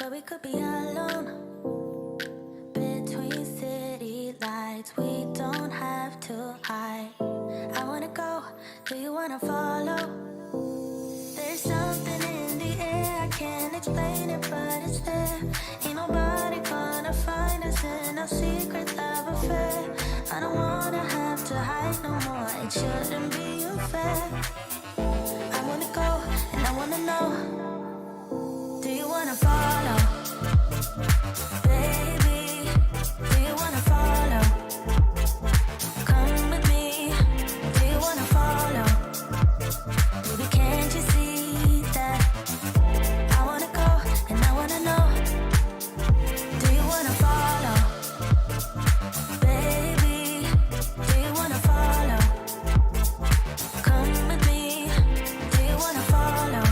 but we could be alone. Between city lights, we don't have to hide. I wanna go, do you wanna follow? There's something in the air, I can't explain it, but it's there. Ain't nobody gonna find us in our secret love affair. I don't wanna have to hide no more, it shouldn't be unfair. I wanna go, and I wanna know, do you wanna follow? Baby, do you wanna follow? Come with me, do you wanna follow? Baby, can't you see that? I wanna go, and I wanna know, do you wanna follow? Baby, do you wanna follow? Come with me, do you wanna follow?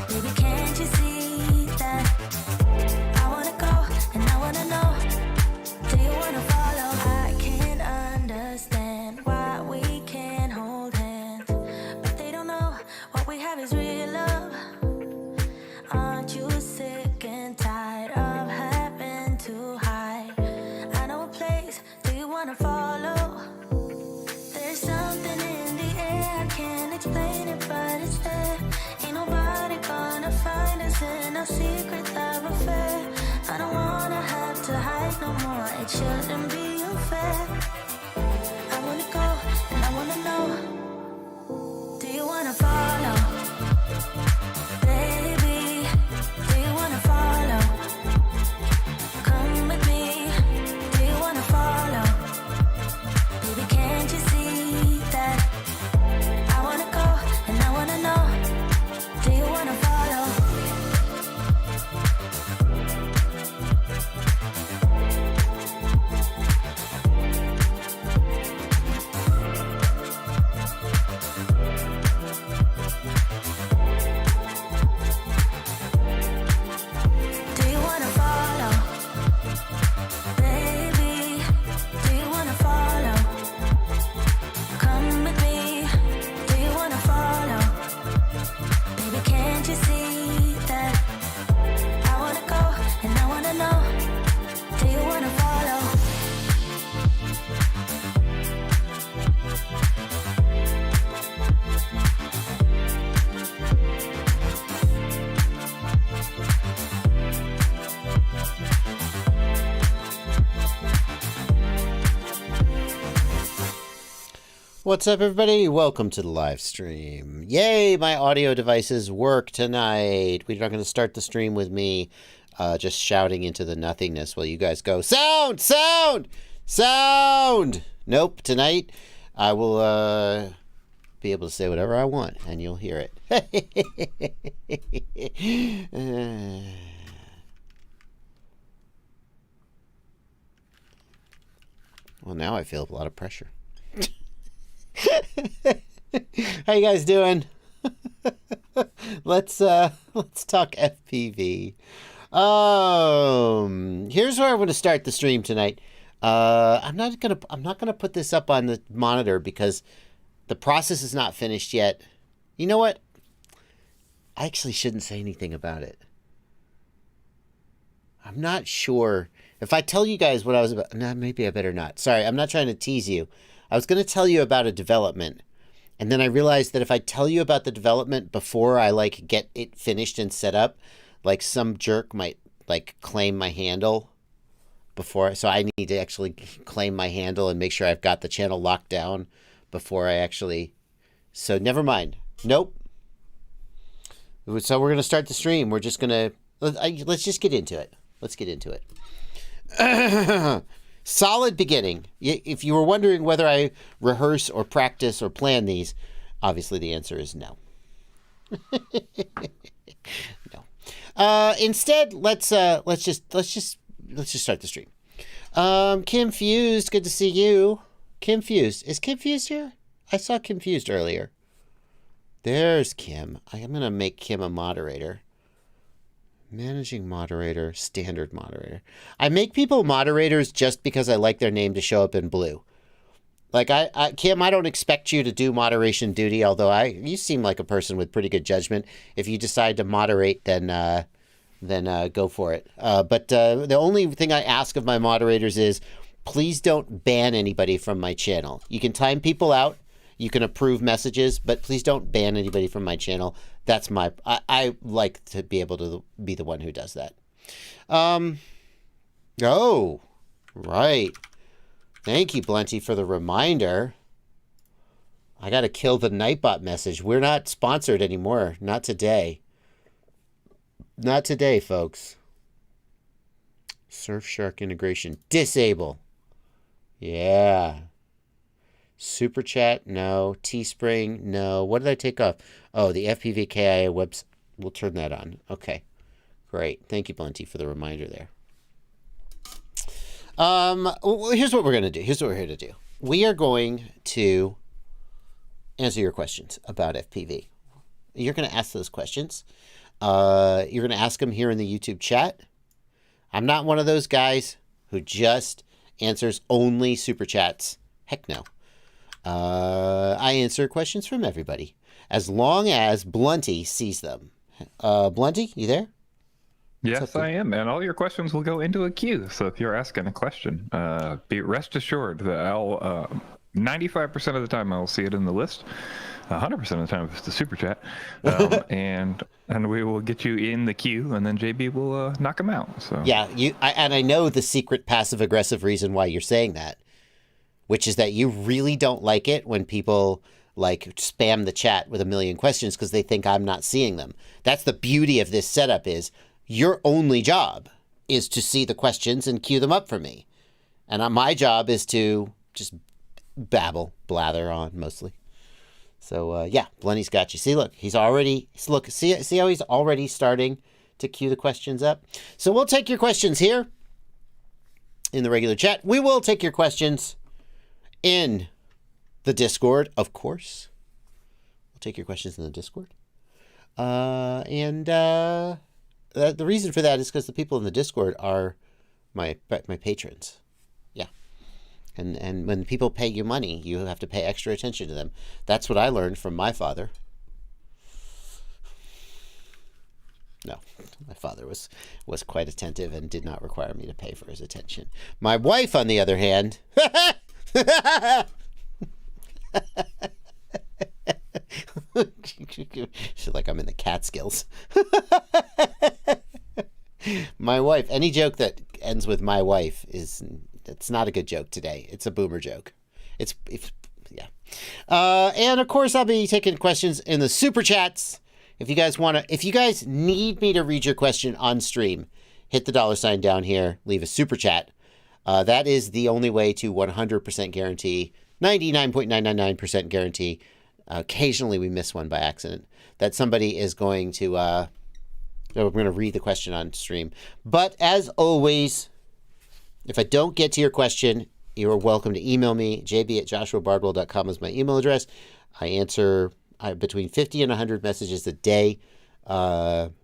Baby, can't you see that? I wanna go, and I wanna know, do you wanna follow? I can't understand why we can't hold hands, but they don't know what we have is real love. Aren't you sick and tired of having to hide? I know a place, do you wanna follow? There's something in the air, I can't explain it, but it's there. Ain't nobody gonna find us in our secret love affair. I don't wanna have to hide no more, it shouldn't be unfair. I wanna go, and I wanna know, do you wanna follow? Baby, do you wanna follow? Come with me, do you wanna follow? Baby, can't you see that? I wanna go, and I wanna know, do you wanna follow? Do you wanna follow? Baby, do you wanna follow? Come with me, do you wanna follow? Baby, can't you see that? I wanna go, and I wanna know, do you wanna follow? What's up, everybody? Welcome to the live stream. Yay, my audio devices work tonight. We're not going to start the stream with me just shouting into the nothingness while you guys go, sound, sound, sound. Nope, tonight I will be able to say whatever I want, and you'll hear it. Well, now I feel a lot of pressure. How you guys doing? Let's talk FPV. Here's where I'm going to start the stream tonight. I'm not gonna put this up on the monitor because the process is not finished yet. You know what? I actually shouldn't say anything about it. I'm not sure if I tell you guys what I was about. No, maybe I better not. Sorry, I'm not trying to tease you. I was going to tell you about a development, and then I realized that if I tell you about the development before I get it finished and set up, some jerk might claim my handle before. So I need to actually claim my handle and make sure I've got the channel locked down before I actually. So never mind. Nope. So we're going to start the stream. We're just going to let's just get into it. Let's get into it. Solid beginning. If you were wondering whether I rehearse or practice or plan these, obviously the answer is no. No. Instead, let's just start the stream. Kim Fused, good to see you. Kim Fused. Is Kim Fused here? I saw Kim Fused earlier. There's Kim. I'm going to make Kim a moderator. Managing moderator, standard moderator. I make people moderators just because I like their name to show up in blue. Kim, I don't expect you to do moderation duty, although you seem like a person with pretty good judgment. If you decide to moderate, then then go for it. But the only thing I ask of my moderators is please don't ban anybody from my channel. You can time people out. You can approve messages, but please don't ban anybody from my channel. That's I like to be able to be the one who does that. Oh, right. Thank you, Blenty, for the reminder. I got to kill the Nightbot message. We're not sponsored anymore. Not today. Not today, folks. Surfshark integration. Disable. Yeah. Super Chat, no. Teespring, no. What did I take off? Oh, the FPVKIA website. We'll turn that on. Okay. Great. Thank you, Blenty, for the reminder there. Here's what we're going to do. Here's what we're here to do. We are going to answer your questions about FPV. You're going to ask those questions. You're going to ask them here in the YouTube chat. I'm not one of those guys who just answers only super chats. Heck no. I answer questions from everybody as long as Blunty sees them. Blunty, you there? Yes, I am, and all your questions will go into a queue. So if you're asking a question, be rest assured that I'll 95% of the time I'll see it in the list. 100% of the time it's the super chat, and we will get you in the queue, and then JB will knock them out. So yeah, and I know the secret passive aggressive reason why you're saying that, which is that you really don't like it when people like spam the chat with a million questions because they think I'm not seeing them. That's the beauty of this setup is your only job is to see the questions and queue them up for me. And my job is to just blather on mostly. So, yeah, Blenny's got you. See, look, see how he's already starting to queue the questions up? So we'll take your questions here in the regular chat. We will take your questions in the Discord, of course. We'll take your questions in the Discord. The reason for that is because the people in the Discord are my patrons. Yeah. And when people pay you money, you have to pay extra attention to them. That's what I learned from my father. No, my father was quite attentive and did not require me to pay for his attention. My wife, on the other hand... She's like, I'm in the Catskills. My wife, any joke that ends with my wife it's not a good joke today. It's a boomer joke. Yeah. And of course I'll be taking questions in the super chats. If you guys need me to read your question on stream, hit the $ down here, leave a super chat. That is the only way to 100% guarantee, 99.999% guarantee. Occasionally we miss one by accident that somebody is going to, we're going to read the question on stream. But as always, if I don't get to your question, you are welcome to email me. jb@joshuabardwell.com is my email address. I answer between 50 and 100 messages a day,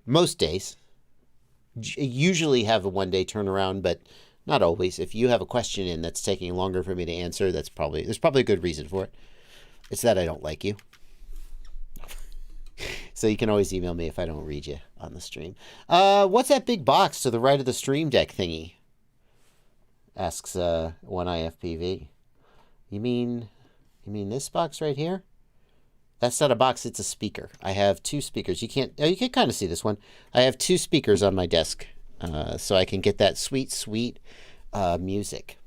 most days. Usually have a one-day turnaround, but not always. If you have a question in that's taking longer for me to answer, there's probably a good reason for it. It's that I don't like you. So you can always email me if I don't read you on the stream. What's that big box to the right of the stream deck thingy? Asks One IFPV. You mean this box right here? That's not a box, it's a speaker. I have two speakers. You can kind of see this one. I have two speakers on my desk, so I can get that sweet music.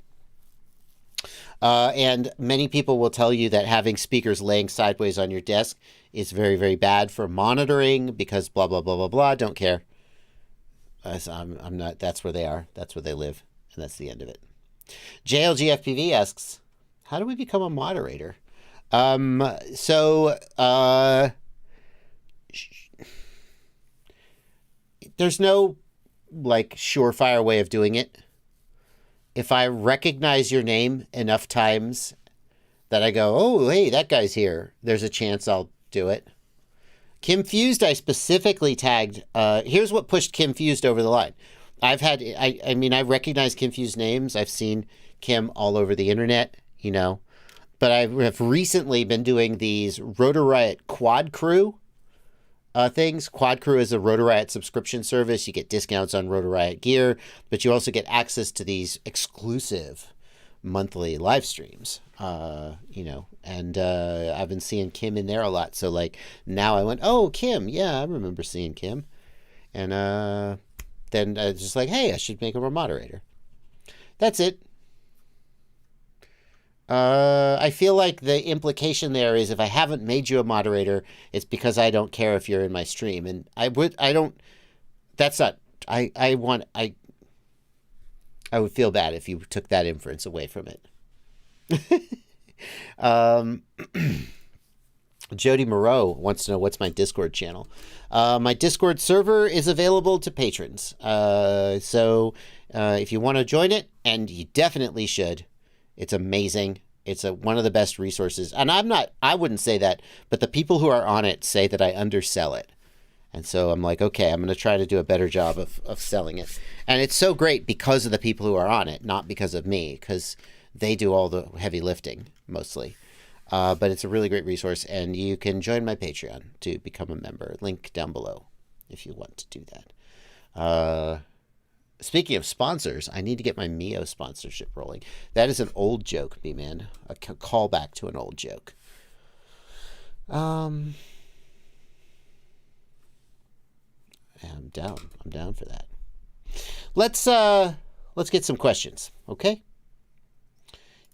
And many people will tell you that having speakers laying sideways on your desk is very, very bad for monitoring because blah, blah, blah, blah, blah. Don't care. I'm not, that's where they are. That's where they live. And that's the end of it. JLGFPV asks, how do we become a moderator? There's no like surefire way of doing it. If I recognize your name enough times that I go, oh, hey, that guy's here, there's a chance I'll do it. Kim Fused, I specifically tagged. Here's what pushed Kim Fused over the line. I recognize Kim Fused names. I've seen Kim all over the internet, but I have recently been doing these Rotor Riot Quad Crew things. Quad Crew is a Rotor Riot subscription service. You get discounts on Rotor Riot gear, but you also get access to these exclusive monthly live streams. And I've been seeing Kim in there a lot. So like now I went, oh, Kim. Yeah, I remember seeing Kim. And then I was just like, hey, I should make him a moderator. That's it. I feel like the implication there is if I haven't made you a moderator, it's because I don't care if you're in my stream. And I would feel bad if you took that inference away from it. Jody Moreau wants to know what's my Discord channel. My Discord server is available to patrons. So if you want to join it, and you definitely should, it's amazing. It's one of the best resources. And I wouldn't say that, but the people who are on it say that I undersell it. And so I'm like, okay, I'm going to try to do a better job of selling it. And it's so great because of the people who are on it, not because of me, because they do all the heavy lifting mostly. But it's a really great resource, and you can join my Patreon to become a member. Link down below if you want to do that. Speaking of sponsors, I need to get my Mio sponsorship rolling. That is an old joke, B-Man. A callback to an old joke. I'm down. I'm down for that. Let's get some questions, okay?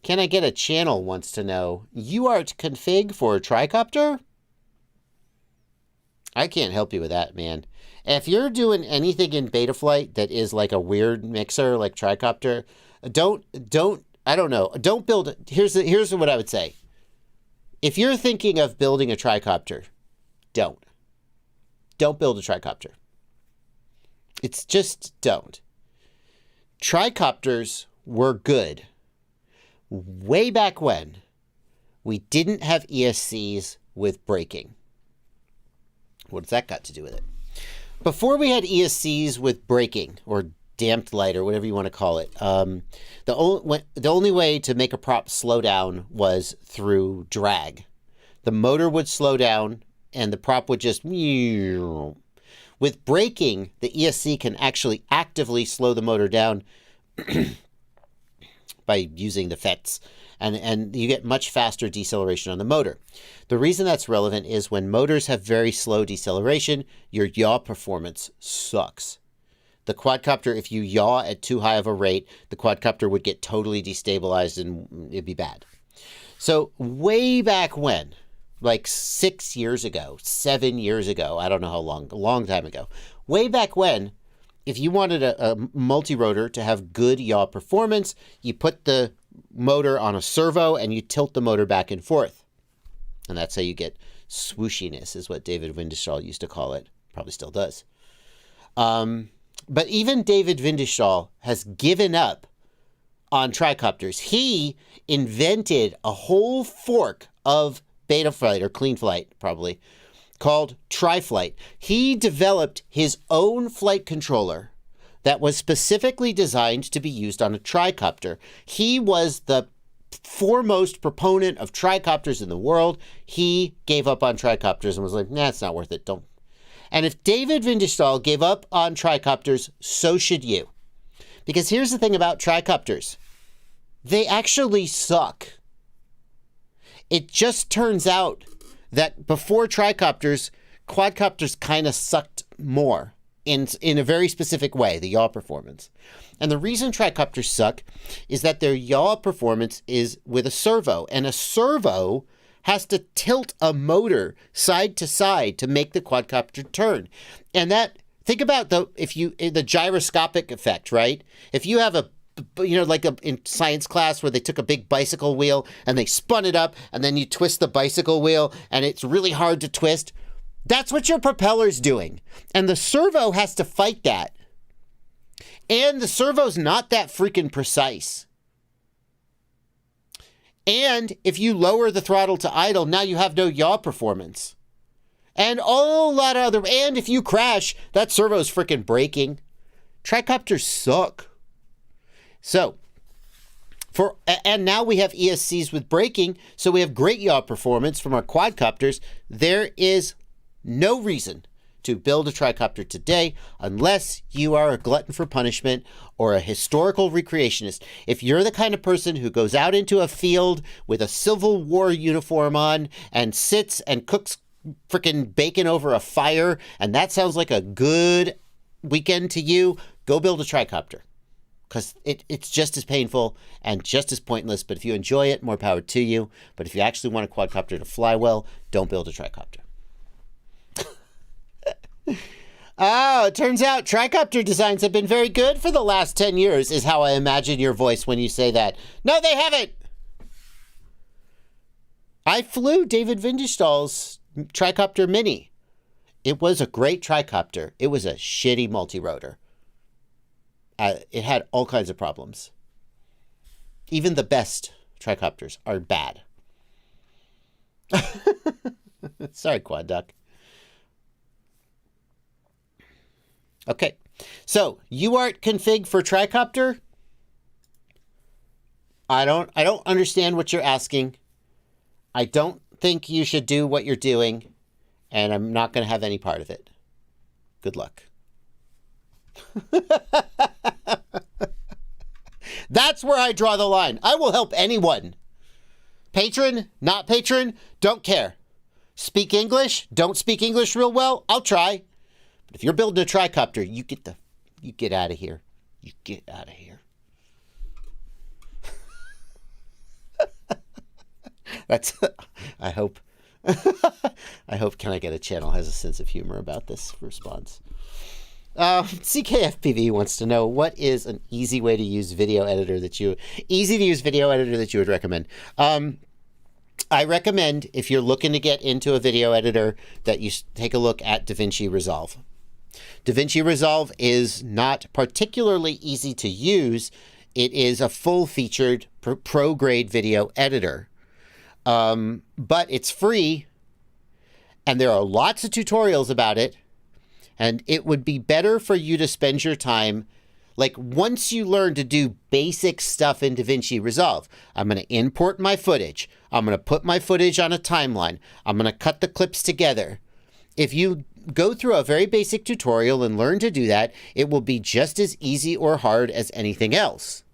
Can I get a channel wants to know, UART config for a tricopter? I can't help you with that, man. If you're doing anything in Betaflight that is like a weird mixer, like tricopter, don't build it. Here's what I would say. If you're thinking of building a tricopter, don't build a tricopter. It's just don't. Tricopters were good way back when we didn't have ESCs with braking. What's that got to do with it? Before we had ESCs with braking or damped light or whatever you want to call it, the only way to make a prop slow down was through drag. The motor would slow down and the prop would just... With braking, the ESC can actually actively slow the motor down by using the FETs, and you get much faster deceleration on the motor. The reason that's relevant is when motors have very slow deceleration, your yaw performance sucks. The quadcopter, if you yaw at too high of a rate, the quadcopter would get totally destabilized and it'd be bad. So way back when, like 6 years ago, 7 years ago, I don't know how long, a long time ago, way back when, if you wanted a multi-rotor to have good yaw performance, you put the motor on a servo and you tilt the motor back and forth. And that's how you get swooshiness, is what David Windishall used to call it. Probably still does. But even David Windishall has given up on tricopters. He invented a whole fork of Betaflight, or clean flight probably, called TriFlight. He developed his own flight controller that was specifically designed to be used on a tricopter. He was the foremost proponent of tricopters in the world. He gave up on tricopters and was like, nah, it's not worth it. Don't. And if David Windishall gave up on tricopters, so should you. Because here's the thing about tricopters. They actually suck. It just turns out that before tricopters, quadcopters kind of sucked more in a very specific way, the yaw performance. And the reason tricopters suck is that their yaw performance is with a servo, and a servo has to tilt a motor side to side to make the quadcopter turn. And that, think about the gyroscopic effect, right? If you have in science class where they took a big bicycle wheel and they spun it up and then you twist the bicycle wheel and it's really hard to twist. That's what your propeller's doing. And the servo has to fight that. And the servo's not that freaking precise. And if you lower the throttle to idle, now you have no yaw performance. And a lot of other, and if you crash, that servo's freaking braking. Tricopters suck. So, and now we have ESCs with braking, so we have great yaw performance from our quadcopters. There is no reason to build a tricopter today unless you are a glutton for punishment or a historical recreationist. If you're the kind of person who goes out into a field with a Civil War uniform on and sits and cooks freaking bacon over a fire, and that sounds like a good weekend to you, go build a tricopter. Because it's just as painful and just as pointless. But if you enjoy it, more power to you. But if you actually want a quadcopter to fly well, don't build a tricopter. Oh, it turns out tricopter designs have been very good for the last 10 years, is how I imagine your voice when you say that. No, they haven't. I flew David Vindestall's tricopter mini. It was a great tricopter. It was a shitty multi-rotor. It had all kinds of problems. Even the best tricopters are bad. Sorry, Quad Duck. Okay, so UART config for tricopter. I don't understand what you're asking. I don't think you should do what you're doing, and I'm not going to have any part of it. Good luck. That's where I draw the line. I will help anyone. Patron, not patron, don't care. Speak English, don't speak English real well, I'll try. But if you're building a tricopter, you get out of here. You get out of here. That's, I hope, can I get a channel has a sense of humor about this response? CKFPV wants to know, what is an easy to use video editor that you would recommend? I recommend, if you're looking to get into a video editor, that you take a look at DaVinci Resolve. DaVinci Resolve is not particularly easy to use. It is a full-featured pro-grade video editor. But it's free, and there are lots of tutorials about it. And it would be better for you to spend your time, like, once you learn to do basic stuff in DaVinci Resolve. I'm going to import my footage. I'm going to put my footage on a timeline. I'm going to cut the clips together. If you go through a very basic tutorial and learn to do that, it will be just as easy or hard as anything else.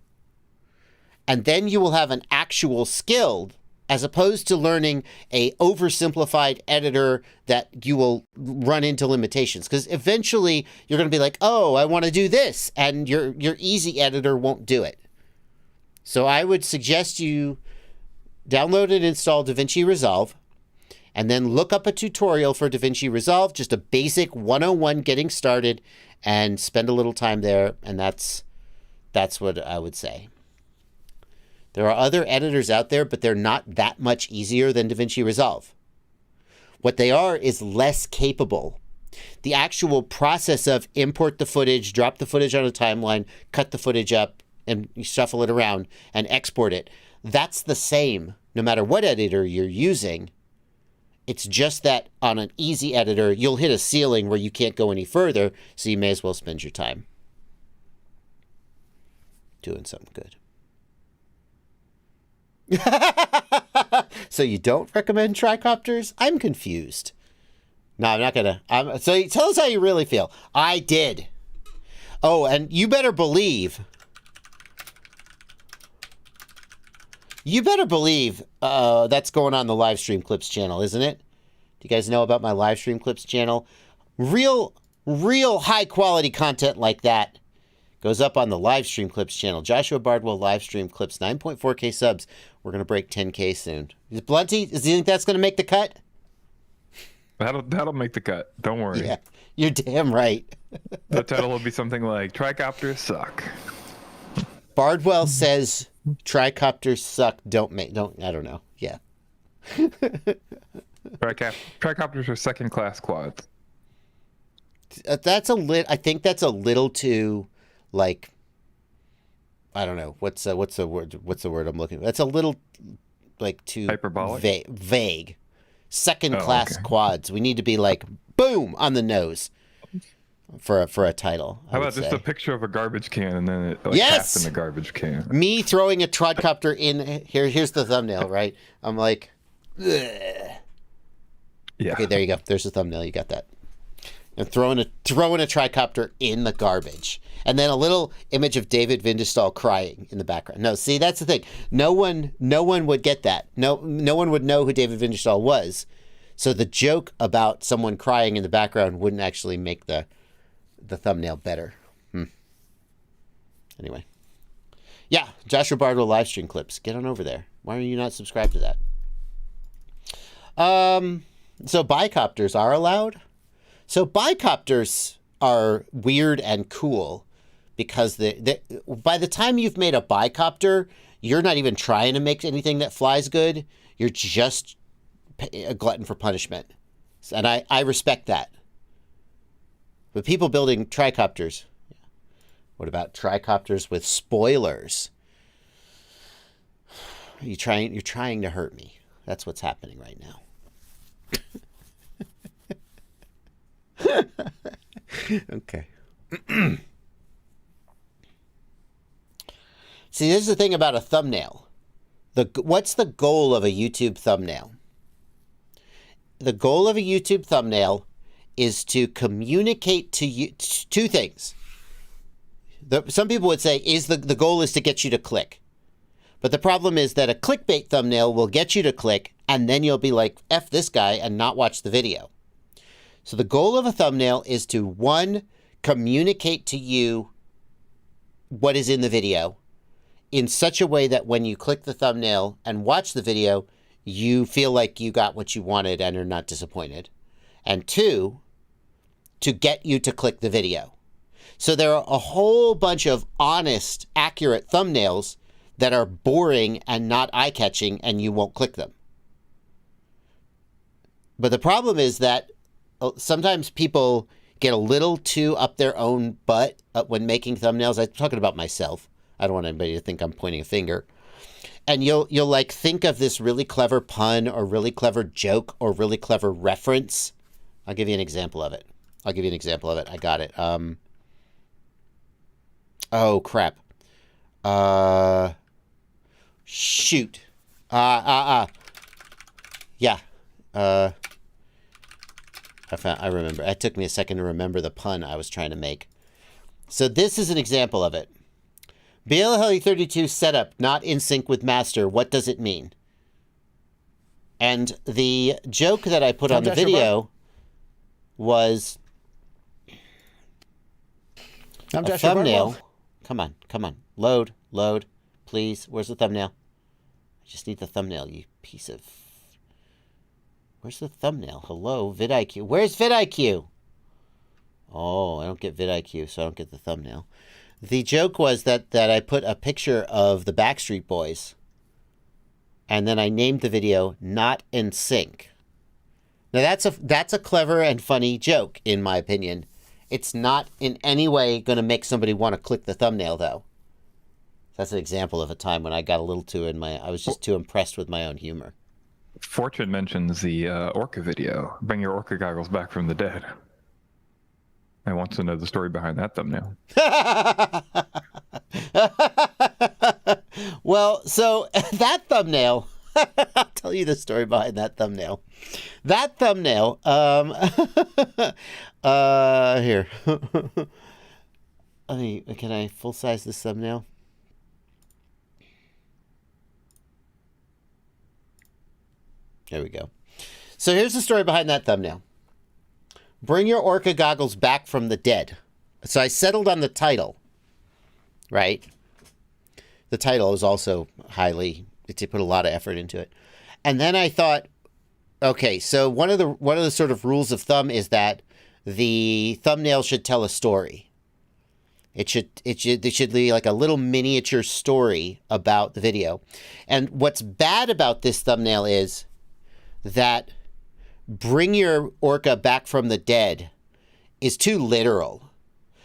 And then you will have an actual skill, as opposed to learning a oversimplified editor that you will run into limitations. Because eventually you're going to be like, oh, I want to do this, and your easy editor won't do it. So I would suggest you download and install DaVinci Resolve, and then look up a tutorial for DaVinci Resolve, just a basic 101 getting started, and spend a little time there, and that's what I would say. There are other editors out there, but they're not that much easier than DaVinci Resolve. What they are is less capable. The actual process of import the footage, drop the footage on a timeline, cut the footage up, and you shuffle it around and export it, that's the same no matter what editor you're using. It's just that on an easy editor, you'll hit a ceiling where you can't go any further, so you may as well spend your time doing something good. So you don't recommend tricopters? I'm confused. No, I'm not gonna. So tell us how you really feel. I did. Oh, and you better believe that's going on the Livestream Clips channel, isn't it? Do you guys know about my Livestream Clips channel? Real high quality content like that goes up on the Livestream Clips channel. Joshua Bardwell Livestream Clips, 9.4K subs. We're going to break 10K soon. Is Blunty, do you think that's going to make the cut? That'll make the cut. Don't worry. Yeah, you're damn right. The title will be something like "Tricopters Suck." Bardwell says tricopters suck. I don't know. Yeah. Tricopters are second-class quads. I think that's a little too, like, I don't know. What's the word I'm looking for? That's a little, like, too hyperbolic, vague. Second-class quads. We need to be like, boom, on the nose for a title. How about just a picture of a garbage can and then it yes! in the garbage can? Me throwing a trodcopter in. Here's the thumbnail, right? I'm like, ugh. Yeah. Okay, there you go. There's the thumbnail. You got that. And throwing a tricopter in the garbage. And then a little image of David Vindestall crying in the background. No, see, that's the thing. No one would get that. No one would know who David Vindestall was. So the joke about someone crying in the background wouldn't actually make the thumbnail better. Anyway. Yeah, Joshua Bardwell Livestream Clips. Get on over there. Why are you not subscribed to that? So bicopters are allowed? So bicopters are weird and cool because by the time you've made a bicopter, you're not even trying to make anything that flies good. You're just a glutton for punishment. And I respect that. But people building tricopters, what about tricopters with spoilers? You're trying to hurt me. That's what's happening right now. Okay. See, this is the thing about a thumbnail. What's the goal of a YouTube thumbnail? The goal of a YouTube thumbnail is to communicate to you two things. Some people would say the goal is to get you to click. But the problem is that a clickbait thumbnail will get you to click, and then you'll be like, F this guy, and not watch the video. So the goal of a thumbnail is to, one, communicate to you what is in the video in such a way that when you click the thumbnail and watch the video, you feel like you got what you wanted and are not disappointed. And two, to get you to click the video. So there are a whole bunch of honest, accurate thumbnails that are boring and not eye-catching, and you won't click them. But the problem is that sometimes people get a little too up their own butt when making thumbnails. I'm talking about myself. I don't want anybody to think I'm pointing a finger. And you'll like think of this really clever pun or really clever joke or really clever reference. I'll give you an example of it. I got it. Oh, crap. Shoot. Yeah. I remember. It took me a second to remember the pun I was trying to make. So this is an example of it. BLHeli32 setup not in sync with master. What does it mean? And the joke that I put on the video was a thumbnail. Come on. Load. Please. Where's the thumbnail? I just need the thumbnail, you piece of... Where's the thumbnail? Hello, vidIQ. Where's vidIQ? Oh, I don't get vidIQ, so I don't get the thumbnail. The joke was that I put a picture of the Backstreet Boys, and then I named the video Not in Sync. Now that's a clever and funny joke, in my opinion. It's not in any way going to make somebody want to click the thumbnail, though. That's an example of a time when I got a little too I was just too impressed with my own humor. Fortune mentions the orca video. Bring your orca goggles back from the dead. I want to know the story behind that thumbnail. Well, so that thumbnail, I'll tell you the story behind that thumbnail. That thumbnail, here. Can I full size this thumbnail? There we go. So here's the story behind that thumbnail. Bring your orca goggles back from the dead. So I settled on the title, right? The title is also they put a lot of effort into it. And then I thought, okay, so one of the sort of rules of thumb is that the thumbnail should tell a story. It should be like a little miniature story about the video. And what's bad about this thumbnail is that bring your orca back from the dead is too literal.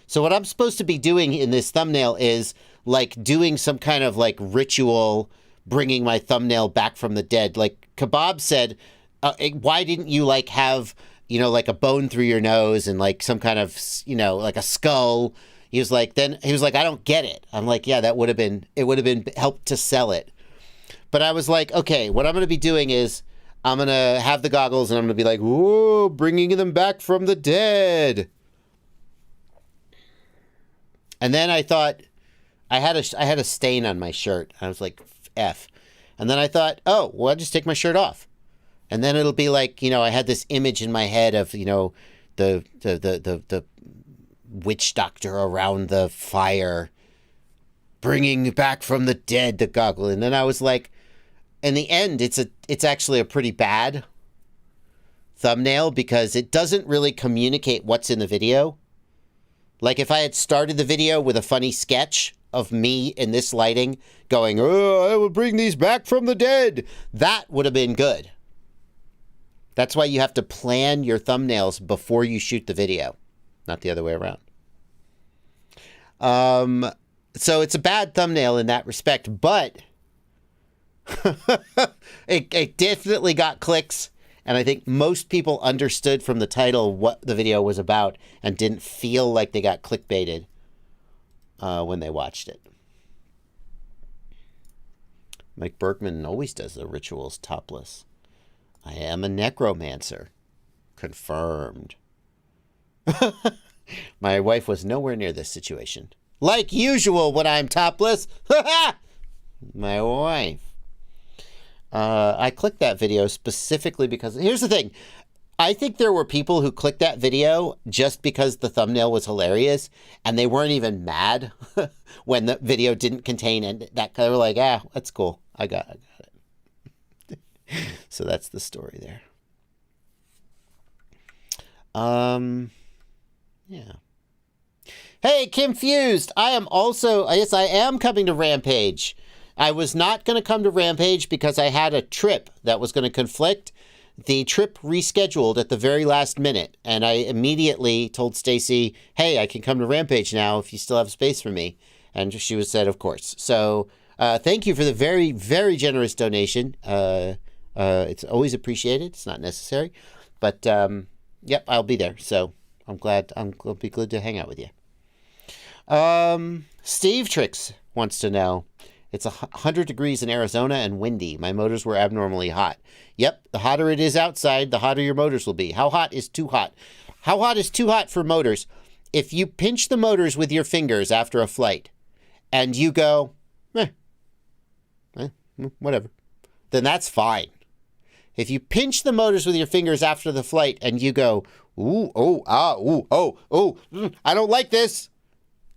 So what I'm supposed to be doing in this thumbnail is like doing some kind of like ritual, bringing my thumbnail back from the dead. Like Kebab said, why didn't you like have, like a bone through your nose and like some kind of, like a skull? He was like, I don't get it. I'm like, yeah, it would have been helped to sell it. But I was like, okay, what I'm going to be doing is I'm going to have the goggles and I'm going to be like, whoa, bringing them back from the dead. And then I thought, I had a stain on my shirt. I was like, F. And then I thought, oh, well, I'll just take my shirt off. And then it'll be like, I had this image in my head of, the witch doctor around the fire, bringing back from the dead the goggle. And then I was like, in the end, it's actually a pretty bad thumbnail because it doesn't really communicate what's in the video. Like if I had started the video with a funny sketch of me in this lighting going, oh, I will bring these back from the dead, that would have been good. That's why you have to plan your thumbnails before you shoot the video, not the other way around. So it's a bad thumbnail in that respect, but it definitely got clicks. And I think most people understood from the title what the video was about and didn't feel like they got clickbaited when they watched it. Mike Bergman always does the rituals topless. I am a necromancer. Confirmed. My wife was nowhere near this situation. Like usual when I'm topless. My wife. I clicked that video specifically because, here's the thing. I think there were people who clicked that video just because the thumbnail was hilarious and they weren't even mad when the video didn't contain that. They were like, that's cool. I got it. So that's the story there. Yeah. Hey, Kim Fused. I am coming to Rampage. I was not going to come to Rampage because I had a trip that was going to conflict. The trip rescheduled at the very last minute, and I immediately told Stacy, hey, I can come to Rampage now if you still have space for me. And she said, of course. So thank you for the very, very generous donation. It's always appreciated. It's not necessary. But, yep, I'll be there. So I'm glad. I'll be glad to hang out with you. Steve Tricks wants to know, it's 100 degrees in Arizona and windy. My motors were abnormally hot. Yep, the hotter it is outside, the hotter your motors will be. How hot is too hot? How hot is too hot for motors? If you pinch the motors with your fingers after a flight and you go, whatever, then that's fine. If you pinch the motors with your fingers after the flight and you go, I don't like this,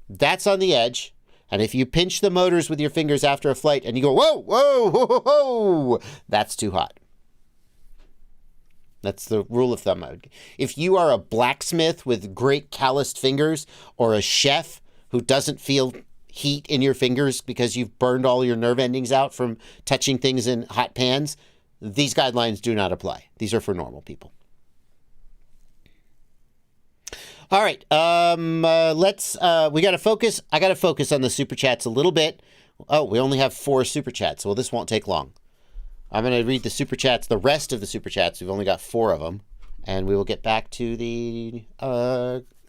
that's on the edge. And if you pinch the motors with your fingers after a flight and you go, whoa, that's too hot. That's the rule of thumb. If you are a blacksmith with great calloused fingers or a chef who doesn't feel heat in your fingers because you've burned all your nerve endings out from touching things in hot pans, these guidelines do not apply. These are for normal people. All right, we got to focus. I got to focus on the Super Chats a little bit. Oh, we only have 4 Super Chats. Well, this won't take long. I'm going to read the Super Chats, the rest of the Super Chats. We've only got 4 of them. And we will get back to the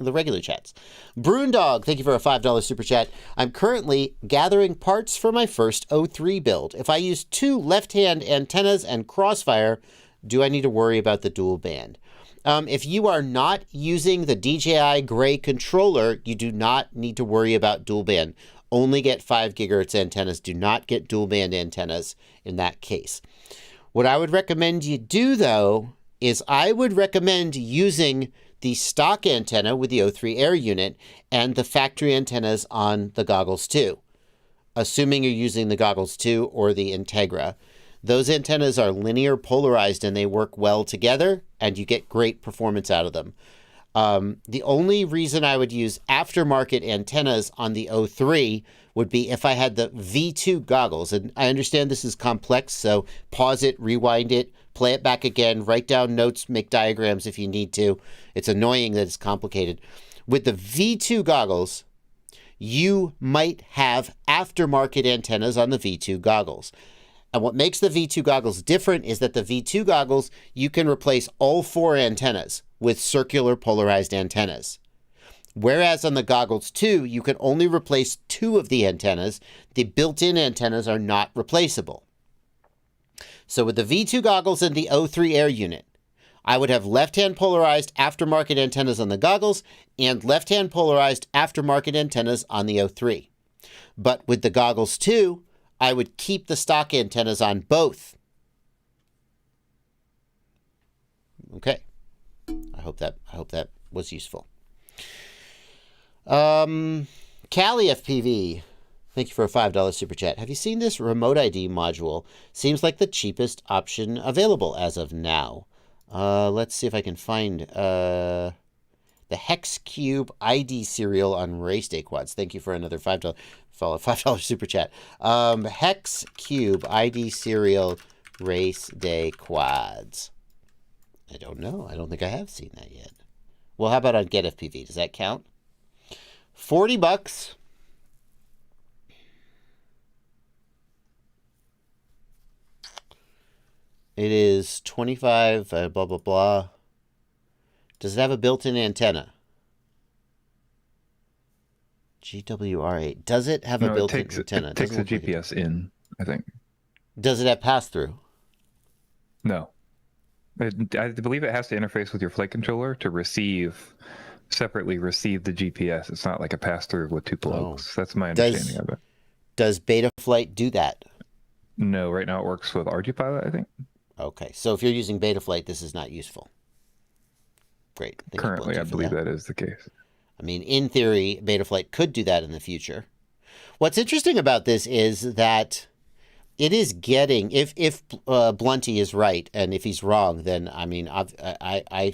regular chats. Broondog, thank you for a $5 Super Chat. I'm currently gathering parts for my first O3 build. If I use 2 left-hand antennas and crossfire, do I need to worry about the dual band? If you are not using the DJI Gray controller, you do not need to worry about dual band. Only get 5 gigahertz antennas. Do not get dual band antennas in that case. What I would recommend you do, though, is I would recommend using the stock antenna with the O3 Air unit and the factory antennas on the goggles too, assuming you're using the goggles 2 or the Integra. Those antennas are linear polarized and they work well together and you get great performance out of them. The only reason I would use aftermarket antennas on the O3 would be if I had the V2 goggles. And I understand this is complex, so pause it, rewind it, play it back again, write down notes, make diagrams if you need to. It's annoying that it's complicated. With the V2 goggles, you might have aftermarket antennas on the V2 goggles. And what makes the V2 goggles different is that the V2 goggles, you can replace all 4 antennas with circular polarized antennas. Whereas on the goggles 2, you can only replace 2 of the antennas. The built-in antennas are not replaceable. So with the V2 goggles and the O3 Air unit, I would have left-hand polarized aftermarket antennas on the goggles and left-hand polarized aftermarket antennas on the O3. But with the goggles too, I would keep the stock antennas on both. Okay. I hope that was useful. Cali FPV, thank you for a $5 super chat. Have you seen this remote ID module? Seems like the cheapest option available as of now. Let's see if I can find the Hex Cube ID serial on Race Day Quads. Thank you for another $5 super chat. Hex Cube ID serial Race Day Quads. I don't know. I don't think I have seen that yet. Well, how about on Get FPV? Does that count? $40. It is 25, blah, blah, blah. Does it have a built-in antenna? GWR8. Does it have a built-in antenna? It takes the GPS in, I think. Does it have pass-through? No. I believe it has to interface with your flight controller to separately receive the GPS. It's not like a pass-through with two plugs. That's my understanding of it. Does Betaflight do that? No, right now it works with RGPilot, I think. Okay, so if you're using Betaflight, this is not useful. Great. Currently, I believe that is the case. I mean, in theory, Betaflight could do that in the future. What's interesting about this is that it is getting, if Blunty is right, and if he's wrong, then I mean, I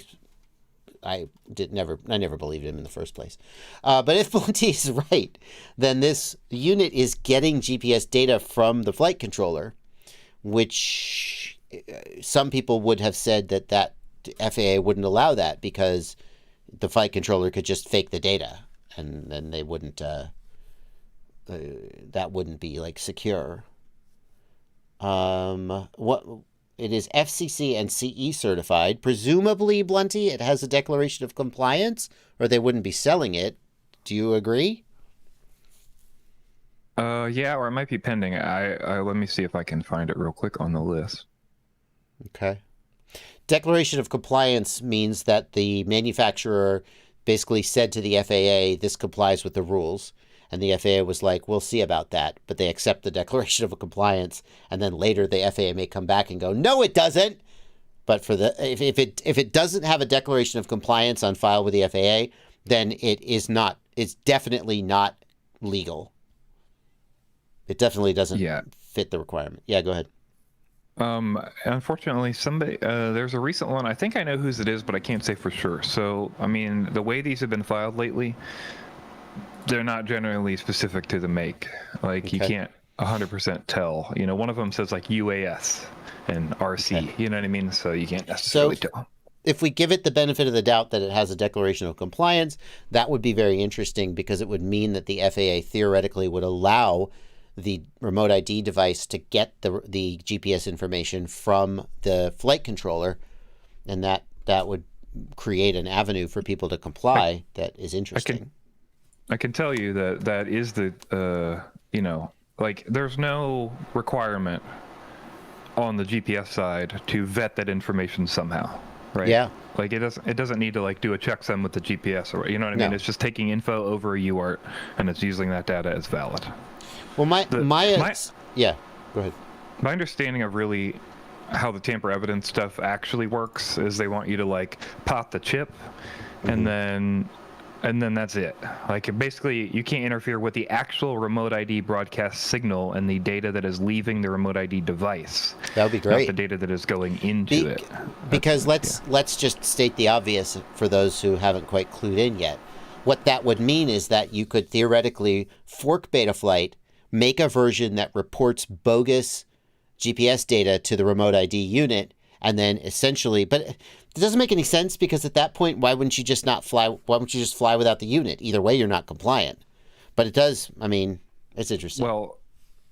never believed him in the first place. But if Blunty is right, then this unit is getting GPS data from the flight controller, which some people would have said that FAA wouldn't allow that because the flight controller could just fake the data, and then they wouldn't. That wouldn't be like secure. What it is FCC and CE certified. Presumably, Blunty, it has a declaration of compliance, or they wouldn't be selling it. Do you agree? Yeah, or it might be pending. I let me see if I can find it real quick on the list. Okay. Declaration of compliance means that the manufacturer basically said to the FAA, this complies with the rules. And the FAA was like, we'll see about that. But they accept the declaration of compliance. And then later the FAA may come back and go, no, it doesn't. But for if it doesn't have a declaration of compliance on file with the FAA, then it's definitely not legal. It definitely doesn't fit the requirement. Yeah, go ahead. Unfortunately, there's a recent one. I think I know whose it is, but I can't say for sure. So, I mean, the way these have been filed lately, they're not generally specific to the make. Like, you can't 100% tell. You know, one of them says like UAS and RC. You know what I mean? So you can't necessarily tell. If we give it the benefit of the doubt that it has a declaration of compliance, that would be very interesting because it would mean that the FAA theoretically would allow the remote ID device to get the GPS information from the flight controller, and that would create an avenue for people to comply. That is interesting. I can tell you that is the like there's no requirement on the GPS side to vet that information somehow, right? Yeah. Like it doesn't need to like do a checksum with the GPS, or you know what I mean? It's just taking info over a UART and it's using that data as valid. Well, go ahead. My understanding of really how the tamper evidence stuff actually works is they want you to like pop the chip, and then that's it. Like basically, you can't interfere with the actual remote ID broadcast signal and the data that is leaving the remote ID device. That would be great. Not the data that is going into it. Because let's just state the obvious for those who haven't quite clued in yet. What that would mean is that you could theoretically fork Betaflight, make a version that reports bogus GPS data to the remote ID unit, and then essentially, but it doesn't make any sense because at that point, why wouldn't you just fly without the unit? Either way, you're not compliant. But it does, I mean, it's interesting. Well,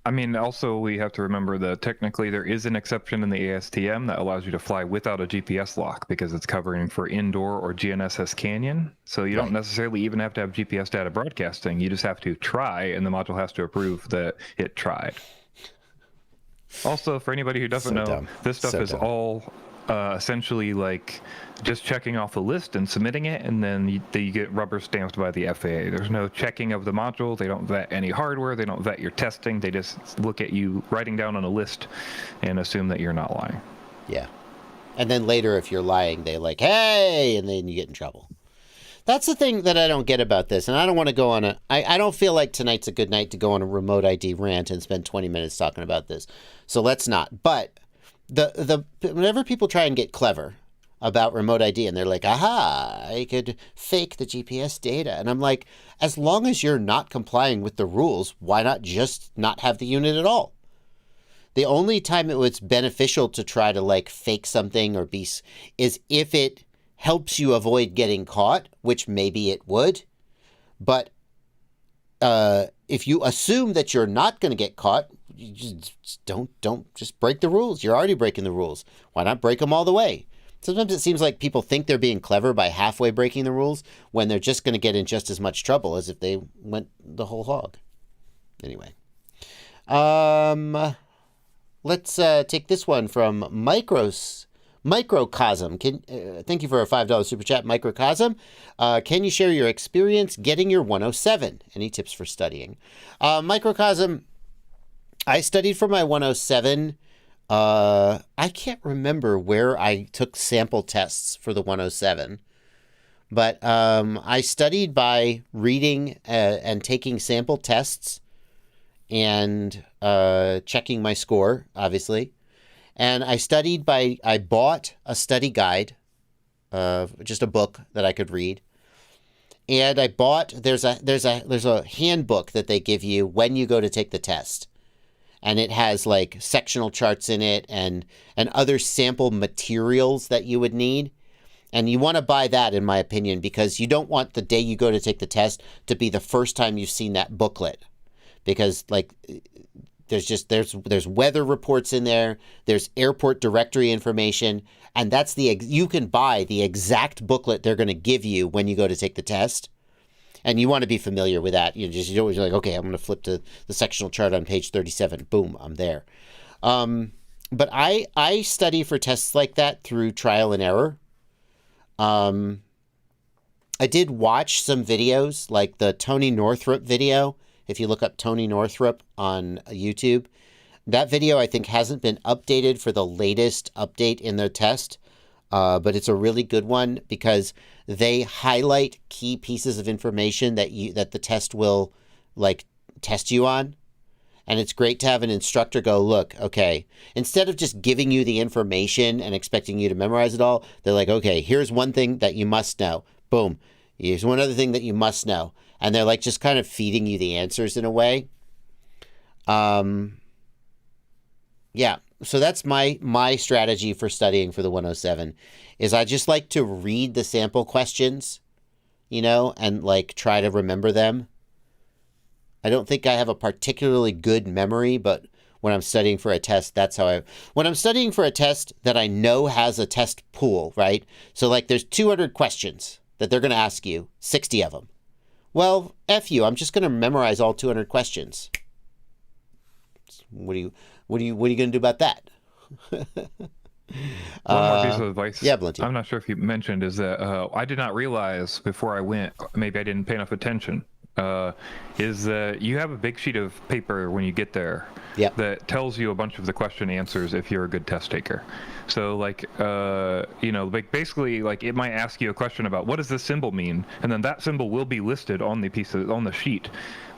I mean, also we have to remember that technically there is an exception in the ASTM that allows you to fly without a GPS lock because it's covering for indoor or GNSS Canyon. So you don't necessarily even have to have GPS data broadcasting. You just have to try, and the module has to approve that it tried. Also, for anybody who doesn't So know, dumb. this stuff So is dumb. all essentially like just checking off a list and submitting it, and then you get rubber stamped by the FAA. There's no checking of the module. They don't vet any hardware. They don't vet your testing. They just look at you writing down on a list and assume that you're not lying. Yeah. And then later, if you're lying, they like, hey, and then you get in trouble. That's the thing that I don't get about this. And I don't want to go on I don't feel like tonight's a good night to go on a remote ID rant and spend 20 minutes talking about this. So let's not. But whenever people try and get clever about remote ID and they're like, aha, I could fake the GPS data. And I'm like, as long as you're not complying with the rules, why not just not have the unit at all? The only time it was beneficial to try to like fake something or be is if it helps you avoid getting caught, which maybe it would. But if you assume that you're not going to get caught, you just don't just break the rules. You're already breaking the rules. Why not break them all the way? Sometimes it seems like people think they're being clever by halfway breaking the rules when they're just going to get in just as much trouble as if they went the whole hog. Anyway. Let's take this one from Microcosm. Thank you for a $5 super chat, Microcosm. Can you share your experience getting your 107? Any tips for studying? Microcosm, I studied for my 107. I can't remember where I took sample tests for the 107. But I studied by reading and taking sample tests and checking my score, obviously. And I studied I bought a study guide, just a book that I could read. And I bought, there's a handbook that they give you when you go to take the test. And it has like sectional charts in it and other sample materials that you would need. And you want to buy that, in my opinion, because you don't want the day you go to take the test to be the first time you've seen that booklet. Because like there's weather reports in there, there's airport directory information, and that's you can buy the exact booklet they're going to give you when you go to take the test. And you want to be familiar with that. You're always like, okay, I'm going to flip to the sectional chart on page 37. Boom, I'm there. But I study for tests like that through trial and error. I did watch some videos, like the Tony Northrup video. If you look up Tony Northrup on YouTube, that video I think hasn't been updated for the latest update in their test, but it's a really good one because they highlight key pieces of information that the test will like test you on. And it's great to have an instructor go, look, okay, instead of just giving you the information and expecting you to memorize it all, they're like, okay, here's one thing that you must know. Boom. Here's one other thing that you must know. And they're like just kind of feeding you the answers in a way. Yeah. So that's my strategy for studying for the 107 is I just like to read the sample questions, and like try to remember them. I don't think I have a particularly good memory, but when I'm studying for a test, when I'm studying for a test that I know has a test pool, right? So like there's 200 questions that they're going to ask you, 60 of them. Well, F you, I'm just going to memorize all 200 questions. What are you going to do about that? One more piece of advice. Yeah, Blinty. I'm not sure if you mentioned is that I did not realize before I went, maybe I didn't pay enough attention, is that you have a big sheet of paper when you get there that tells you a bunch of the question answers if you're a good test taker. So like, like basically like it might ask you a question about what does this symbol mean? And then that symbol will be listed on the sheet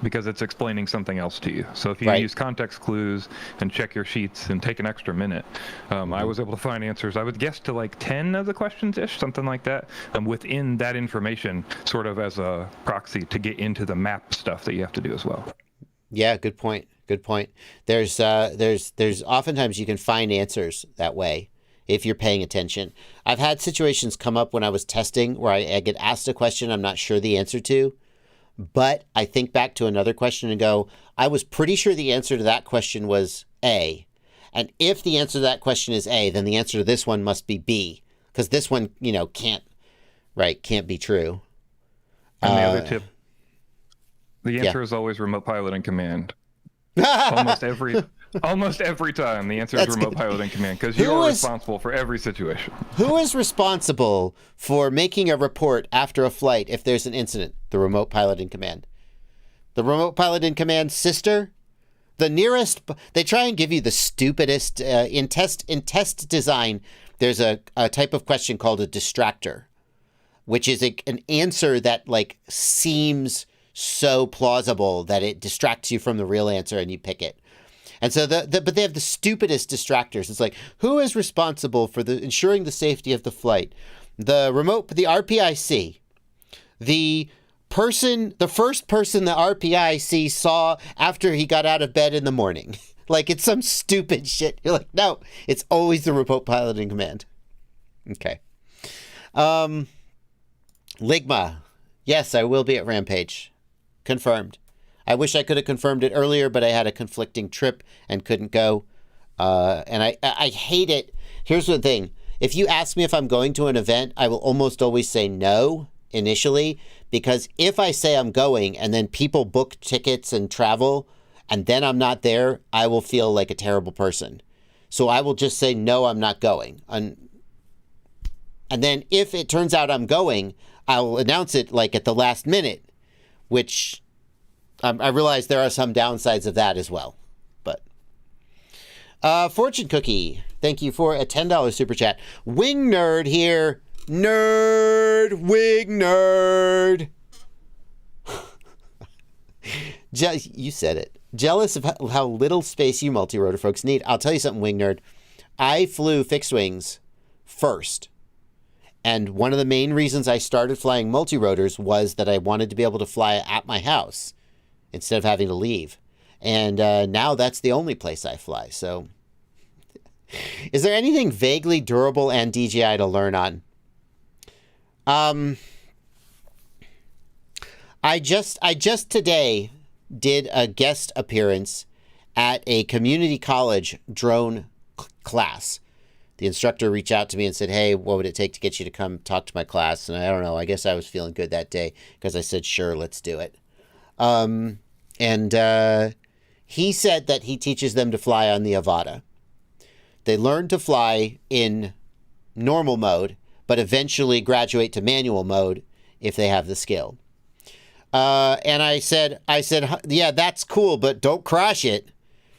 because it's explaining something else to you. So if you use context clues and check your sheets and take an extra minute, I was able to find answers, I would guess to like 10 of the questions-ish, something like that, within that information, sort of as a proxy to get into the map stuff that you have to do as well. Yeah, good point. Good point. There's oftentimes you can find answers that way if you're paying attention. I've had situations come up when I was testing where I get asked a question I'm not sure the answer to, but I think back to another question and go, I was pretty sure the answer to that question was A. And if the answer to that question is A, then the answer to this one must be B, because this one, can't be true. And the other tip, the answer is always remote pilot and command. Almost every Almost every time, the answer is remote piloting command, because you are responsible for every situation. Who is responsible for making a report after a flight if there's an incident? The remote pilot in command. The remote pilot in command sister? The nearest... They try and give you the stupidest... in test design, there's a type of question called a distractor, which is an answer that, like, seems so plausible that it distracts you from the real answer and you pick it. And so but they have the stupidest distractors. It's like, who is responsible for ensuring the safety of the flight? The RPIC, the first person the RPIC saw after he got out of bed in the morning. Like, it's some stupid shit. You're like, no, it's always the remote pilot in command. Okay. Ligma. Yes, I will be at Rampage. Confirmed. I wish I could have confirmed it earlier, but I had a conflicting trip and couldn't go. And I hate it. Here's the thing. If you ask me if I'm going to an event, I will almost always say no initially, because if I say I'm going and then people book tickets and travel and then I'm not there, I will feel like a terrible person. So I will just say, no, I'm not going. And then if it turns out I'm going, I'll announce it like at the last minute, which... I realize there are some downsides of that as well. But Fortune Cookie, thank you for a $10 super chat. Wing Nerd here. Wing Nerd. You said it. Jealous of how little space you multi-rotor folks need. I'll tell you something, Wing Nerd. I flew fixed wings first. And one of the main reasons I started flying multi-rotors was that I wanted to be able to fly at my house instead of having to leave. And now that's the only place I fly. So is there anything vaguely durable and DJI to learn on? I just today did a guest appearance at a community college drone class. The instructor reached out to me and said, hey, what would it take to get you to come talk to my class? And I don't know, I guess I was feeling good that day because I said, sure, let's do it. He said that he teaches them to fly on the Avata. They learn to fly in normal mode, but eventually graduate to manual mode if they have the skill. And I said, yeah, that's cool, but don't crash it.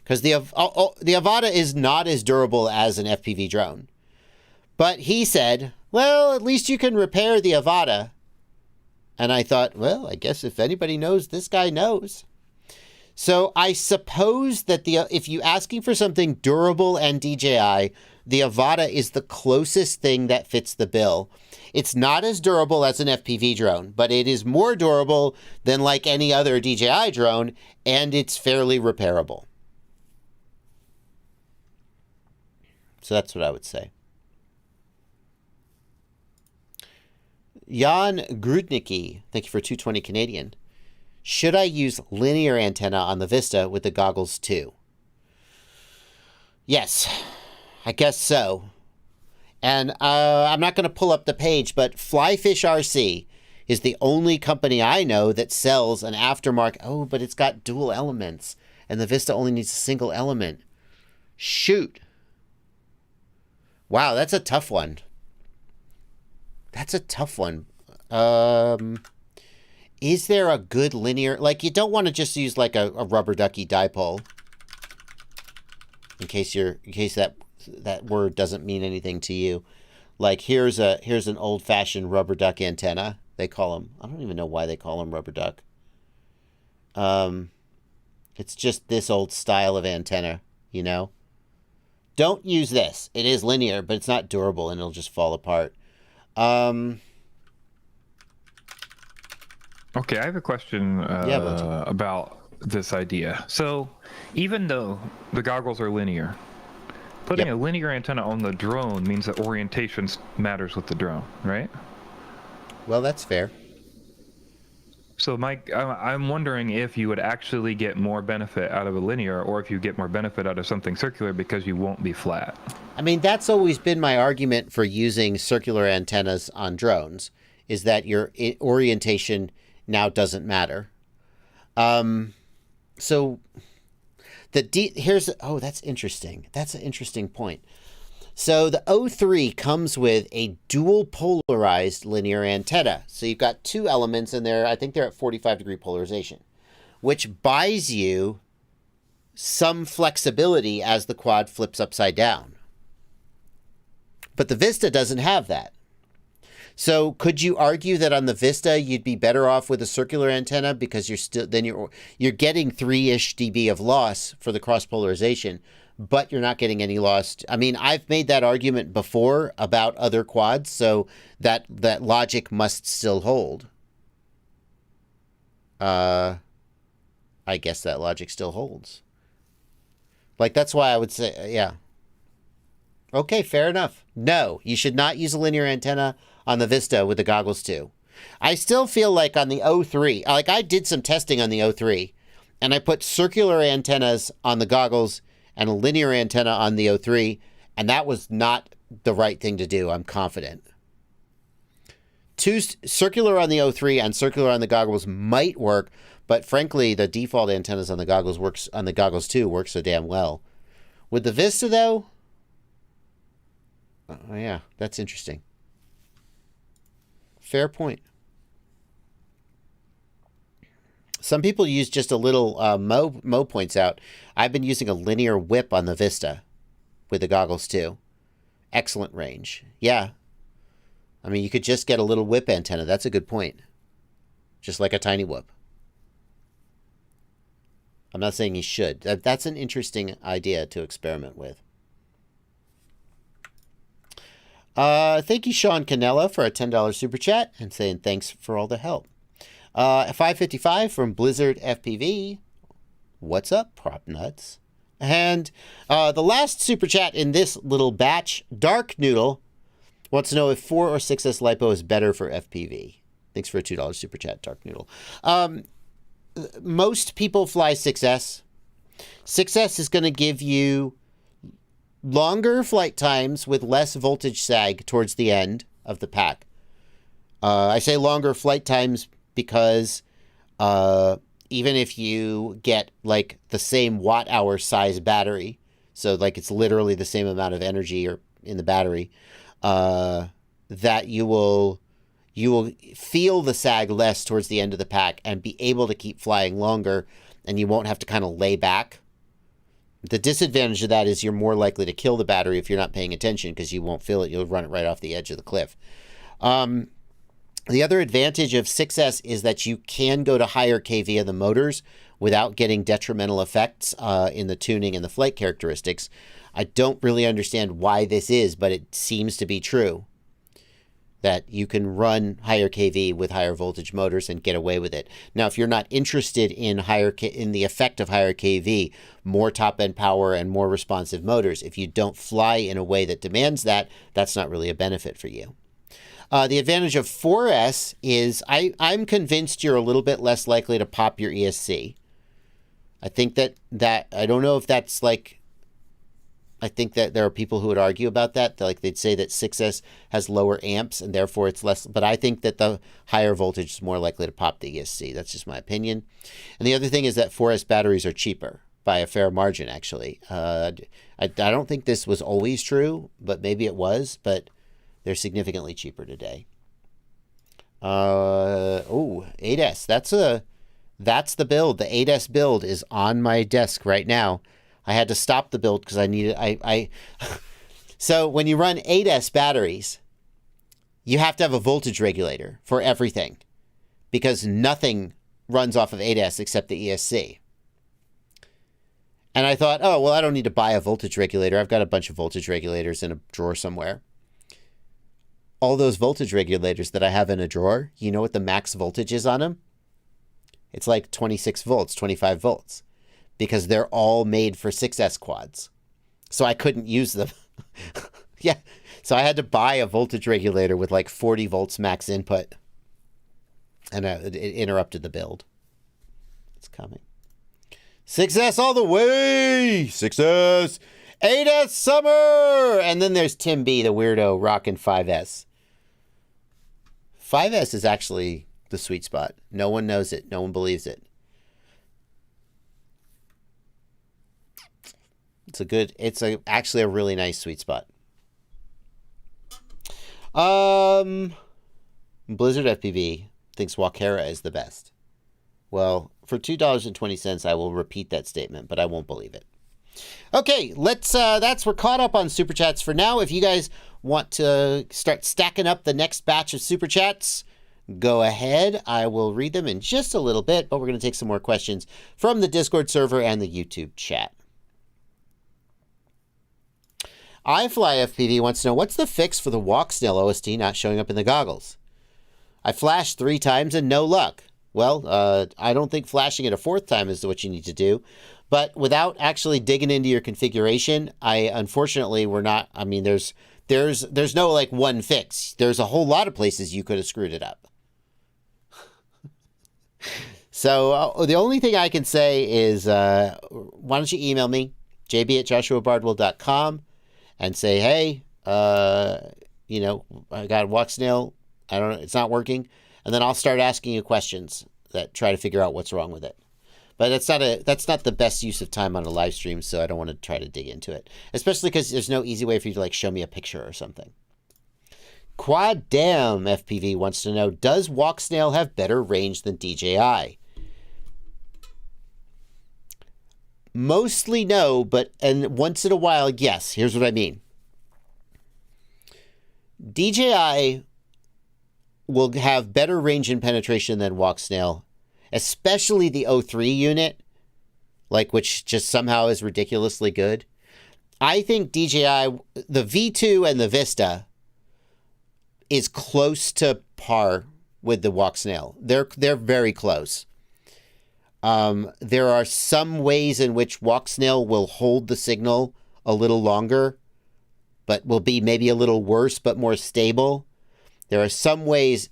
Because the Avata is not as durable as an FPV drone. But he said, well, at least you can repair the Avata. And I thought, well, I guess if anybody knows, this guy knows. So I suppose that if you're asking for something durable and DJI, the Avata is the closest thing that fits the bill. It's not as durable as an FPV drone, but it is more durable than like any other DJI drone, and it's fairly repairable. So that's what I would say. Jan Grudnicki, thank you for 220 Canadian. Should I use linear antenna on the Vista with the goggles too? Yes, I guess so. And I'm not going to pull up the page, but Flyfish RC is the only company I know that sells an aftermarket. Oh, but it's got dual elements, and the Vista only needs a single element. Shoot. Wow, that's a tough one. That's a tough one. Is there a good linear... Like, you don't want to just use, like, a rubber ducky dipole. In case that word doesn't mean anything to you. Like, here's an old-fashioned rubber duck antenna. They call them... I don't even know why they call them rubber duck. It's just this old style of antenna, you know? Don't use this. It is linear, but it's not durable, and it'll just fall apart. Okay, I have a question about this idea. So, even though the goggles are linear, putting a linear antenna on the drone means that orientation matters with the drone, right? Well, that's fair. So, Mike, I'm wondering if you would actually get more benefit out of a linear, or if you get more benefit out of something circular because you won't be flat. I mean, that's always been my argument for using circular antennas on drones, is that your orientation now doesn't matter. So That's interesting. That's an interesting point. So the O3 comes with a dual polarized linear antenna. So you've got two elements in there. I think they're at 45-degree polarization, which buys you some flexibility as the quad flips upside down. But the Vista doesn't have that. So could you argue that on the Vista you'd be better off with a circular antenna because you're getting 3-ish dB of loss for the cross polarization, but you're not getting any loss? I mean, I've made that argument before about other quads, so that logic must still hold. I guess that logic still holds. Like, that's why I would say, yeah. Okay, fair enough. No, you should not use a linear antenna on the Vista with the goggles too. I still feel like on the O3, like I did some testing on the O3, and I put circular antennas on the goggles and a linear antenna on the O3, and that was not the right thing to do, I'm confident. Circular on the O3 and circular on the goggles might work, but frankly, the default antennas on the goggles too work so damn well. With the Vista though, yeah, that's interesting. Fair point. Some people use just a little, Mo points out, I've been using a linear whip on the Vista with the goggles too. Excellent range. Yeah. I mean, you could just get a little whip antenna. That's a good point. Just like a tiny whip. I'm not saying you should. That's an interesting idea to experiment with. Thank you, Sean Canella, for a $10 super chat and saying thanks for all the help. 555 from Blizzard FPV. What's up, prop nuts? And the last super chat in this little batch, Dark Noodle, wants to know if 4 or 6S LiPo is better for FPV. Thanks for a $2 super chat, Dark Noodle. Most people fly 6S. 6S is going to give you longer flight times with less voltage sag towards the end of the pack. I say longer flight times because even if you get like the same watt-hour size battery, so like it's literally the same amount of energy or in the battery, that you will feel the sag less towards the end of the pack and be able to keep flying longer, and you won't have to kind of lay back. The disadvantage of that is you're more likely to kill the battery if you're not paying attention because you won't feel it. You'll run it right off the edge of the cliff. The other advantage of 6S is that you can go to higher kV of the motors without getting detrimental effects in the tuning and the flight characteristics. I don't really understand why this is, but it seems to be true that you can run higher kV with higher voltage motors and get away with it. Now, if you're not interested in the effect of higher kV, more top-end power and more responsive motors, if you don't fly in a way that demands that, that's not really a benefit for you. The advantage of 4S is I'm convinced you're a little bit less likely to pop your ESC. I think that I don't know if that's like, I think that there are people who would argue about that. Like they'd say that 6S has lower amps and therefore it's less, but I think that the higher voltage is more likely to pop the ESC. That's just my opinion. And the other thing is that 4S batteries are cheaper by a fair margin, actually. I don't think this was always true, but maybe it was, but they're significantly cheaper today. 8S. That's the build. The 8S build is on my desk right now. I had to stop the build because I needed, so when you run 8S batteries, you have to have a voltage regulator for everything because nothing runs off of 8S except the ESC. And I thought, oh, well, I don't need to buy a voltage regulator. I've got a bunch of voltage regulators in a drawer somewhere. All those voltage regulators that I have in a drawer, you know what the max voltage is on them? It's like 26 volts, 25 volts. Because they're all made for 6S quads. So I couldn't use them. Yeah. So I had to buy a voltage regulator with like 40 volts max input. And it interrupted the build. It's coming. 6S all the way! 6S! 8S summer! And then there's Tim B, the weirdo, rocking 5S. 5S is actually the sweet spot. No one knows it. No one believes it. Actually a really nice sweet spot. Blizzard FPV thinks Walkera is the best. Well, for $2.20, I will repeat that statement, but I won't believe it. Okay, we're caught up on Super Chats for now. If you guys want to start stacking up the next batch of Super Chats, go ahead. I will read them in just a little bit, but we're going to take some more questions from the Discord server and the YouTube chat. iFlyFPV wants to know, what's the fix for the walk snail OST not showing up in the goggles? I flashed 3 times and no luck. Well, I don't think flashing it a 4th time is what you need to do. But without actually digging into your configuration, unfortunately, there's no like one fix. There's a whole lot of places you could have screwed it up. So the only thing I can say is, why don't you email me, jb@joshuabardwell.com, and say, hey, I got a walk snail. It's not working. And then I'll start asking you questions that try to figure out what's wrong with it. But that's not the best use of time on a live stream, so I don't want to try to dig into it. Especially because there's no easy way for you to like show me a picture or something. Quad Damn FPV wants to know, does walk snail have better range than DJI? Mostly no, and once in a while, yes. Here's what I mean. DJI will have better range and penetration than walk snail, especially the 03 unit, which just somehow is ridiculously good. I think DJI, the V2 and the Vista, is close to par with the walk snail. They're very close. There are some ways in which walk snail will hold the signal a little longer, but will be maybe a little worse but more stable. There are some ways,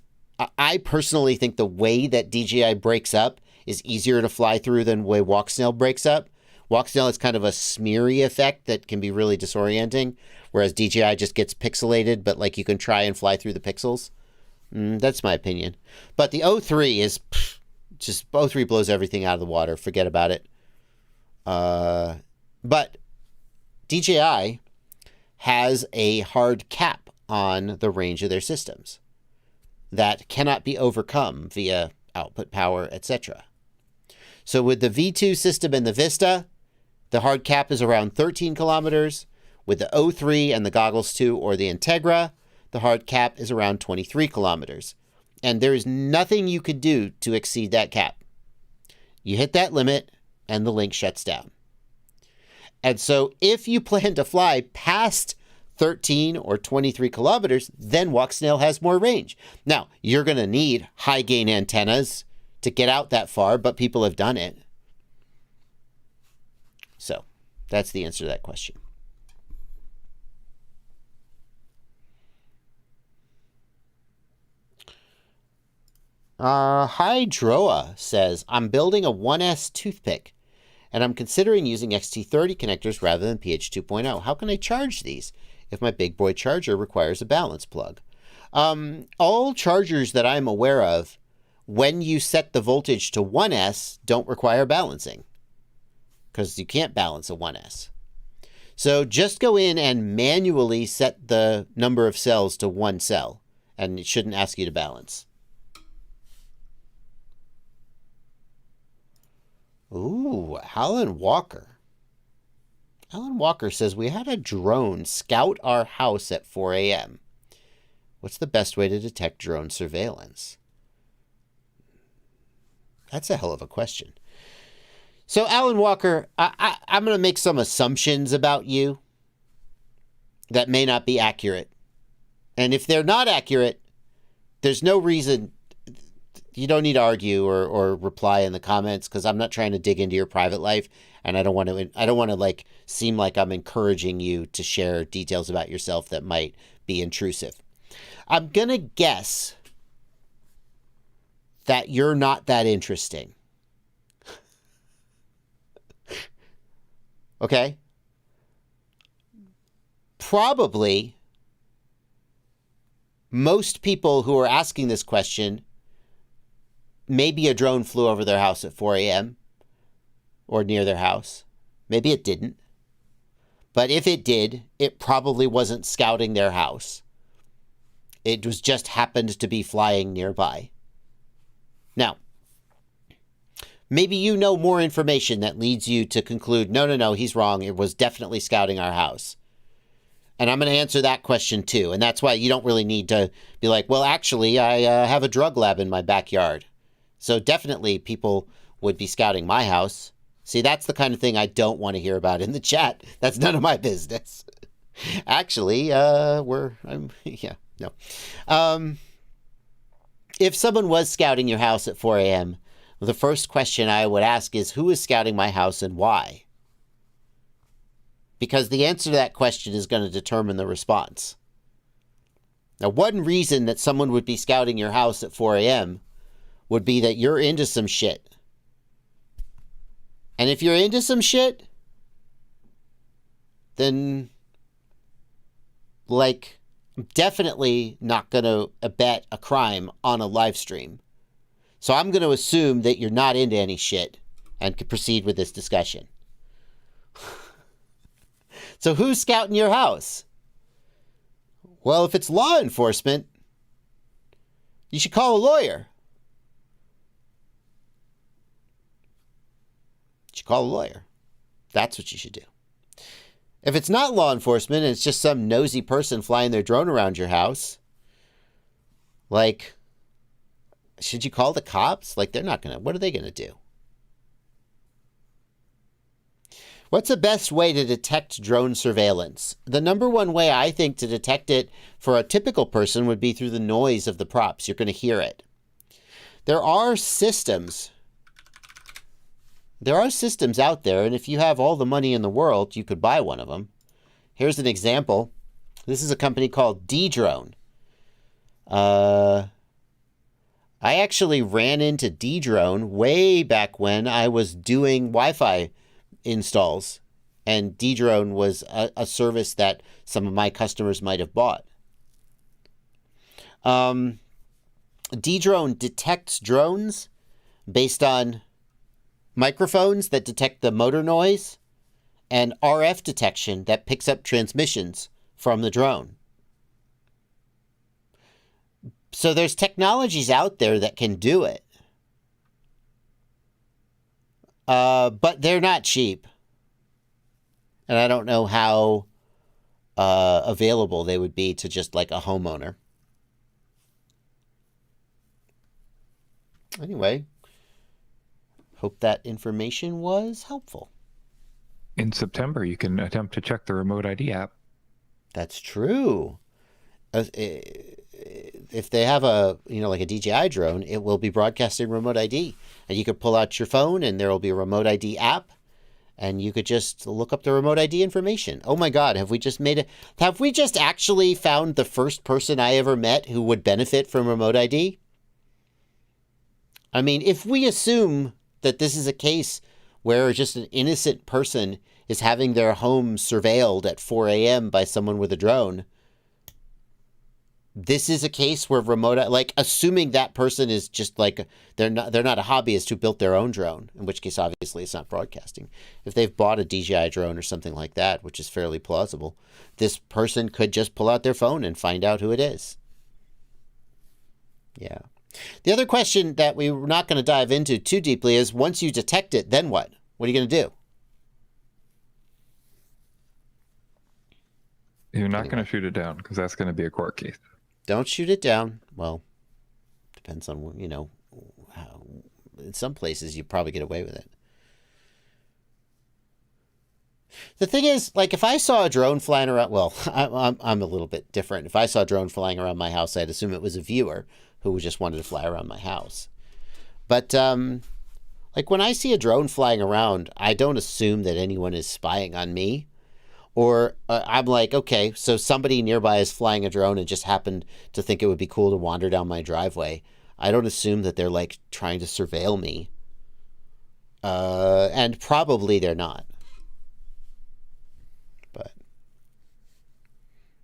I personally think the way that DJI breaks up is easier to fly through than the way walk snail breaks up. Walk snail is kind of a smeary effect that can be really disorienting, whereas DJI just gets pixelated, but you can try and fly through the pixels. That's my opinion. But the 03 is just 03 blows everything out of the water. Forget about it. But DJI has a hard cap on the range of their systems that cannot be overcome via output power, etc. So with the V2 system and the Vista, the hard cap is around 13 kilometers. With the 03 and the Goggles 2 or the Integra, the hard cap is around 23 kilometers. And there is nothing you could do to exceed that cap. You hit that limit and the link shuts down. And so if you plan to fly past 13 or 23 kilometers, then walk snail has more range. Now, you're going to need high gain antennas to get out that far, but people have done it. So that's the answer to that question. Hydroa says, I'm building a 1S toothpick, and I'm considering using XT30 connectors rather than PH 2.0. How can I charge these if my big boy charger requires a balance plug? All chargers that I'm aware of, when you set the voltage to 1S, don't require balancing, because you can't balance a 1S. So just go in and manually set the number of cells to 1 cell, and it shouldn't ask you to balance. Ooh, Alan Walker. Alan Walker says, we had a drone scout our house at 4 a.m. What's the best way to detect drone surveillance? That's a hell of a question. So, Alan Walker, I'm going to make some assumptions about you that may not be accurate. And if they're not accurate, there's no reason. You don't need to argue or reply in the comments, because I'm not trying to dig into your private life, and I don't want to seem like I'm encouraging you to share details about yourself that might be intrusive. I'm going to guess that you're not that interesting. Okay? Probably most people who are asking this question, maybe a drone flew over their house at 4 a.m. or near their house. Maybe it didn't. But if it did, it probably wasn't scouting their house. It was just happened to be flying nearby. Now, maybe you know more information that leads you to conclude, no, he's wrong. It was definitely scouting our house. And I'm going to answer that question too. And that's why you don't really need to be like, well, actually, I have a drug lab in my backyard. So definitely people would be scouting my house. See, that's the kind of thing I don't want to hear about in the chat. That's none of my business. Actually, no. If someone was scouting your house at 4 a.m., the first question I would ask is, who is scouting my house and why? Because the answer to that question is going to determine the response. Now, one reason that someone would be scouting your house at 4 a.m. would be that you're into some shit. And if you're into some shit, then, like, I'm definitely not going to abet a crime on a live stream. So I'm going to assume that you're not into any shit and can proceed with this discussion. So who's scouting your house? Well, if it's law enforcement, you should call a lawyer. You should call a lawyer. That's what you should do. If it's not law enforcement and it's just some nosy person flying their drone around your house, like, should you call the cops? Like, what are they going to do? What's the best way to detect drone surveillance? The number one way I think to detect it for a typical person would be through the noise of the props. You're going to hear it. There are systems out there, and if you have all the money in the world, you could buy one of them. Here's an example. This is a company called D-Drone. I actually ran into D-Drone way back when I was doing Wi-Fi installs, and D-Drone was a service that some of my customers might have bought. D-Drone detects drones based on microphones that detect the motor noise and RF detection that picks up transmissions from the drone. So there's technologies out there that can do it. But they're not cheap. And I don't know how available they would be to just like a homeowner. Anyway, hope that information was helpful. In September, you can attempt to check the remote ID app. That's true. If they have like a DJI drone, it will be broadcasting remote ID. And you could pull out your phone and there will be a remote ID app. And you could just look up the remote ID information. Oh my God, have we just actually found the first person I ever met who would benefit from remote ID? I mean, if we assume that this is a case where just an innocent person is having their home surveilled at 4 a.m. by someone with a drone, this is a case where assuming that person is just like, they're not a hobbyist who built their own drone, in which case, obviously, it's not broadcasting. If they've bought a DJI drone or something like that, which is fairly plausible, this person could just pull out their phone and find out who it is. Yeah. The other question that we're not going to dive into too deeply is, once you detect it, then what? What are you going to do? You're not going to shoot it down, because that's going to be a court case. Don't shoot it down. Well, depends on, how, in some places you probably get away with it. The thing is, like, if I saw a drone flying around, well, I'm a little bit different. If I saw a drone flying around my house, I'd assume it was a viewer who just wanted to fly around my house. But, like, when I see a drone flying around, I don't assume that anyone is spying on me. Or I'm like, okay, so somebody nearby is flying a drone and just happened to think it would be cool to wander down my driveway. I don't assume that they're like trying to surveil me. And probably they're not. But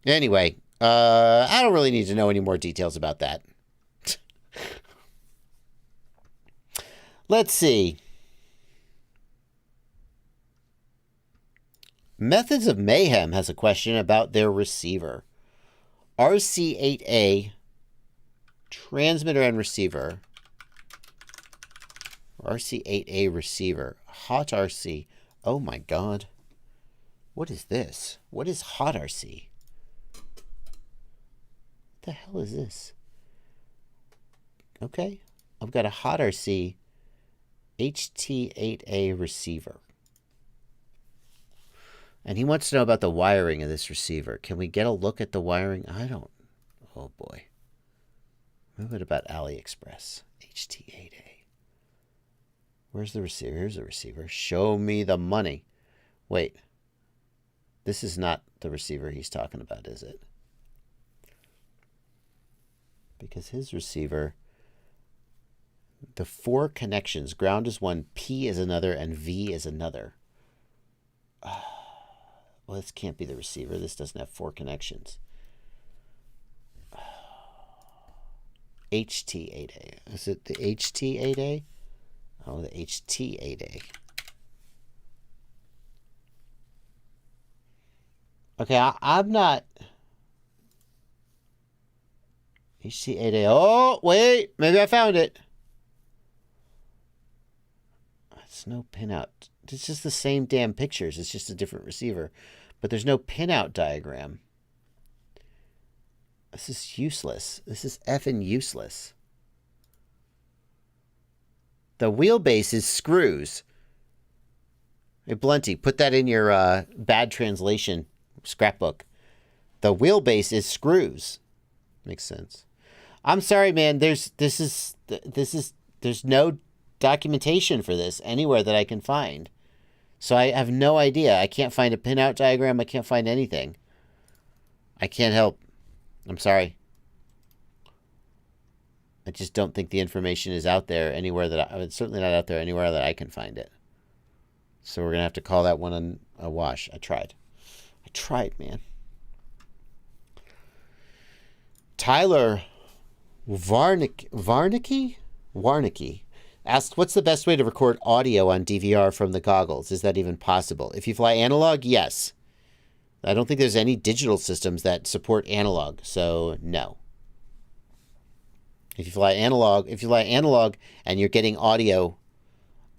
anyway, I don't really need to know any more details about that. Let's see. Methods of Mayhem has a question about their receiver. RC8A, transmitter and receiver. RC8A receiver. Hot RC. Oh my god. What is this? What is hot RC? What the hell is this? Okay. I've got a hot RC HT8A receiver. And he wants to know about the wiring of this receiver. Can we get a look at the wiring? I don't. Oh boy. What about AliExpress? HT8A. Where's the receiver? Here's the receiver. Show me the money. Wait. This is not the receiver he's talking about, is it? Because his receiver, the 4 connections, ground is one, P is another, and V is another. Well, this can't be the receiver. This doesn't have 4 connections. HT8A. Is it the HT8A? Oh, the HT8A. Okay, I'm not... HT8A. Oh, wait. Maybe I found it. It's no pinout. It's just the same damn pictures. It's just a different receiver. But there's no pinout diagram. This is useless. This is effing useless. The wheelbase is screws. Hey, Blunty, put that in your bad translation scrapbook. The wheelbase is screws. Makes sense. I'm sorry, man. There's no documentation for this anywhere that I can find. So I have no idea. I can't find a pinout diagram. I can't find anything. I can't help. I'm sorry. I just don't think the information is out there anywhere that it's certainly not out there anywhere that I can find it. So we're going to have to call that one a wash. I tried, man. Tyler Warnicki asked, what's the best way to record audio on DVR from the goggles? Is that even possible? If you fly analog, yes. I don't think there's any digital systems that support analog, so no. If you fly analog and you're getting audio,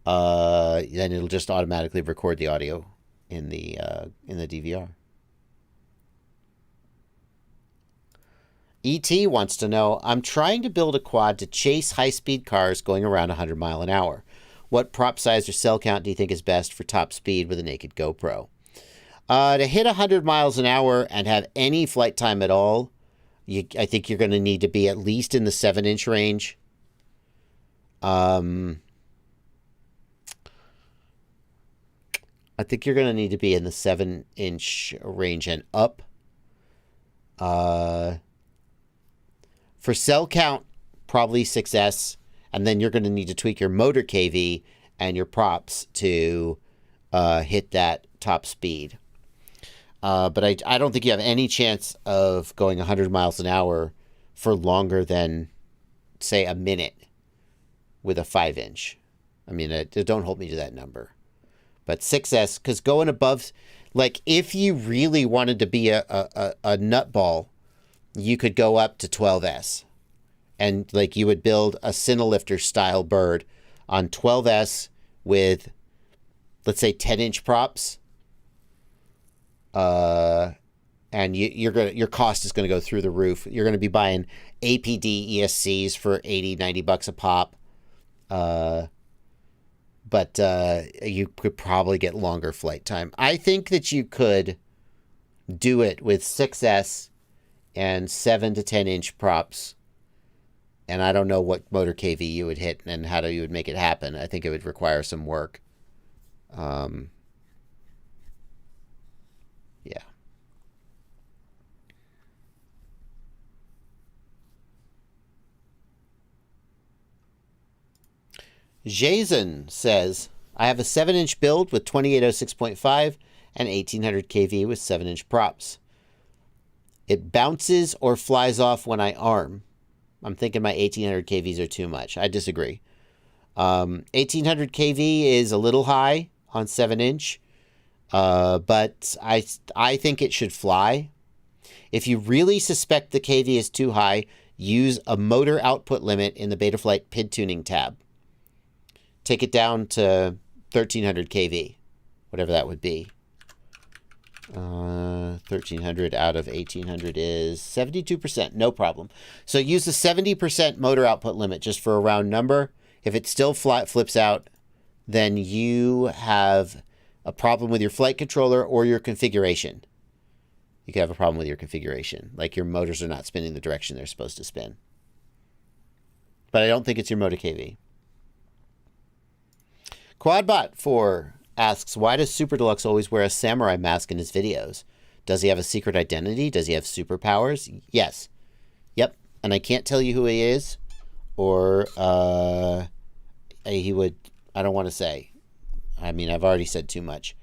then it'll just automatically record the audio in the DVR. ET wants to know, I'm trying to build a quad to chase high-speed cars going around 100 mile an hour. What prop size or cell count do you think is best for top speed with a naked GoPro? To hit 100 miles an hour and have any flight time at all, I think you're going to need to be at least in the 7-inch range. I think you're going to need to be in the 7-inch range and up. For cell count, probably 6S, and then you're going to need to tweak your motor KV and your props to hit that top speed. But I don't think you have any chance of going 100 miles an hour for longer than, say, a minute with a 5-inch. I mean, don't hold me to that number. But 6S, because going above, like, if you really wanted to be a nutball, you could go up to 12S. And, like, you would build a Cinelifter style bird on 12S with, let's say, 10-inch props. And your cost is going to go through the roof. You're going to be buying APD ESCs for $80-$90 a pop. But you could probably get longer flight time. I think that you could do it with 6S and 7 to 10-inch props. And I don't know what motor KV you would hit and how you would make it happen. I think it would require some work. Yeah. Jason says, I have a 7-inch build with 2806.5 and 1800 kV with 7-inch props. It bounces or flies off when I arm. I'm thinking my 1800 kVs are too much. I disagree. 1800 kV is a little high on 7-inch. But I think it should fly. If you really suspect the KV is too high, use a motor output limit in the Betaflight PID tuning tab. Take it down to 1300 kV, whatever that would be. 1300 out of 1800 is 72%, no problem. So use the 70% motor output limit just for a round number. If it still flips out, then you have a problem with your flight controller or your configuration. You could have a problem with your configuration, like your motors are not spinning the direction they're supposed to spin. But I don't think it's your motor KV. Quadbot4 asks, why does Super Deluxe always wear a samurai mask in his videos? Does he have a secret identity? Does he have superpowers? Yes. Yep. And I can't tell you who he is, or he would, I don't want to say. I mean, I've already said too much.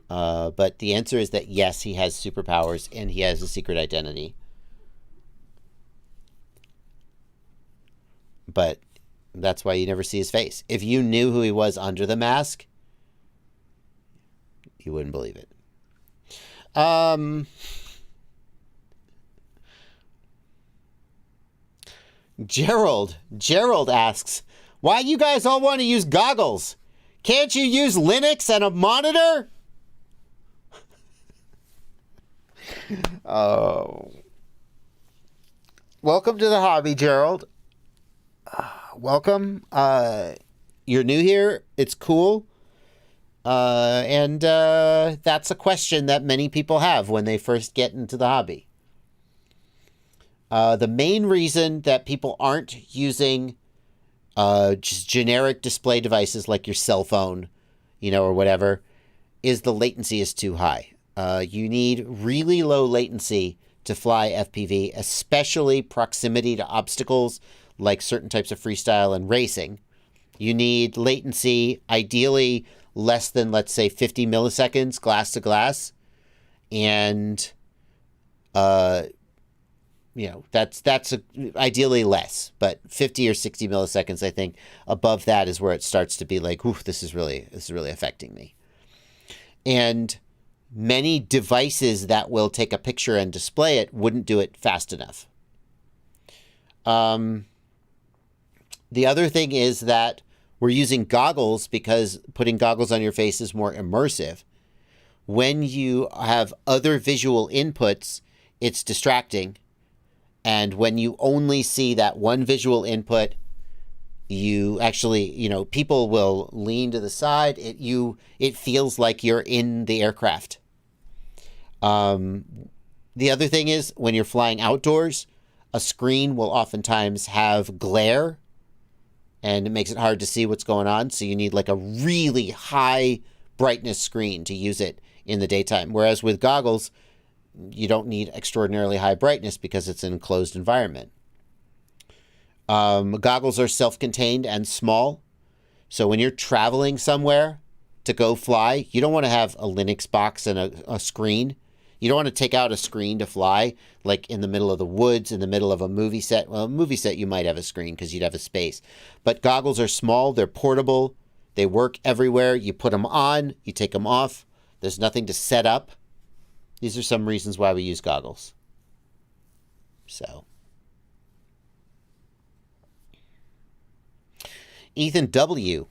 But the answer is that yes, he has superpowers and he has a secret identity. But that's why you never see his face. If you knew who he was under the mask, you wouldn't believe it. Gerald asks, why you guys all want to use goggles? Can't you use Linux and a monitor? Oh. Welcome to the hobby, Gerald. Welcome. You're new here. It's cool. And that's a question that many people have when they first get into the hobby. The main reason that people aren't using just generic display devices like your cell phone, or whatever, is the latency is too high. You need really low latency to fly FPV, especially proximity to obstacles like certain types of freestyle and racing. You need latency, ideally less than, let's say, 50 milliseconds glass to glass. And, that's ideally less, but 50 or 60 milliseconds, I think above that is where it starts to be like, oof, this is really affecting me. And many devices that will take a picture and display it wouldn't do it fast enough. The other thing is that we're using goggles because putting goggles on your face is more immersive. When you have other visual inputs, it's distracting. And when you only see that one visual input, you actually, people will lean to the side. It feels like you're in the aircraft. The other thing is when you're flying outdoors, a screen will oftentimes have glare and it makes it hard to see what's going on. So you need like a really high brightness screen to use it in the daytime. Whereas with goggles, you don't need extraordinarily high brightness because it's an enclosed environment. Goggles are self-contained and small. So when you're traveling somewhere to go fly, you don't want to have a Linux box and a screen. You don't want to take out a screen to fly, like in the middle of the woods, in the middle of a movie set. Well, a movie set, you might have a screen because you'd have a space. But goggles are small. They're portable. They work everywhere. You put them on. You take them off. There's nothing to set up. These are some reasons why we use goggles. So. Ethan W.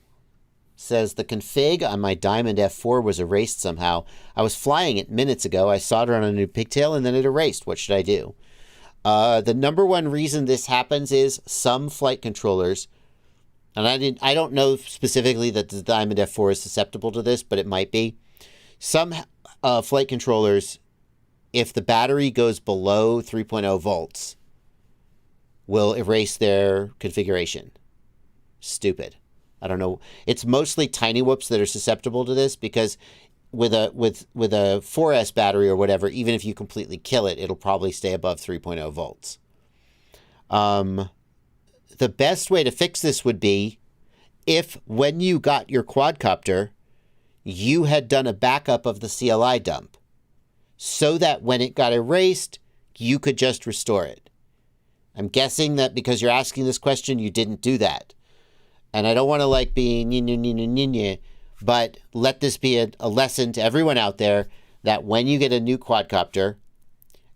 says, the config on my Diamond F4 was erased somehow. I was flying it minutes ago. I soldered on a new pigtail and then it erased. What should I do? The number one reason this happens is some flight controllers, and I don't know specifically that the Diamond F4 is susceptible to this, but it might be. Some flight controllers, if the battery goes below 3.0 volts, will erase their configuration. Stupid. I don't know. It's mostly tiny whoops that are susceptible to this because with a 4S battery or whatever, even if you completely kill it, it'll probably stay above 3.0 volts. The best way to fix this would be if when you got your quadcopter, you had done a backup of the CLI dump so that when it got erased, you could just restore it. I'm guessing that because you're asking this question, you didn't do that. And I don't want to be But let this be a lesson to everyone out there that when you get a new quadcopter,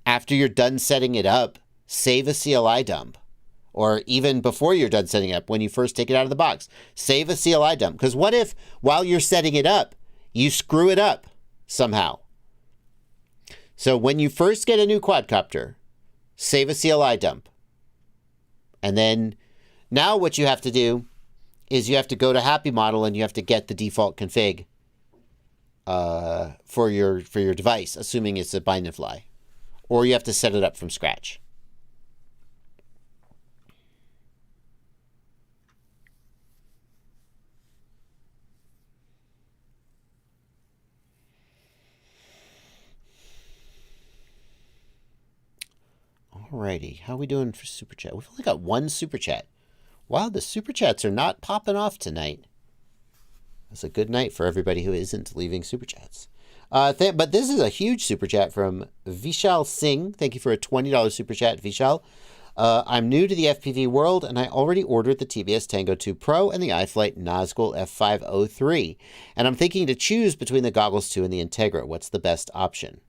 after you're done setting it up, save a CLI dump. Or even before you're done setting it up, when you first take it out of the box, save a CLI dump. Because what if, while you're setting it up, you screw it up somehow? So when you first get a new quadcopter, save a CLI dump. And then now what you have to do is you have to go to Happy Model and you have to get the default config for your device, assuming it's a bind and fly. Or you have to set it up from scratch. Alrighty, how are we doing for Super Chat? We've only got one Super Chat. Wow, the Super Chats are not popping off tonight. It's a good night for everybody who isn't leaving Super Chats. But this is a huge Super Chat from Vishal Singh. Thank you for a $20 Super Chat, Vishal. I'm new to the FPV world, and I already ordered the TBS Tango 2 Pro and the iFlight Nazgul F503. And I'm thinking to choose between the Goggles 2 and the Integra. What's the best option?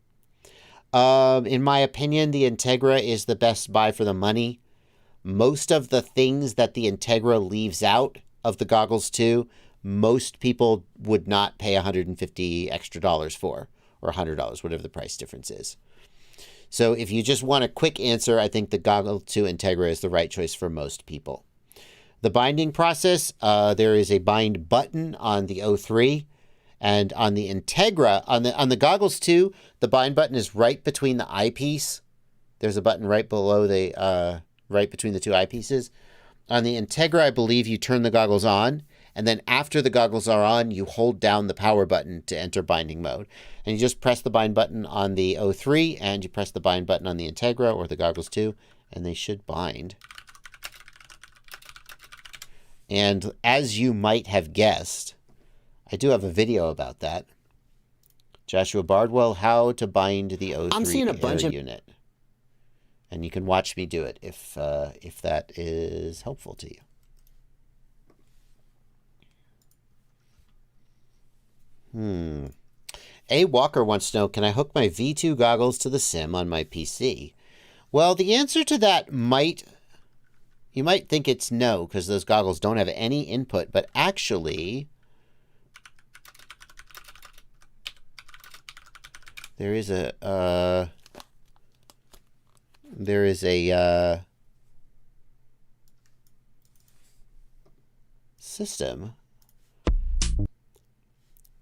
In my opinion, the Integra is the best buy for the money. Most of the things that the Integra leaves out of the Goggles 2, most people would not pay $150 extra for, or $100, whatever the price difference is. So if you just want a quick answer, I think the Goggles 2 Integra is the right choice for most people. The binding process, there is a bind button on the 03. And on the Integra, on the Goggles 2, the bind button is right between the eyepiece. There's a button right below the, right between the two eyepieces. On the Integra, I believe you turn the goggles on, and then after the goggles are on, you hold down the power button to enter binding mode. And you just press the bind button on the 03, and you press the bind button on the Integra or the Goggles 2, and they should bind. And as you might have guessed, I do have a video about that. Joshua Bardwell, how to bind the 03 I'm seeing a bunch of unit. And you can watch me do it if that is helpful to you. A Walker wants to know, can I hook my V2 goggles to the sim on my PC? Well, the answer to that you might think it's no, because those goggles don't have any input, but actually there is a system,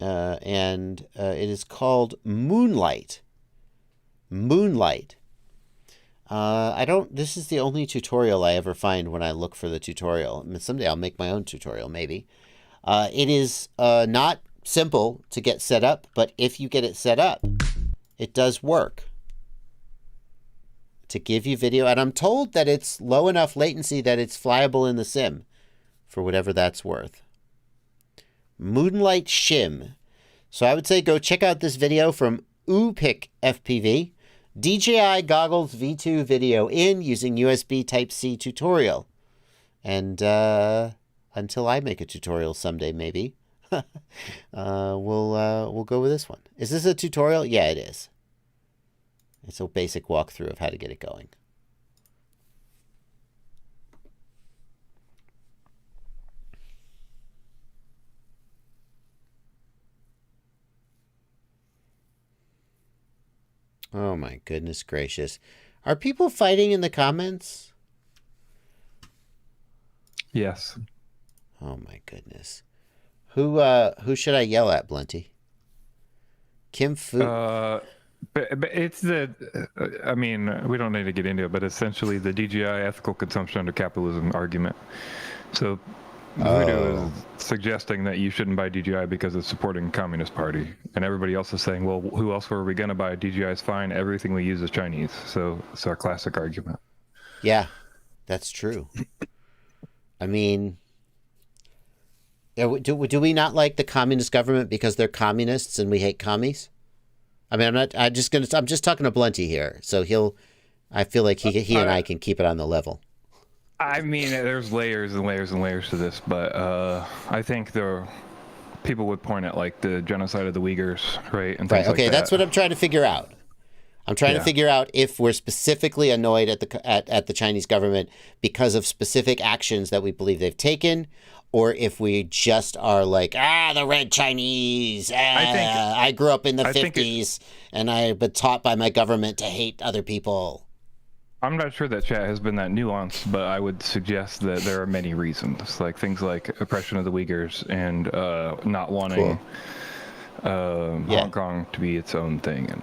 and it is called Moonlight. This is the only tutorial I ever find when I look for the tutorial. I mean, someday I'll make my own tutorial, maybe. It is not simple to get set up, but if you get it set up, it does work to give you video. And I'm told that it's low enough latency that it's flyable in the sim, for whatever that's worth. Moonlight Shim. So I would say go check out this video from Upic FPV. DJI Goggles V2 video in using USB Type-C tutorial. And until I make a tutorial someday, maybe, we'll go with this one. Is this a tutorial? Yeah, it is. It's a basic walkthrough of how to get it going. Oh my goodness gracious. Are people fighting in the comments? Yes. Oh my goodness. Who should I yell at, Blunty? Kim Fu? But it's I mean, we don't need to get into it, but essentially the DJI ethical consumption under capitalism argument. So Voodoo is suggesting that you shouldn't buy DJI because it's supporting Communist Party. And everybody else is saying, well, who else were we going to buy? DJI is fine. Everything we use is Chinese. So it's our classic argument. Yeah, that's true. I mean, do we not like the communist government because they're communists and we hate commies? I mean, I'm just talking to Blunty here. So I feel like he and I can keep it on the level. I mean, there's layers and layers and layers to this, but I think people would point at like the genocide of the Uyghurs, right? And Right. things Okay, like that's that. what I'm trying to figure out. I'm trying to figure out if we're specifically annoyed at the Chinese government because of specific actions that we believe they've taken, or if we just are like, the red Chinese. I grew up in the 50s and I've been taught by my government to hate other people. I'm not sure that chat has been that nuanced, but I would suggest that there are many reasons, like things like oppression of the Uyghurs and not wanting Hong Kong to be its own thing, and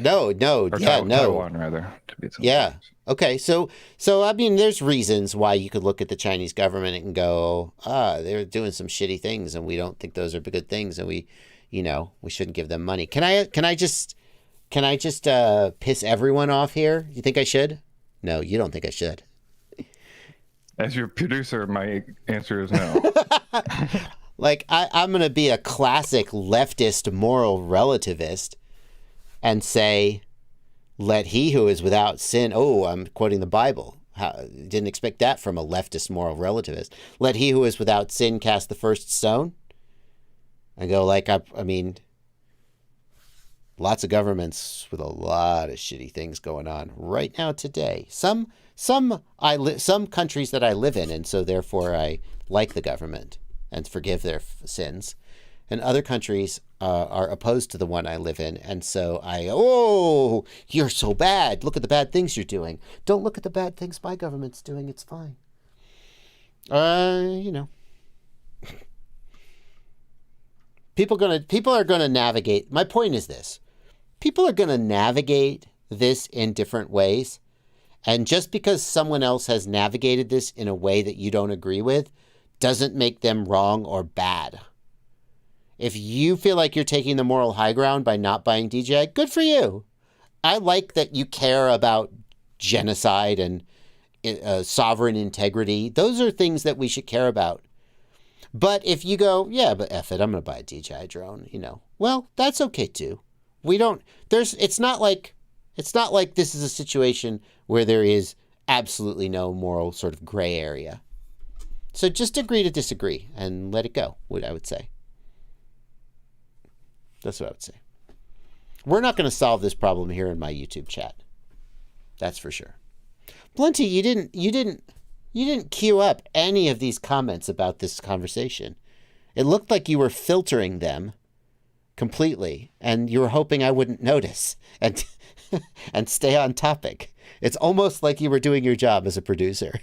Taiwan rather to be its own thing. Okay, so I mean, there's reasons why you could look at the Chinese government and go, they're doing some shitty things, and we don't think those are good things, and we shouldn't give them money. Can I just piss everyone off here? You think I should? No, you don't think I should. As your producer, my answer is no. Like, I'm going to be a classic leftist moral relativist and say, let he who is without sin, I'm quoting the Bible. Didn't expect that from a leftist moral relativist. Let he who is without sin cast the first stone. I go like, I mean, lots of governments with a lot of shitty things going on right now today. Some countries that I live in, and so therefore I like the government and forgive their sins. And other countries are opposed to the one I live in, and so you're so bad. Look at the bad things you're doing. Don't look at the bad things my government's doing. It's fine. People are gonna navigate. My point is this. People are going to navigate this in different ways. And just because someone else has navigated this in a way that you don't agree with doesn't make them wrong or bad. If you feel like you're taking the moral high ground by not buying DJI, good for you. I like that you care about genocide and sovereign integrity. Those are things that we should care about. But if you go, but F it, I'm going to buy a DJI drone, well, that's okay too. It's not like this is a situation where there is absolutely no moral sort of gray area. So just agree to disagree and let it go, what I would say. That's what I would say. We're not going to solve this problem here in my YouTube chat. That's for sure. Blunty, you didn't queue up any of these comments about this conversation. It looked like you were filtering them completely, and you were hoping I wouldn't notice and and stay on topic. It's almost like you were doing your job as a producer.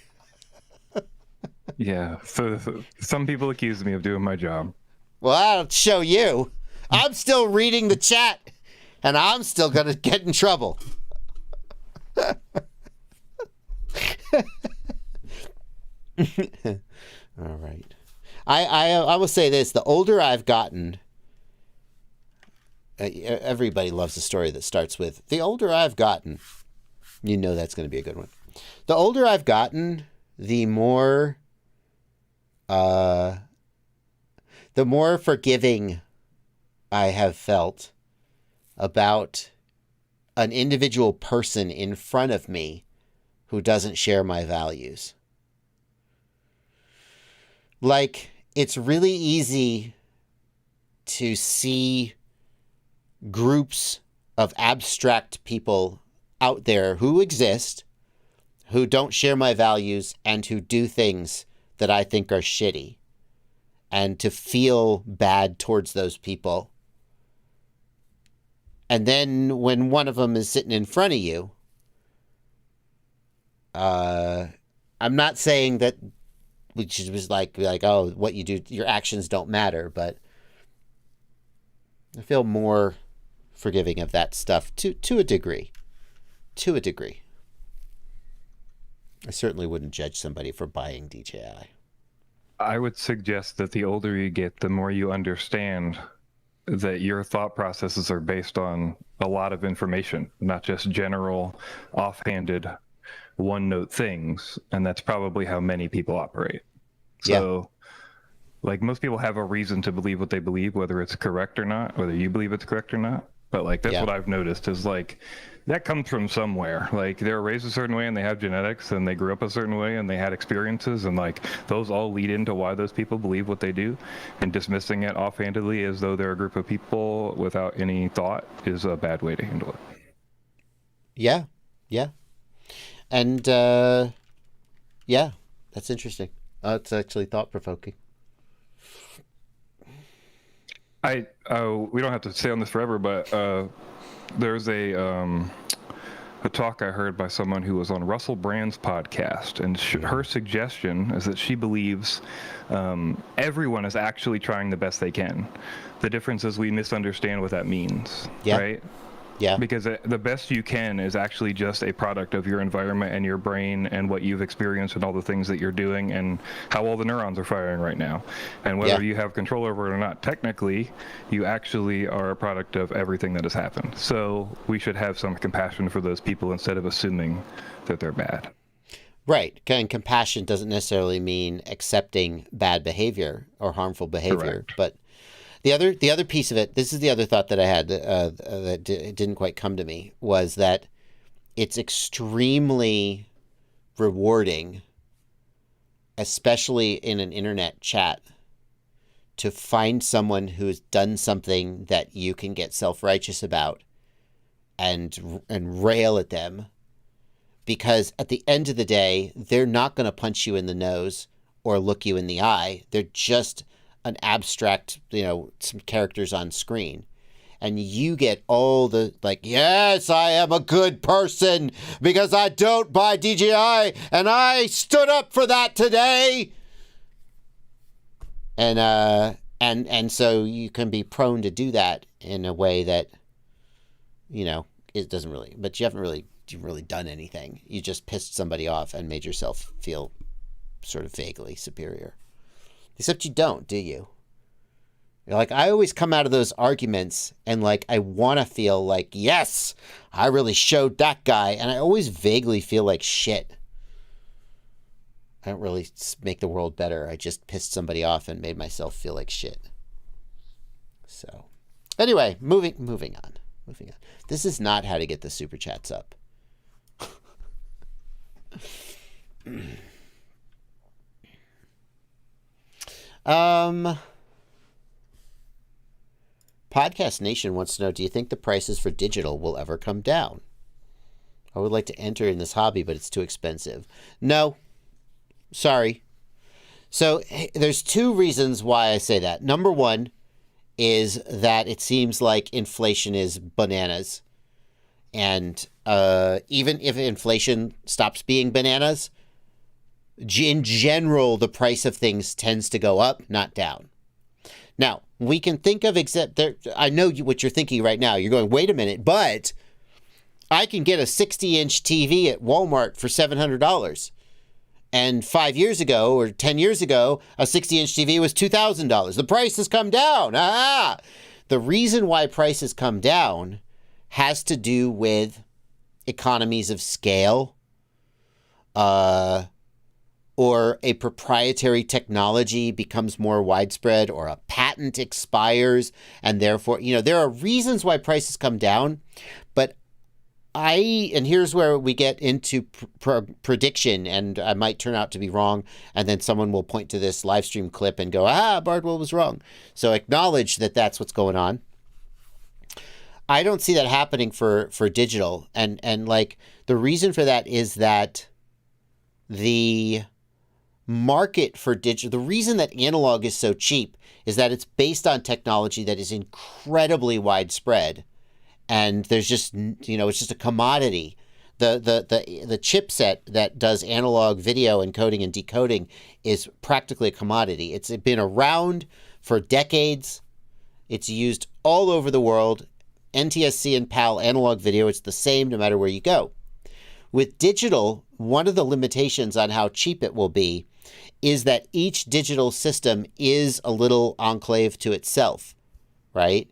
Yeah, so some people accuse me of doing my job. Well, I'll show you. I'm still reading the chat, and I'm still going to get in trouble. All right. I will say this. The older I've gotten, everybody loves a story that starts with, the older I've gotten. You know that's going to be a good one. The older I've gotten, the more forgiving I have felt about an individual person in front of me who doesn't share my values. Like, it's really easy to see groups of abstract people out there who exist, who don't share my values, and who do things that I think are shitty, and to feel bad towards those people. And then when one of them is sitting in front of you, I'm not saying that, which was like, oh, what you do, your actions don't matter, but I feel more forgiving of that stuff to a degree. To a degree. I certainly wouldn't judge somebody for buying DJI. I would suggest that the older you get, the more you understand that your thought processes are based on a lot of information, not just general, offhanded, one-note things. And that's probably how many people operate. So, like, most people have a reason to believe what they believe, whether it's correct or not, whether you believe it's correct or not. but like that's Yeah. what I've noticed is like that comes from somewhere. Like they're raised a certain way and they have genetics and they grew up a certain way and they had experiences, and like those all lead into why those people believe what they do. And dismissing it offhandedly as though they're a group of people without any thought is a bad way to handle it. Yeah. Yeah. And yeah, that's interesting. It's actually thought-provoking. We don't have to stay on this forever, but there's a talk I heard by someone who was on Russell Brand's podcast, and her suggestion is that she believes everyone is actually trying the best they can. The difference is we misunderstand what that means, right? Yeah. Because the best you can is actually just a product of your environment and your brain and what you've experienced and all the things that you're doing and how all the neurons are firing right now. And whether you have control over it or not, technically, you actually are a product of everything that has happened. So we should have some compassion for those people instead of assuming that they're bad. Right. And compassion doesn't necessarily mean accepting bad behavior or harmful behavior. Correct. But the other piece of it, this is the other thought that I had that didn't quite come to me, was that it's extremely rewarding, especially in an internet chat, to find someone who's done something that you can get self-righteous about and rail at them. Because at the end of the day, they're not going to punch you in the nose or look you in the eye. They're just an abstract, some characters on screen. And you get all the, like, yes, I am a good person because I don't buy DJI and I stood up for that today. And so you can be prone to do that in a way that, it doesn't really, but you haven't really done anything. You just pissed somebody off and made yourself feel sort of vaguely superior. Except you don't, do you? Like, I always come out of those arguments and, like, I want to feel like, yes, I really showed that guy. And I always vaguely feel like shit. I don't really make the world better. I just pissed somebody off and made myself feel like shit. So, anyway, moving on. This is not how to get the super chats up. Podcast Nation wants to know, do you think the prices for digital will ever come down? I would like to enter in this hobby, but it's too expensive. No. Sorry. So there's two reasons why I say that. Number one is that it seems like inflation is bananas. And even if inflation stops being bananas, in general, the price of things tends to go up, not down. Now, we can think of, I know what you're thinking right now. You're going, wait a minute, but I can get a 60-inch TV at Walmart for $700. And 5 years ago or 10 years ago, a 60-inch TV was $2,000. The price has come down. The reason why prices come down has to do with economies of scale, or a proprietary technology becomes more widespread, or a patent expires, and therefore, there are reasons why prices come down. But and here's where we get into prediction, and I might turn out to be wrong, and then someone will point to this live stream clip and go, Bardwell was wrong. So acknowledge that that's what's going on. I don't see that happening for digital, and like the reason for that is that the market for digital, the reason that analog is so cheap is that it's based on technology that is incredibly widespread, and there's just, it's just a commodity. The chipset that does analog video encoding and decoding is practically a commodity. It's been around for decades. It's used all over the world. NTSC and PAL analog video, it's the same no matter where you go. With digital, one of the limitations on how cheap it will be is that each digital system is a little enclave to itself, right?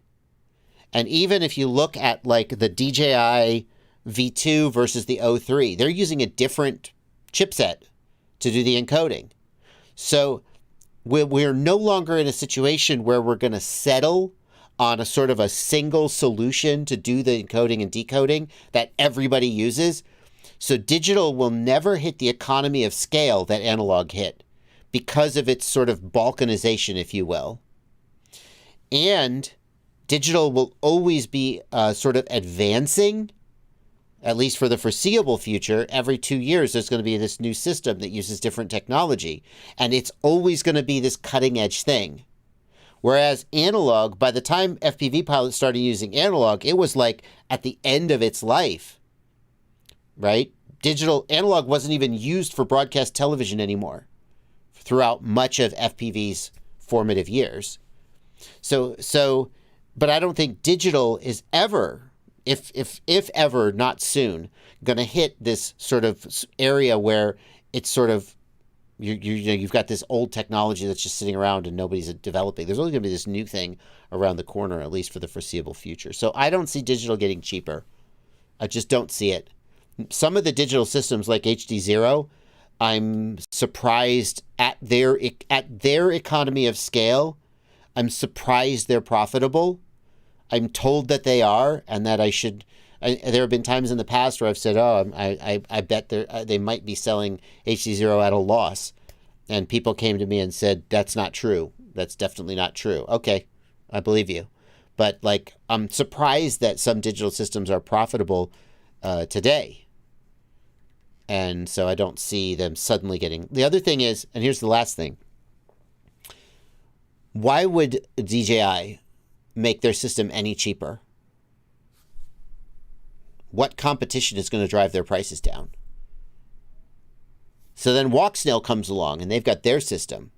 And even if you look at like the DJI V2 versus the O3, they're using a different chipset to do the encoding. So we're no longer in a situation where we're going to settle on a sort of a single solution to do the encoding and decoding that everybody uses. So digital will never hit the economy of scale that analog hit because of its sort of balkanization, if you will. And digital will always be sort of advancing, at least for the foreseeable future. Every 2 years, there's going to be this new system that uses different technology. And it's always going to be this cutting edge thing. Whereas analog, by the time FPV pilots started using analog, it was like at the end of its life, right? Digital analog wasn't even used for broadcast television anymore throughout much of FPV's formative years. But I don't think digital is ever, if ever, not soon, going to hit this sort of area where it's sort of, you've got this old technology that's just sitting around and nobody's developing. There's only going to be this new thing around the corner, at least for the foreseeable future. So I don't see digital getting cheaper. I just don't see it. Some of the digital systems like HD0, I'm surprised at their economy of scale. I'm surprised they're profitable. I'm told that they are, and that I should. There have been times in the past where I've said, "Oh, I bet they might be selling HD0 at a loss," and people came to me and said, "That's not true. That's definitely not true." Okay, I believe you, but like I'm surprised that some digital systems are profitable today, and so I don't see them suddenly getting. The other thing is, and here's the last thing: why would DJI make their system any cheaper? What competition is going to drive their prices down? So then Walksnail comes along and they've got their system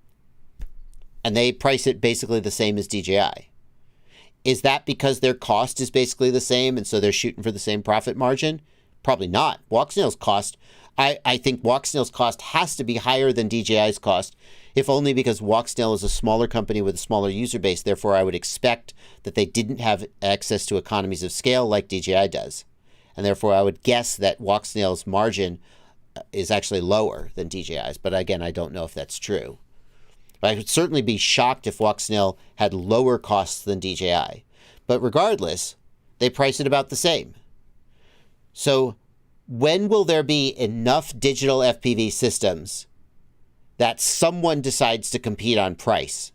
and they price it basically the same as DJI. Is that because their cost is basically the same and so they're shooting for the same profit margin? Probably not. Walksnail's cost, I think Walksnail's cost has to be higher than DJI's cost, if only because Walksnail is a smaller company with a smaller user base. Therefore, I would expect that they didn't have access to economies of scale like DJI does. And therefore, I would guess that Walksnail's margin is actually lower than DJI's. But again, I don't know if that's true. But I would certainly be shocked if Walksnail had lower costs than DJI. But regardless, they price it about the same. So when will there be enough digital FPV systems that someone decides to compete on price?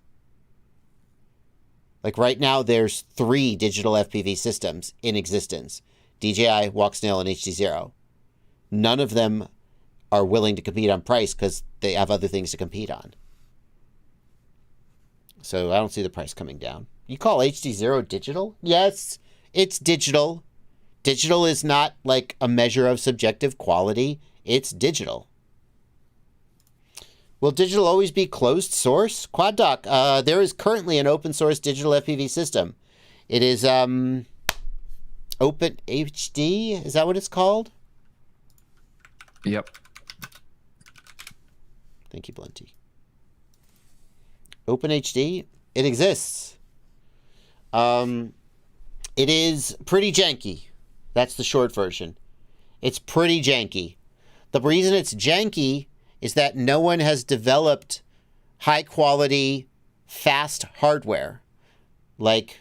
Like right now, there's 3 digital FPV systems in existence: DJI, Walksnail, and HD0. None of them are willing to compete on price because they have other things to compete on. So I don't see the price coming down. You call HD0 digital? Yes, it's digital. Digital is not like a measure of subjective quality. It's digital. Will digital always be closed source? QuadDoc, there is currently an open source digital FPV system. It is OpenHD. Is that what it's called? Yep. Thank you, Blenty. OpenHD. It exists. It is pretty janky. That's the short version. It's pretty janky. The reason it's janky is that no one has developed high quality, fast hardware. Like,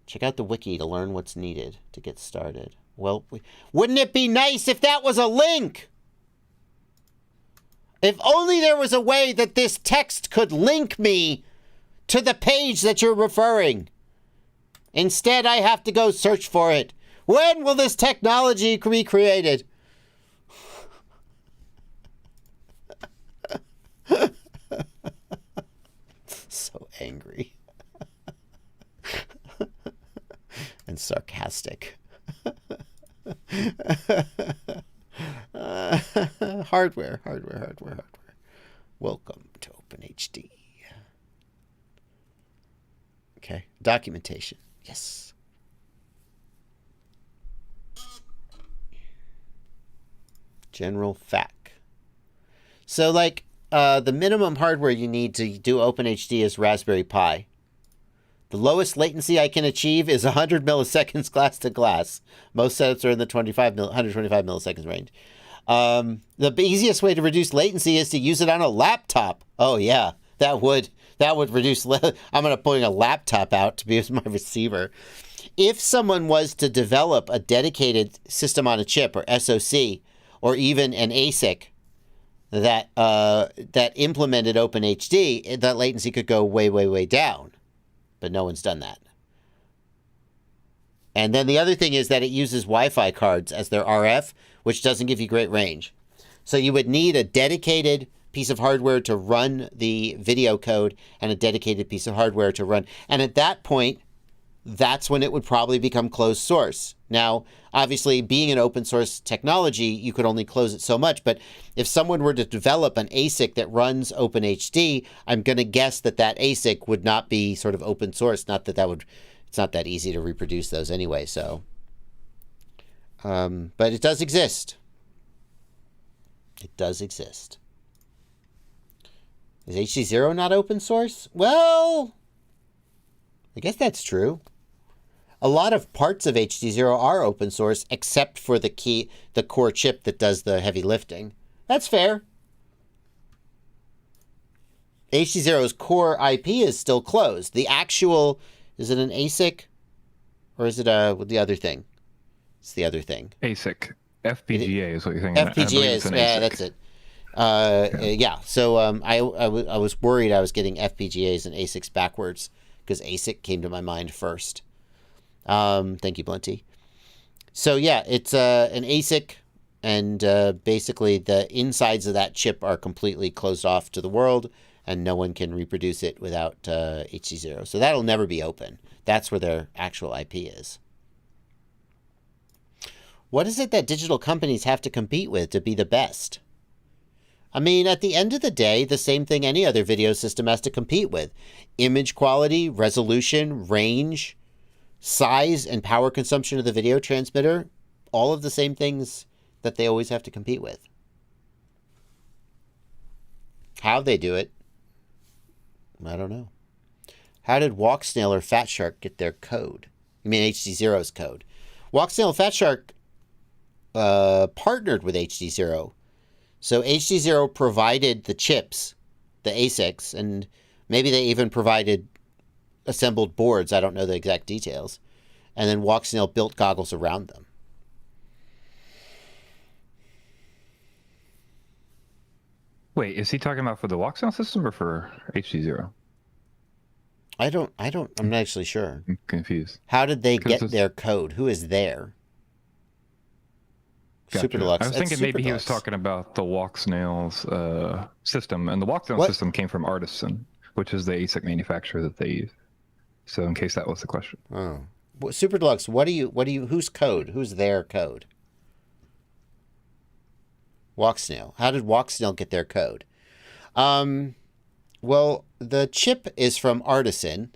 check out the wiki to learn what's needed to get started. Well, wouldn't it be nice if that was a link? If only there was a way that this text could link me to the page that you're referring. Instead, I have to go search for it. When will this technology be created? So angry. And sarcastic. Hardware. Welcome to OpenHD. Okay, documentation. Yes. General FAQ. So, like, the minimum hardware you need to do OpenHD is Raspberry Pi. The lowest latency I can achieve is 100 milliseconds glass to glass. Most setups are in the 125 milliseconds range. The easiest way to reduce latency is to use it on a laptop. Oh, yeah, that would That would reduce. I'm going to put a laptop out to be as my receiver. If someone was to develop a dedicated system on a chip or SoC, or even an ASIC that implemented OpenHD, that latency could go way, way, way down. But no one's done that. And then the other thing is that it uses Wi-Fi cards as their RF, which doesn't give you great range. So you would need a dedicated piece of hardware to run the video code and a dedicated piece of hardware to run. And at that point, that's when it would probably become closed source. Now, obviously, being an open source technology, you could only close it so much. But if someone were to develop an ASIC that runs OpenHD, I'm going to guess that that ASIC would not be sort of open source. Not that would... It's not that easy to reproduce those anyway, so. But it does exist. It does exist. Is HD0 not open source? Well, I guess that's true. A lot of parts of HD0 are open source, except for the core chip that does the heavy lifting. That's fair. HD0's core IP is still closed. The actual... Is it an ASIC? Or is it the other thing? It's the other thing. ASIC. FPGA is what you're thinking. FPGA is, yeah, that's it. Yeah, so I was worried I was getting FPGAs and ASICs backwards, because ASIC came to my mind first. Thank you, Blunty. So yeah, it's an ASIC, and basically the insides of that chip are completely closed off to the world, and no one can reproduce it without HD0. So that'll never be open. That's where their actual IP is. What is it that digital companies have to compete with to be the best? I mean, at the end of the day, the same thing any other video system has to compete with. Image quality, resolution, range, size, and power consumption of the video transmitter. All of the same things that they always have to compete with. How they do it, I don't know. How did Walksnail or Fatshark get their code? I mean, HD0's code. Walksnail and Fatshark partnered with HD0. So HD0 provided the chips, the ASICs, and maybe they even provided assembled boards. I don't know the exact details. And then Walksnail built goggles around them. Wait, is he talking about for the Walksnail system or for HD0? I'm not actually sure. I'm confused. How did they get their code? Who is there? Gotcha. Super Deluxe. I was thinking maybe he was talking about the Walksnail's system, and the Walksnail system came from Artisan, which is the ASIC manufacturer that they use. So in case that was the question. Oh. Super Deluxe, whose code? Who's their code? Walksnail. How did Walksnail get their code? Well, the chip is from Artisan.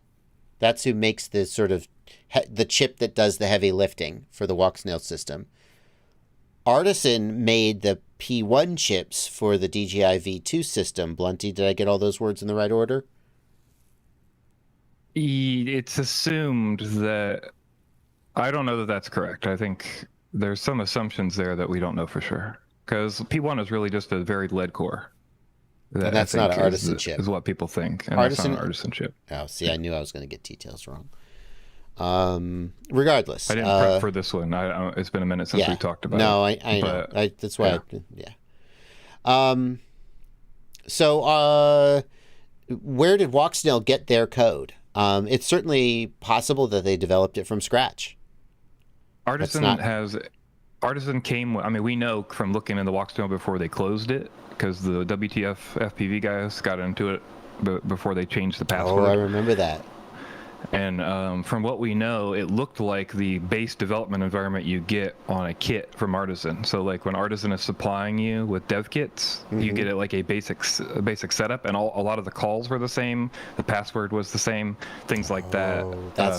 That's who makes the sort of the chip that does the heavy lifting for the Walksnail system. Artisan made the P1 chips for the DJI V2 system. Blunty, did I get all those words in the right order? It's assumed that... I don't know that that's correct. I think there's some assumptions there that we don't know for sure. Because P1 is really just a very lead core. And that's not an Artisan chip. Is what people think. And that's not an Artisan chip. Oh, see, I knew I was going to get details wrong. Regardless. I didn't prep for this one. It's been a minute since we talked about it. No, I know. That's why. So where did Walksnail get their code? It's certainly possible that they developed it from scratch. Artisan came, I mean, we know from looking in the Walksnail before they closed it, because the WTF FPV guys got into it before they changed the password. Oh, I remember that. And from what we know, it looked like the base development environment you get on a kit from Artisan. So like when Artisan is supplying you with dev kits, you get it like a basic setup, and a lot of the calls were the same, the password was the same, things like that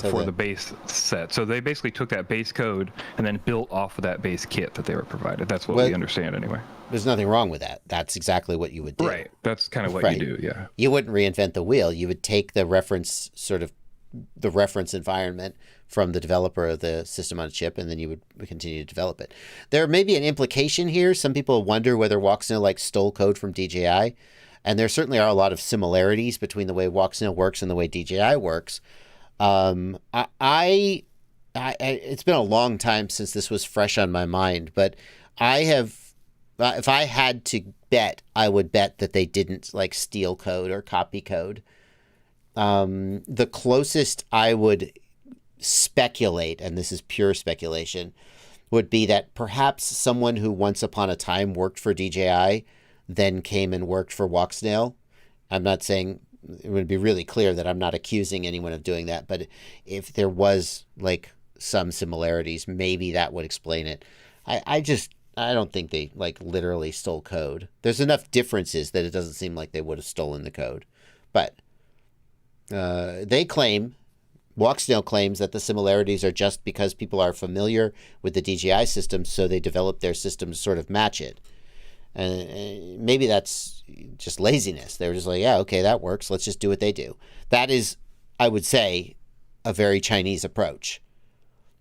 for the base set. So they basically took that base code and then built off of that base kit that they were provided. That's what we understand anyway. There's nothing wrong with that. That's exactly what you would do. Right. That's kind of what you do, yeah. You wouldn't reinvent the wheel. You would take the reference environment from the developer of the system on a chip, and then you would continue to develop it. There may be an implication here. Some people wonder whether Walksnail stole code from DJI. and there certainly are a lot of similarities between the way Walksnail works and the way DJI works. It's been a long time since this was fresh on my mind, but I have, if I had to bet, I would bet that they didn't like steal code or copy code. The closest I would speculate, and this is pure speculation, would be that perhaps someone who once upon a time worked for DJI then came and worked for Walksnail. I'm not saying, it would be really clear that I'm not accusing anyone of doing that, but if there was like some similarities, maybe that would explain it. I don't think they like literally stole code. There's enough differences that it doesn't seem like they would have stolen the code. But they claim, Walksnail claims that the similarities are just because people are familiar with the DJI system, so they develop their system to sort of match it. And maybe that's just laziness. They were just like, yeah, okay, that works. Let's just do what they do. That is, I would say, a very Chinese approach.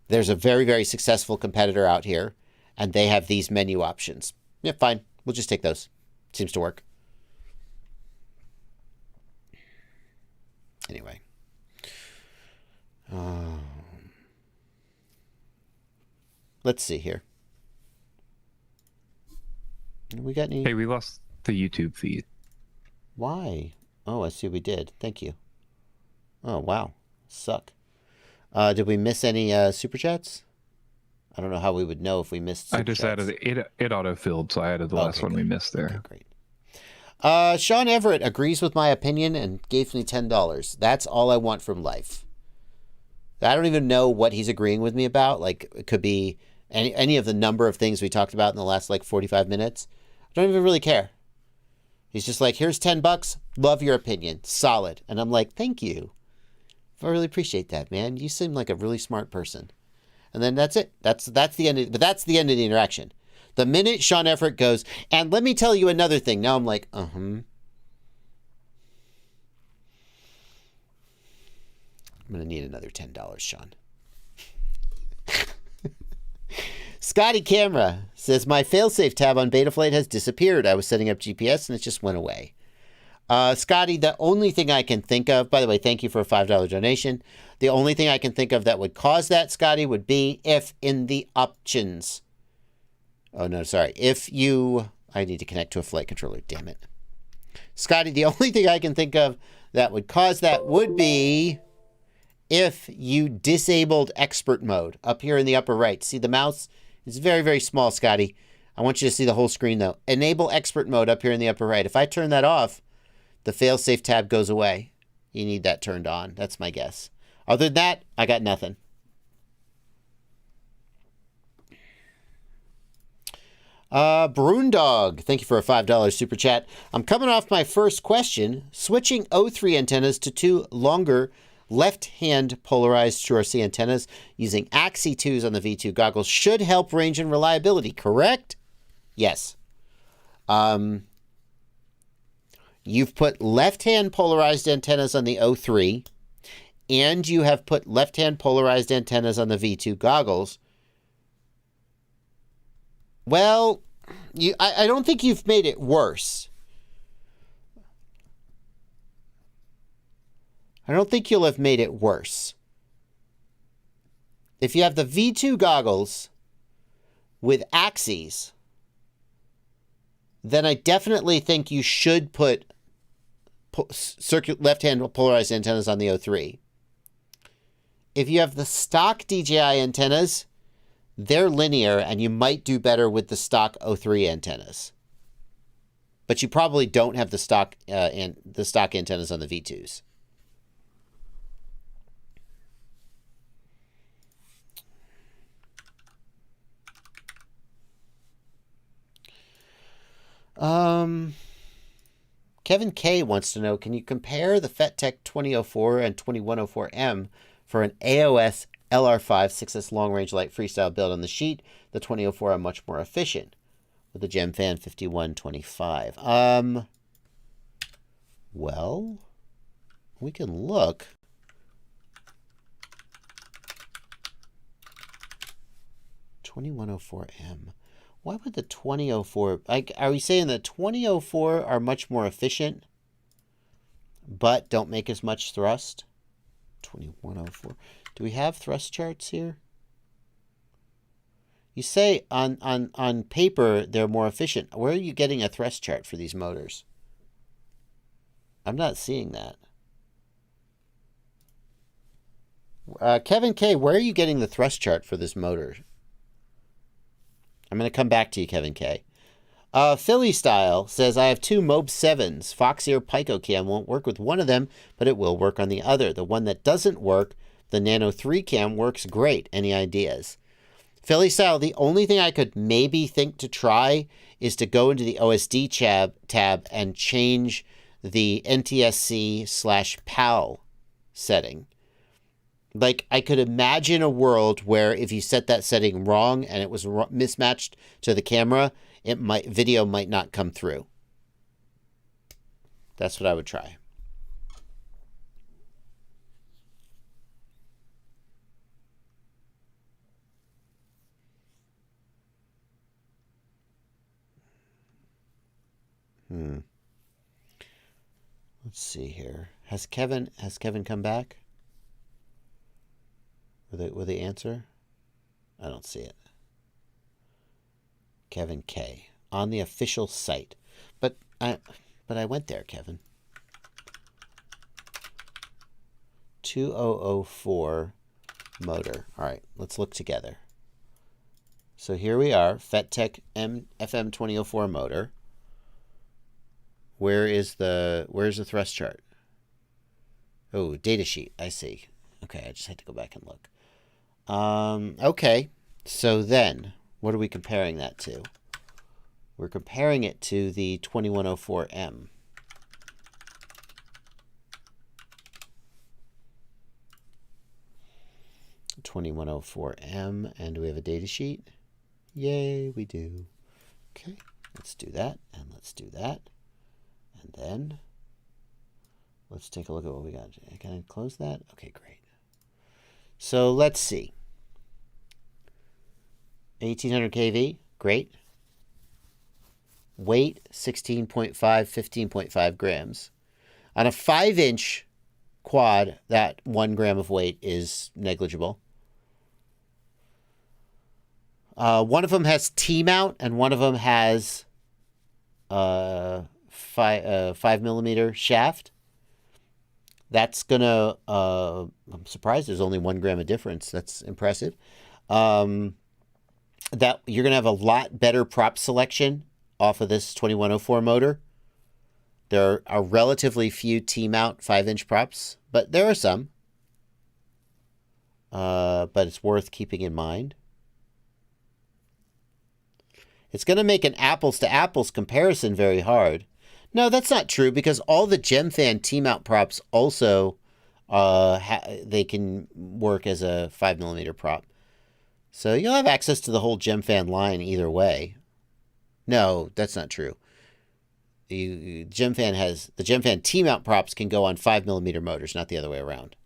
There's a very, very successful competitor out here, and they have these menu options. Yeah, fine. We'll just take those. Seems to work. Anyway. Let's see here. We got any? Hey, we lost the YouTube feed. Why? Oh, I see we did. Thank you. Oh, wow. Suck. Did we miss any super chats? I don't know how we would know if we missed super I just chats. added it auto-filled, so I added the last one we missed there. Okay, great. Sean Everett agrees with my opinion and gave me $10. That's all I want from life. I don't even know what he's agreeing with me about. Like, it could be any of the number of things we talked about in the last, like, 45 minutes. I don't even really care. He's just like, here's $10. Love your opinion. Solid. And I'm like, thank you. I really appreciate that, man. You seem like a really smart person. And then that's it. That's the end. But that's the end of the interaction. The minute Sean Everett goes, and let me tell you another thing. Now I'm like, I'm going to need another $10, Sean. Scotty Camera says, my failsafe tab on Betaflight has disappeared. I was setting up GPS and it just went away. Scotty, the only thing I can think of, by the way, thank you for a $5 donation. The only thing I can think of that would cause that, Scotty, would be if in the options. Oh, no, sorry. I need to connect to a flight controller. Damn it. Scotty, the only thing I can think of that would cause that would be if you disabled expert mode up here in the upper right. See the mouse? It's very, very small, Scotty. I want you to see the whole screen, though. Enable expert mode up here in the upper right. If I turn that off, the failsafe tab goes away. You need that turned on. That's my guess. Other than that, I got nothing. Broondog, thank you for a $5 super chat. I'm coming off my first question. Switching O3 antennas to two longer left-hand polarized QRC antennas using Axie 2s on the V2 goggles should help range and reliability, correct? Yes. You've put left-hand polarized antennas on the O3, and you have put left-hand polarized antennas on the V2 goggles. Well, I don't think you've made it worse. I don't think you'll have made it worse. If you have the V2 goggles with Axies, then I definitely think you should put left-hand polarized antennas on the O3. If you have the stock DJI antennas, they're linear, and you might do better with the stock O3 antennas. But you probably don't have the stock antennas on the V2s. Kevin K wants to know, can you compare the FetTech 2004 and 2104M for an AOS LR5 6S long-range light freestyle build on the sheet? The 2004 are much more efficient with the GemFan 5125. Well, we can look. $2104M. Why would the 2004... are we saying the 2004 are much more efficient, but don't make as much thrust? 2104. Do we have thrust charts here? You say on paper they're more efficient. Where are you getting a thrust chart for these motors? I'm not seeing that. Kevin K., where are you getting the thrust chart for this motor? I'm going to come back to you, Kevin K. Philly Style says, I have two Mob 7s. Foxeer Pico cam won't work with one of them, but it will work on the other. The one that doesn't work, the Nano 3 cam, works great. Any ideas? Philly Style, the only thing I could maybe think to try is to go into the OSD tab and change the NTSC/PAL setting. Like, I could imagine a world where if you set that setting wrong and it was mismatched to the camera, video might not come through. That's what I would try. Let's see here. Has Kevin come back? Will they answer? I don't see it. Kevin K. On the official site. But I went there, Kevin. 2004 motor. All right, let's look together. So here we are, FetTech FM 2004 motor. Where's the thrust chart? Oh, data sheet. I see. Okay, I just had to go back and look. Okay, so then, what are we comparing that to? We're comparing it to the 2104M. .2104M, and do we have a data sheet? Yay, we do. Okay, let's do that, and let's do that. And then, let's take a look at what we got. Can I close that? Okay, great. So let's see. 1800 kV, great. Weight, 16.5, 15.5 grams. On a 5-inch quad, that 1 gram of weight is negligible. One of them has T-mount, and one of them has 5mm shaft. That's gonna, I'm surprised there's only 1 gram of difference. That's impressive. That you're gonna have a lot better prop selection off of this 2104 motor. There are relatively few T-mount 5-inch props, but there are some. But it's worth keeping in mind. It's going to make an apples-to-apples comparison very hard. No, that's not true, because all the GemFan T-mount props also, they can work as a 5mm prop. So you'll have access to the whole GemFan line either way. No, that's not true. The GemFan T-mount props can go on 5mm motors, not the other way around.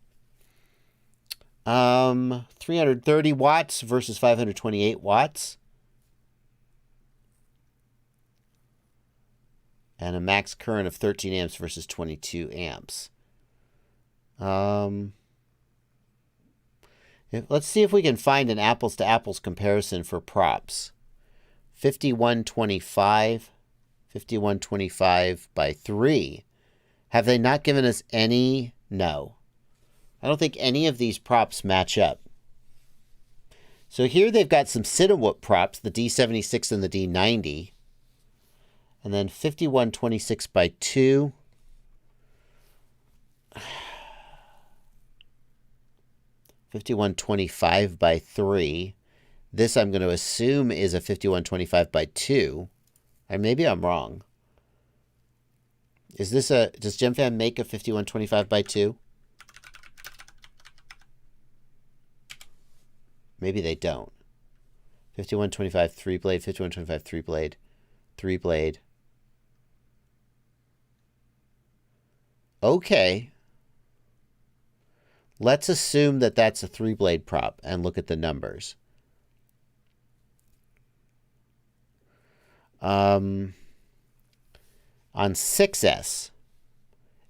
330 watts versus 528 watts. And a max current of 13 amps versus 22 amps. Let's see if we can find an apples-to-apples comparison for props. 5125 by 3. Have they not given us any? No. I don't think any of these props match up. So here they've got some Cinewhoop props, the D76 and the D90. And then 5126 by 2. $51.25 by 3. This I'm going to assume is a $51.25 by 2. Or maybe I'm wrong. Does GemFan make a $51.25 by 2? Maybe they don't. 51.25 3-blade, 51.25 3-blade, 3-blade. Okay. Let's assume that that's a 3-blade prop and look at the numbers. On 6S,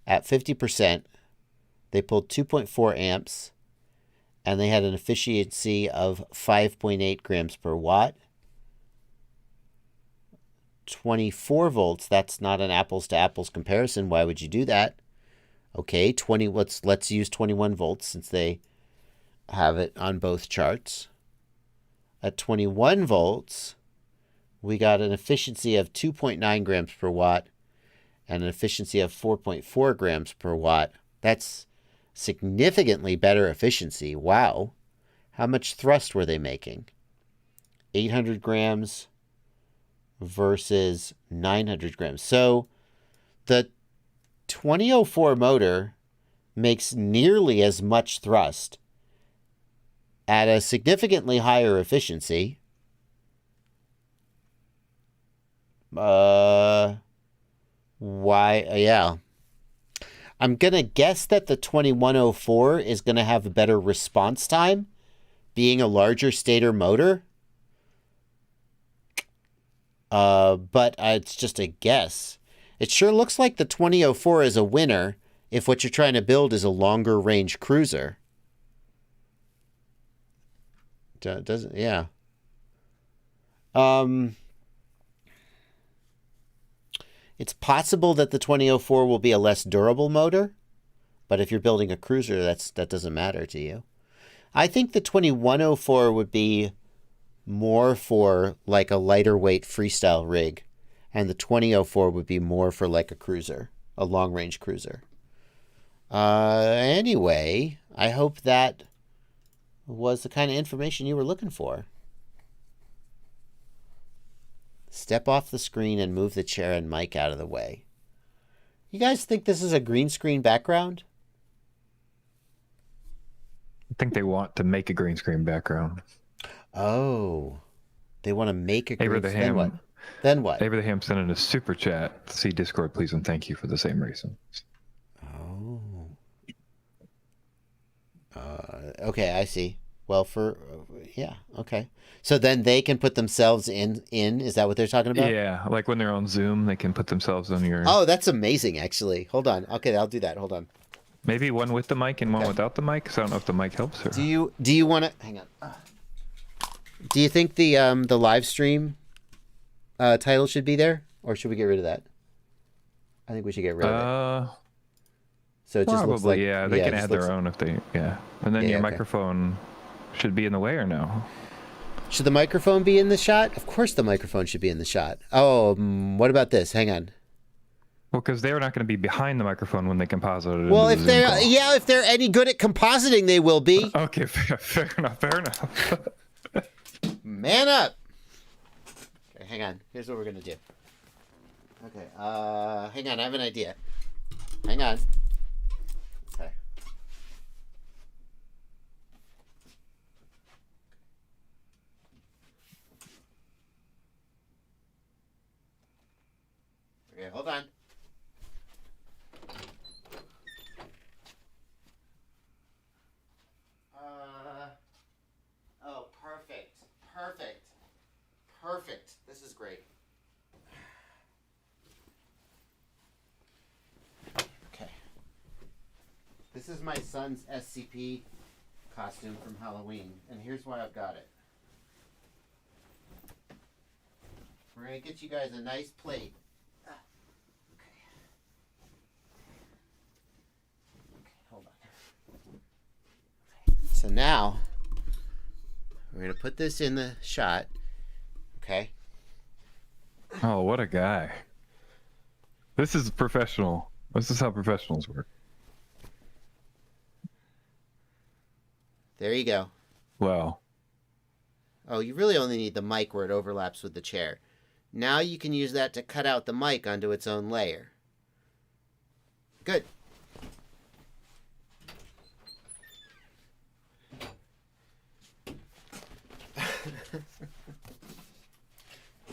at 50%, they pulled 2.4 amps, and they had an efficiency of 5.8 grams per watt. 24 volts, that's not an apples to apples comparison. Why would you do that? Okay, let's use 21 volts since they have it on both charts. At 21 volts, we got an efficiency of 2.9 grams per watt and an efficiency of 4.4 grams per watt. That's significantly better efficiency. Wow. How much thrust were they making? 800 grams versus 900 grams. So the 2004 motor makes nearly as much thrust at a significantly higher efficiency. Why? Yeah. I'm going to guess that the 2104 is going to have a better response time, being a larger stator motor. But it's just a guess. It sure looks like the 2004 is a winner if what you're trying to build is a longer range cruiser. Doesn't, yeah. It's possible that the 2004 will be a less durable motor, but if you're building a cruiser, that doesn't matter to you. I think the 2104 would be more for like a lighter weight freestyle rig, and the 2004 would be more for like a cruiser, a long range cruiser. Anyway, I hope that was the kind of information you were looking for. Step off the screen and move the chair and mic out of the way. You guys think this is a green screen background? I think they want to make a green screen background. Oh, they want to make a green screen. Then what? Then what? Abraham sent in a super chat. See Discord, please, and thank you for the same reason. Oh. Okay, I see. Well, yeah, okay. So then they can put themselves in. Is that what they're talking about? Yeah, like when they're on Zoom, they can put themselves on your... Oh, that's amazing, actually. Hold on. Okay, I'll do that. Hold on. Maybe one with the mic and one without the mic, so I don't know if the mic helps. Or... Do you want to... Hang on. Do you think the live stream title should be there? Or should we get rid of that? I think we should get rid of it. So it just looks like... yeah. They can add their own if they... Yeah. And then your microphone should be in the way or no? Should the microphone be in the shot? Of course the microphone should be in the shot. Oh, what about this? Hang on. Well, because they're not going to be behind the microphone when they composite it. Well, if they're any good at compositing, they will be. Okay, fair enough. Man up. Okay, hang on. Here's what we're going to do. Okay, hang on. I have an idea. Hang on. Okay. Okay, hold on. Oh, perfect. This is great. Okay. This is my son's SCP costume from Halloween, and here's why I've got it. We're going to get you guys a nice plate. Okay, hold on. Okay. So now, we're going to put this in the shot. Okay. Oh, what a guy. This is professional. This is how professionals work. There you go. Wow. Oh, you really only need the mic where it overlaps with the chair. Now you can use that to cut out the mic onto its own layer. Good.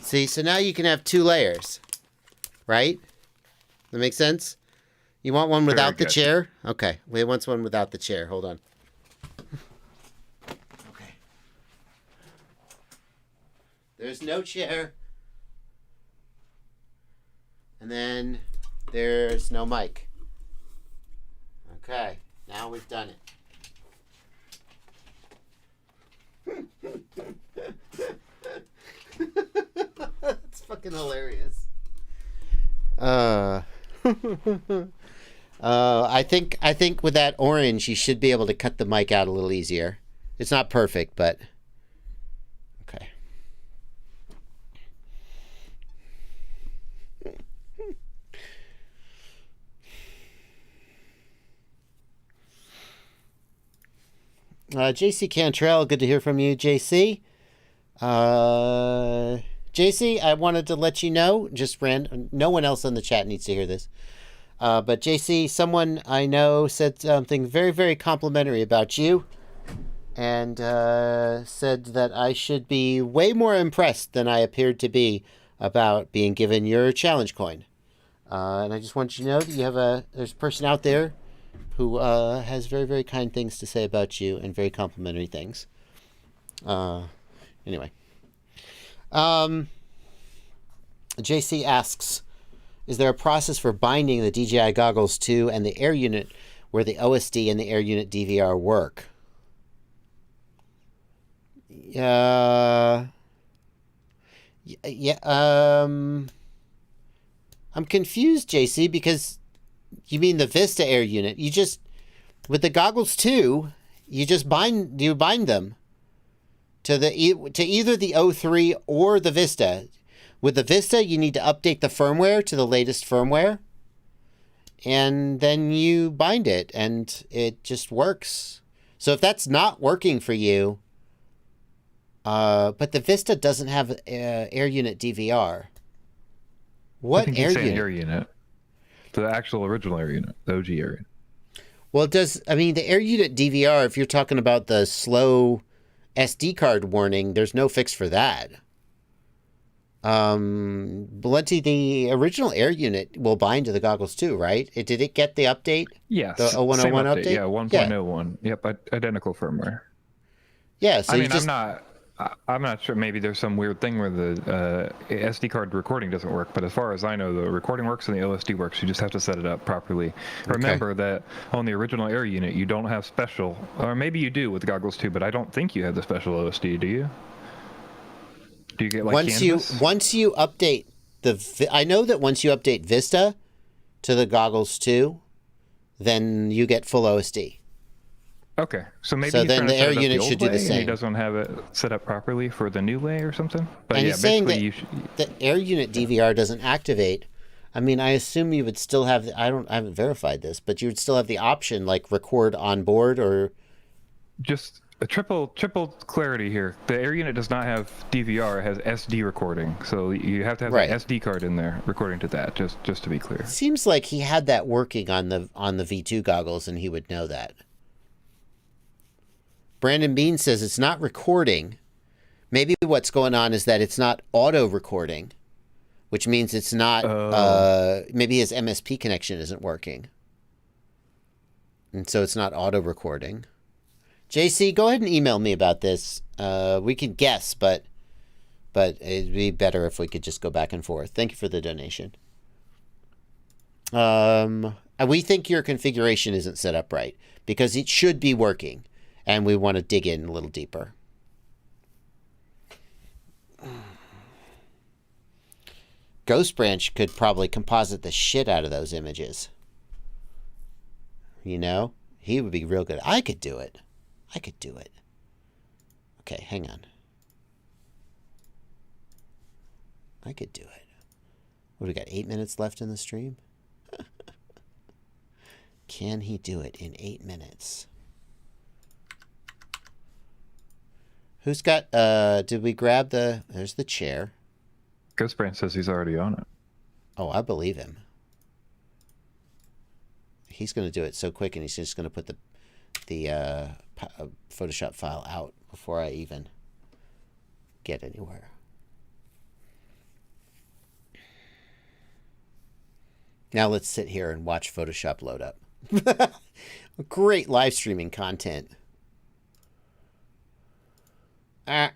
See, so now you can have two layers, right? That makes sense? You want one without the chair? Okay, we want one without the chair. Hold on. Okay. There's no chair. And then there's no mic. Okay, now we've done it. That's fucking hilarious. I think with that orange, you should be able to cut the mic out a little easier. It's not perfect, but okay. JC Cantrell, good to hear from you, JC. JC, I wanted to let you know, no one else in the chat needs to hear this. But JC, someone I know said something very, very complimentary about you, and said that I should be way more impressed than I appeared to be about being given your challenge coin. And I just want you to know that there's a person out there who has very, very kind things to say about you and very complimentary things. Anyway. JC asks, is there a process for binding the DJI goggles to and the air unit where the OSD and the air unit DVR work? Yeah. I'm confused, JC, because you mean the Vista air unit. With the goggles too, you bind them to either the O3 or the Vista. With the Vista, you need to update the firmware to the latest firmware, and then you bind it, and it just works. So if that's not working for you, but the Vista doesn't have air unit DVR. What I think air you're saying unit? Air unit. The actual original air unit, the OG air unit. Well, the air unit DVR, if you're talking about the slow SD card warning, there's no fix for that. Valenti, the original air unit will bind to the goggles too, right? Did it get the update? Yes. The 0101 update? Yeah, 1.01. Yep, identical firmware. Yeah, so I'm not sure. Maybe there's some weird thing where the SD card recording doesn't work, but as far as I know, the recording works and the OSD works. You just have to set it up properly. Okay. Remember that on the original air unit, you don't have special, or maybe you do with the goggles too, but I don't think you have the special OSD, do you? Do you get like once you update I know that once you update Vista to the goggles too, then you get full OSD. Okay, so maybe then the air unit should do the same. He doesn't have it set up properly for the new way or something. But and yeah, he's saying basically that the air unit DVR doesn't activate. I mean, I assume you would still have. I haven't verified this, but you would still have the option like record on board or. Just a triple clarity here. The air unit does not have DVR; it has SD recording. So you have to have an SD card in there recording to that. Just to be clear. Seems like he had that working on the V2 goggles, and he would know that. Brandon Bean says it's not recording. Maybe what's going on is that it's not auto recording, which means it's not. Maybe his MSP connection isn't working, and so it's not auto recording. JC, go ahead and email me about this. We can guess, but it'd be better if we could just go back and forth. Thank you for the donation. We think your configuration isn't set up right because it should be working, and we want to dig in a little deeper. Ghost Branch could probably composite the shit out of those images. You know? He would be real good. I could do it. Okay, hang on. I could do it. What, we got 8 minutes left in the stream? Can he do it in 8 minutes? Who's got, did we grab there's the chair. Ghost Branch says he's already on it. Oh, I believe him. He's going to do it so quick, and he's just going to put the Photoshop file out before I even get anywhere. Now let's sit here and watch Photoshop load up. Great live streaming content.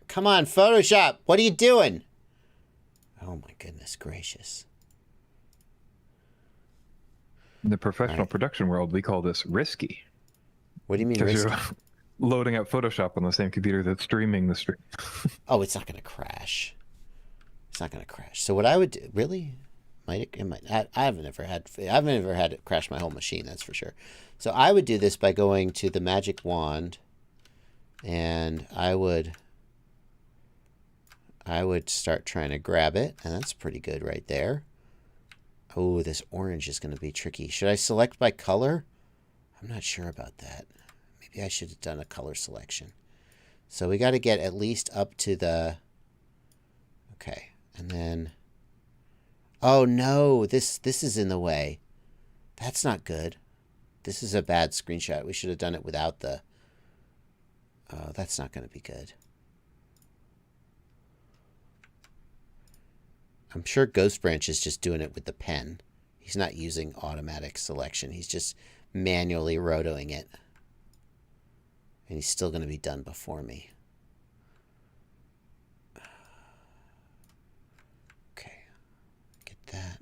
Come on, Photoshop. What are you doing? Oh my goodness gracious. In the professional production world, we call this risky. What do you mean Because risky? you're loading up Photoshop on the same computer that's streaming the stream. Oh, it's not going to crash. It's not going to crash. So what I would do, really, it might. I've never had it crash my whole machine. That's for sure. So I would do this by going to the magic wand, and I would start trying to grab it, and that's pretty good right there. Oh, this orange is going to be tricky. Should I select by color? I'm not sure about that. Maybe I should have done a color selection. So we got to get at least up to the... Okay, and then... Oh, no, this is in the way. That's not good. This is a bad screenshot. We should have done it without the... Oh, that's not going to be good. I'm sure Ghost Branch is just doing it with the pen. He's not using automatic selection. He's just manually rotoing it. And he's still going to be done before me. Okay. Get that.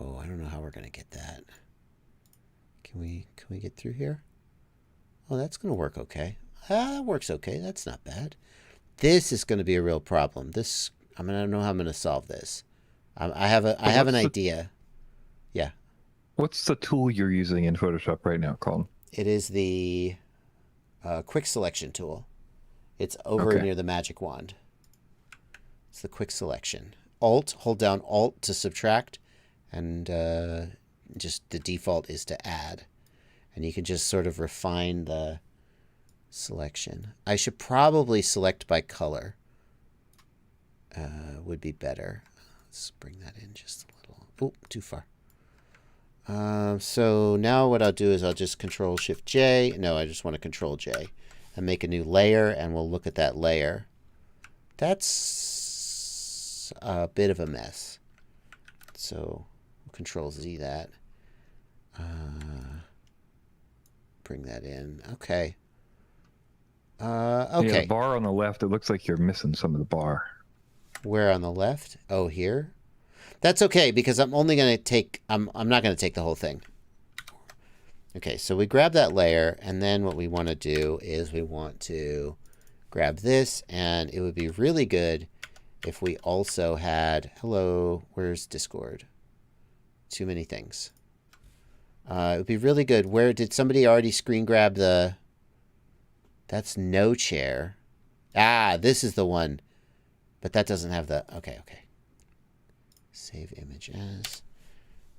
Oh, I don't know how we're going to get that. Can we get through here? Oh, that's going to work okay. That works okay. That's not bad. This is going to be a real problem. This... I don't know how I'm going to solve this. I have an idea. Yeah. What's the tool you're using in Photoshop right now, Colin? It is the quick selection tool. It's over near the magic wand. It's the quick selection. Hold down Alt to subtract, and just the default is to add. And you can just sort of refine the selection. I should probably select by color. Would be better. Let's bring that in just a little. Oh, too far. So now what I'll do is I'll just Control-Shift-J. No, I just want to Control-J. And make a new layer, and we'll look at that layer. That's a bit of a mess. So Control-Z that. Bring that in. Okay. Okay. Yeah, the bar on the left, it looks like you're missing some of the bar. Where on the left? Oh, here? That's okay, because I'm only going to take... I'm not going to take the whole thing. Okay, so we grab that layer, and then what we want to do is we want to grab this, and it would be really good if we also had... Hello, where's Discord? Too many things. It would be really good. Where did somebody already screen grab the... That's no chair. Ah, this is the one. But that doesn't have the... Okay. Save image as...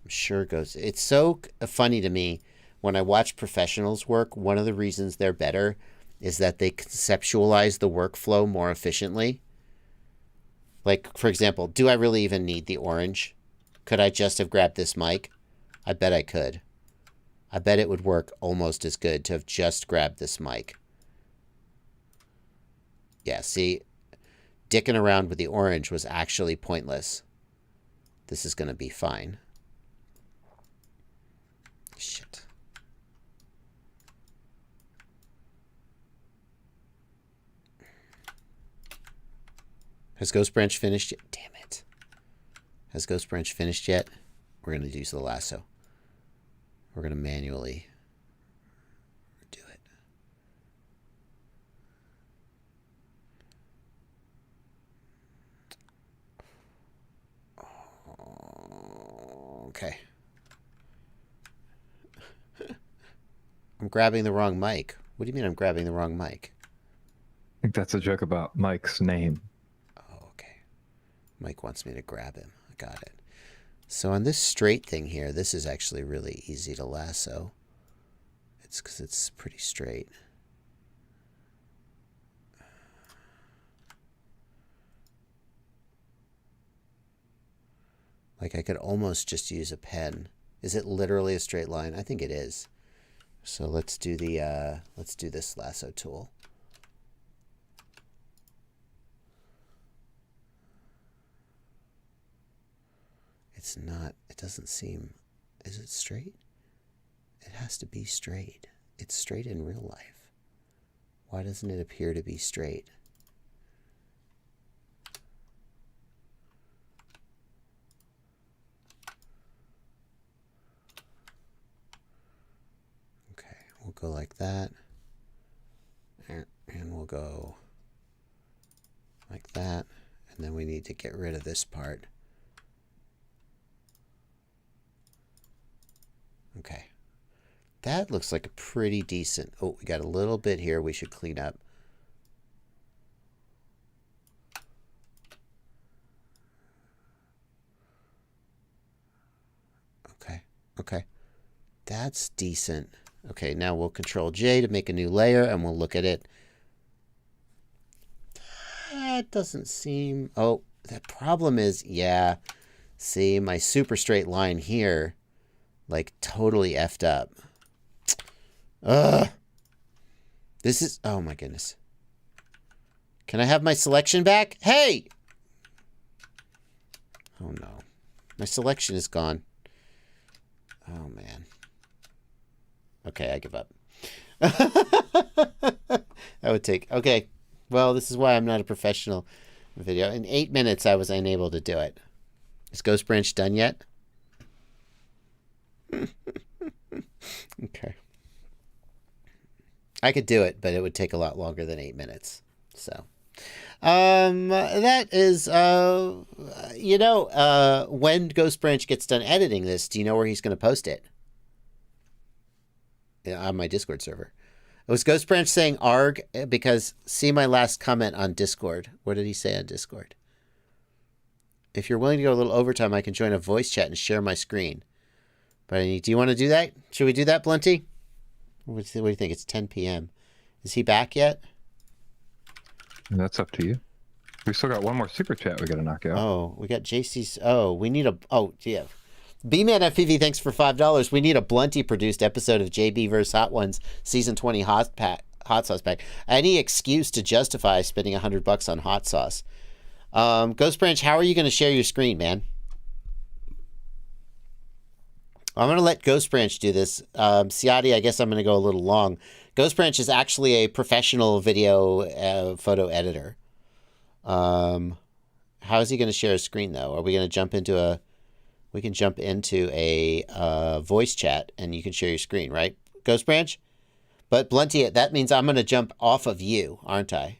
I'm sure it goes... It's so funny to me when I watch professionals work. One of the reasons they're better is that they conceptualize the workflow more efficiently. Like, for example, do I really even need the orange? Could I just have grabbed this mic? I bet I could. I bet it would work almost as good to have just grabbed this mic. Yeah, see... Dicking around with the orange was actually pointless. This is going to be fine. Shit. Has Ghost Branch finished yet? Damn it. Has Ghost Branch finished yet? We're going to use the lasso. We're going to manually do it. Okay. I'm grabbing the wrong mic. What do you mean I'm grabbing the wrong mic? I think that's a joke about Mike's name. Oh, okay. Mike wants me to grab him. I got it. So on this straight thing here, this is actually really easy to lasso. It's because it's pretty straight. Like I could almost just use a pen. Is it literally a straight line? I think it is. So let's do this lasso tool. It's not, it doesn't seem, is it straight? It has to be straight. It's straight in real life. Why doesn't it appear to be straight? go like that. And we'll go like that. And then we need to get rid of this part. Okay. That looks like a pretty decent... Oh, we got a little bit here we should clean up. Okay. Okay. That's decent. Okay, now we'll Control J to make a new layer, and we'll look at it. That doesn't seem... Oh, the problem is, yeah. See, my super straight line here, like, totally effed up. Ugh. This is... Oh, my goodness. Can I have my selection back? Hey! Oh, no. My selection is gone. Oh, man. Okay, I give up. That would take... Okay. Well, this is why I'm not a professional video. In 8 minutes, I was unable to do it. Is Ghost Branch done yet? Okay. I could do it, but it would take a lot longer than 8 minutes. So, that is, when Ghost Branch gets done editing this, do you know where he's going to post it? On my Discord server. It was Ghost Branch saying ARG because see my last comment on Discord. What did he say on Discord? If you're willing to go a little overtime, I can join a voice chat and share my screen. But do you want to do that? Should we do that, Blunty? What do you think? It's 10 p.m. Is he back yet? That's up to you. We still got one more super chat we got to knock out. Oh, we got JC's. Oh, we need a... Oh, yeah. B-Man FPV, thanks for $5. We need a Blunty-produced episode of JB vs. Hot Ones Season 20 hot sauce pack. Any excuse to justify spending $100 on hot sauce. Ghost Branch, how are you going to share your screen, man? I'm going to let Ghost Branch do this. Ciati, I guess I'm going to go a little long. Ghost Branch is actually a professional video photo editor. How is he going to share his screen, though? Are we going to jump into a... We can jump into a voice chat, and you can share your screen, right, Ghost Branch? But Blunty, that means I'm going to jump off of you, aren't I?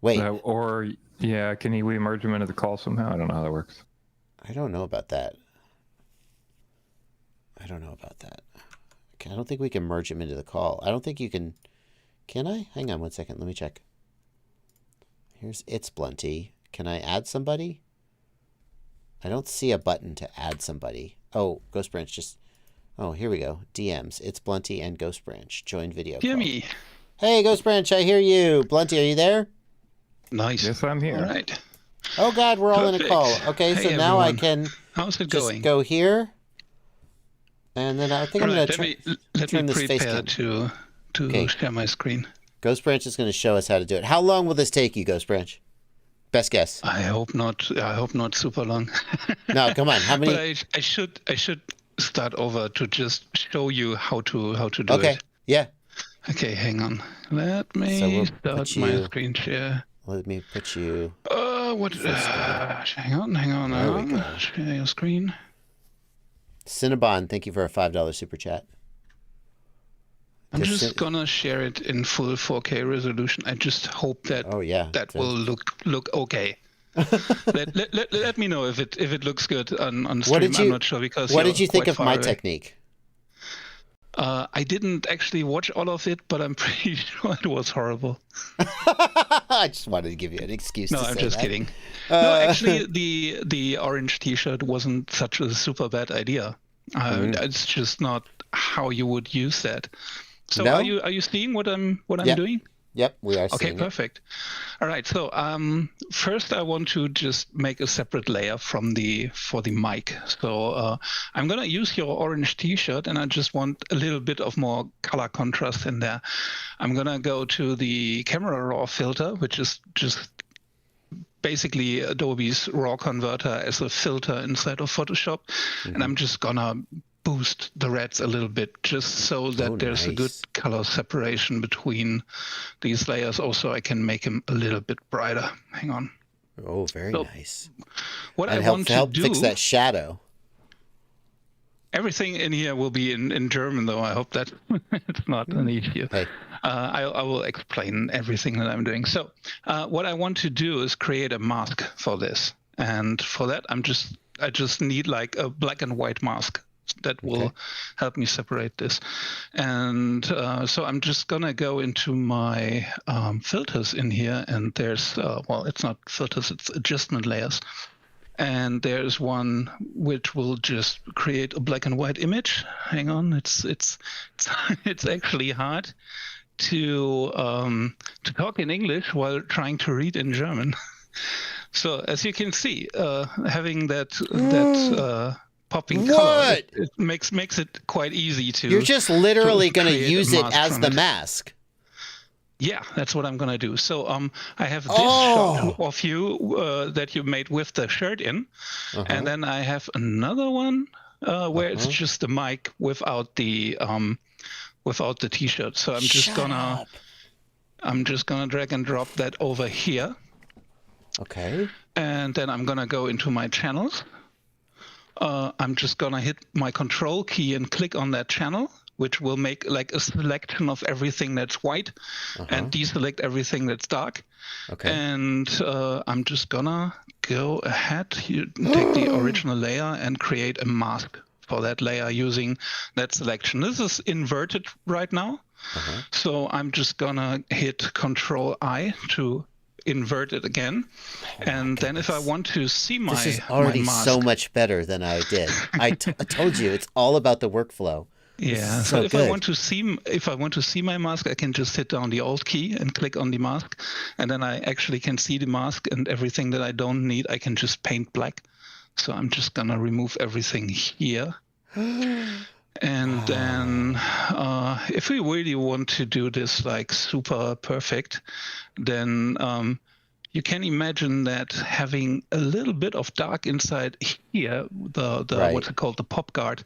Wait. Can we merge him into the call somehow? I don't know how that works. I don't know about that. Okay, I don't think we can merge him into the call. I don't think you can... Can I? Hang on one second. Let me check. Here's It's Blunty. Can I add somebody? I don't see a button to add somebody. Oh, Ghost Branch just... Oh, here we go. DMs. It's Blunty and Ghost Branch. Join video call. Jimmy. Hey, Ghost Branch, I hear you. Blunty, are you there? Nice. Yes, I'm here. All right. Oh, God, we're all in a call. Okay, Hey, so now I everyone. can How's it just going? go here. And then I think I'm going to turn let this me face prepare cam. to Okay. share my screen. Ghost Branch is going to show us how to do it. How long will this take you, Ghost Branch? Best guess. I hope not super long. No, come on. How many? But I should start over to just show you how to do Okay. it. Yeah. Okay, hang on. Let me So we'll start put my you- screen share. Let me put you... What? Hang on. There we go. Share your screen. Cinnabon, thank you for a $5 super chat. I'm Just just gonna share it in full 4K resolution. I just hope that Oh, yeah. that will look okay. let me know if it looks good on stream. I'm not sure because What you're did you think quite of far my away. technique? I didn't actually watch all of it, but I'm pretty sure it was horrible. I just wanted to give you an excuse No, to I'm say just that. kidding. No, actually, the orange T-shirt wasn't such a super bad idea. It's just not how you would use that. So No? are you seeing what I'm Yeah. doing? Yep, we are Okay, seeing it. perfect. All right. So first, I want to just make a separate layer for the mic. So I'm gonna use your orange T-shirt, and I just want a little bit of more color contrast in there. I'm gonna go to the camera raw filter, which is just basically Adobe's raw converter as a filter inside of Photoshop, and I'm just gonna boost the reds a little bit just so that there's a good nice. color separation between these layers. Also, I can make them a little bit brighter. Hang on. Oh, very So, nice. What And I help want to do, fix that shadow. Everything in here will be in German, though. I hope that it's not an issue. Hey. I will explain everything that I'm doing. So what I want to do is create a mask for this. And for that, I just need like a black and white mask that will help me separate this. And so I'm just going to go into my filters in here. And there's, well, it's not filters, it's adjustment layers. And there's one which will just create a black and white image. Hang on, it's actually hard to talk in English while trying to read in German. So as you can see, having that popping color, it makes it quite easy to. You're just literally going to use it as the it. mask. Yeah, that's what I'm going to do. So I have this shot of you that you made with the shirt in. And then I have another one where it's just the mic without the t-shirt. So I'm just gonna drag and drop that over here. Okay. And then I'm gonna go into my channels. I'm just gonna hit my control key and click on that channel, which will make like a selection of everything that's white and deselect everything that's dark. Okay. And I'm just gonna go ahead, take the original layer and create a mask for that layer using that selection. This is inverted right now. So I'm just gonna hit Control I to invert it again. And then if I want to see my This is already my mask, so much better than I did. I told you, it's all about the workflow. Yeah. So if I want to see my mask, I can just hit down the Alt key and click on the mask, and then I actually can see the mask, and everything that I don't need, I can just paint black. So I'm just gonna remove everything here. And then if we really want to do this like super perfect, then you can imagine that having a little bit of dark inside here, the what's it called, the pop guard,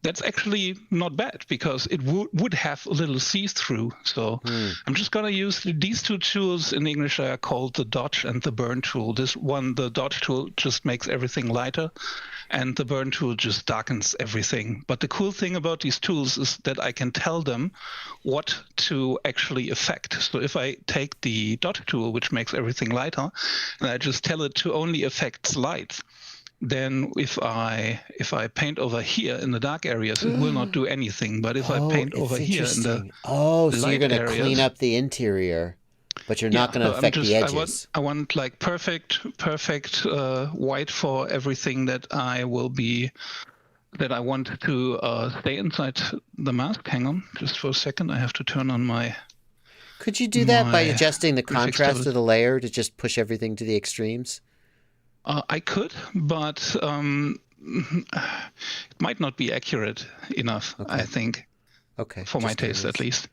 that's actually not bad because it would have a little see-through. So I'm just going to use these two tools. In English are called the dodge and the burn tool. This one, the dodge tool, just makes everything lighter, and the burn tool just darkens everything. But the cool thing about these tools is that I can tell them what to actually affect. So if I take the dodge tool, which makes everything lighter, and I just tell it to only affect light, then if I paint over here in the dark areas, it will not do anything. But if I paint over here in the so you're going to areas, clean up the interior, but you're not going to affect the edges. I want like perfect white for everything that I want to stay inside the mask. Hang on, just for a second. I have to turn on my. Could you do that by adjusting the contrast of the layer to just push everything to the extremes? I could, but it might not be accurate enough, I think. Okay. For my taste, at least.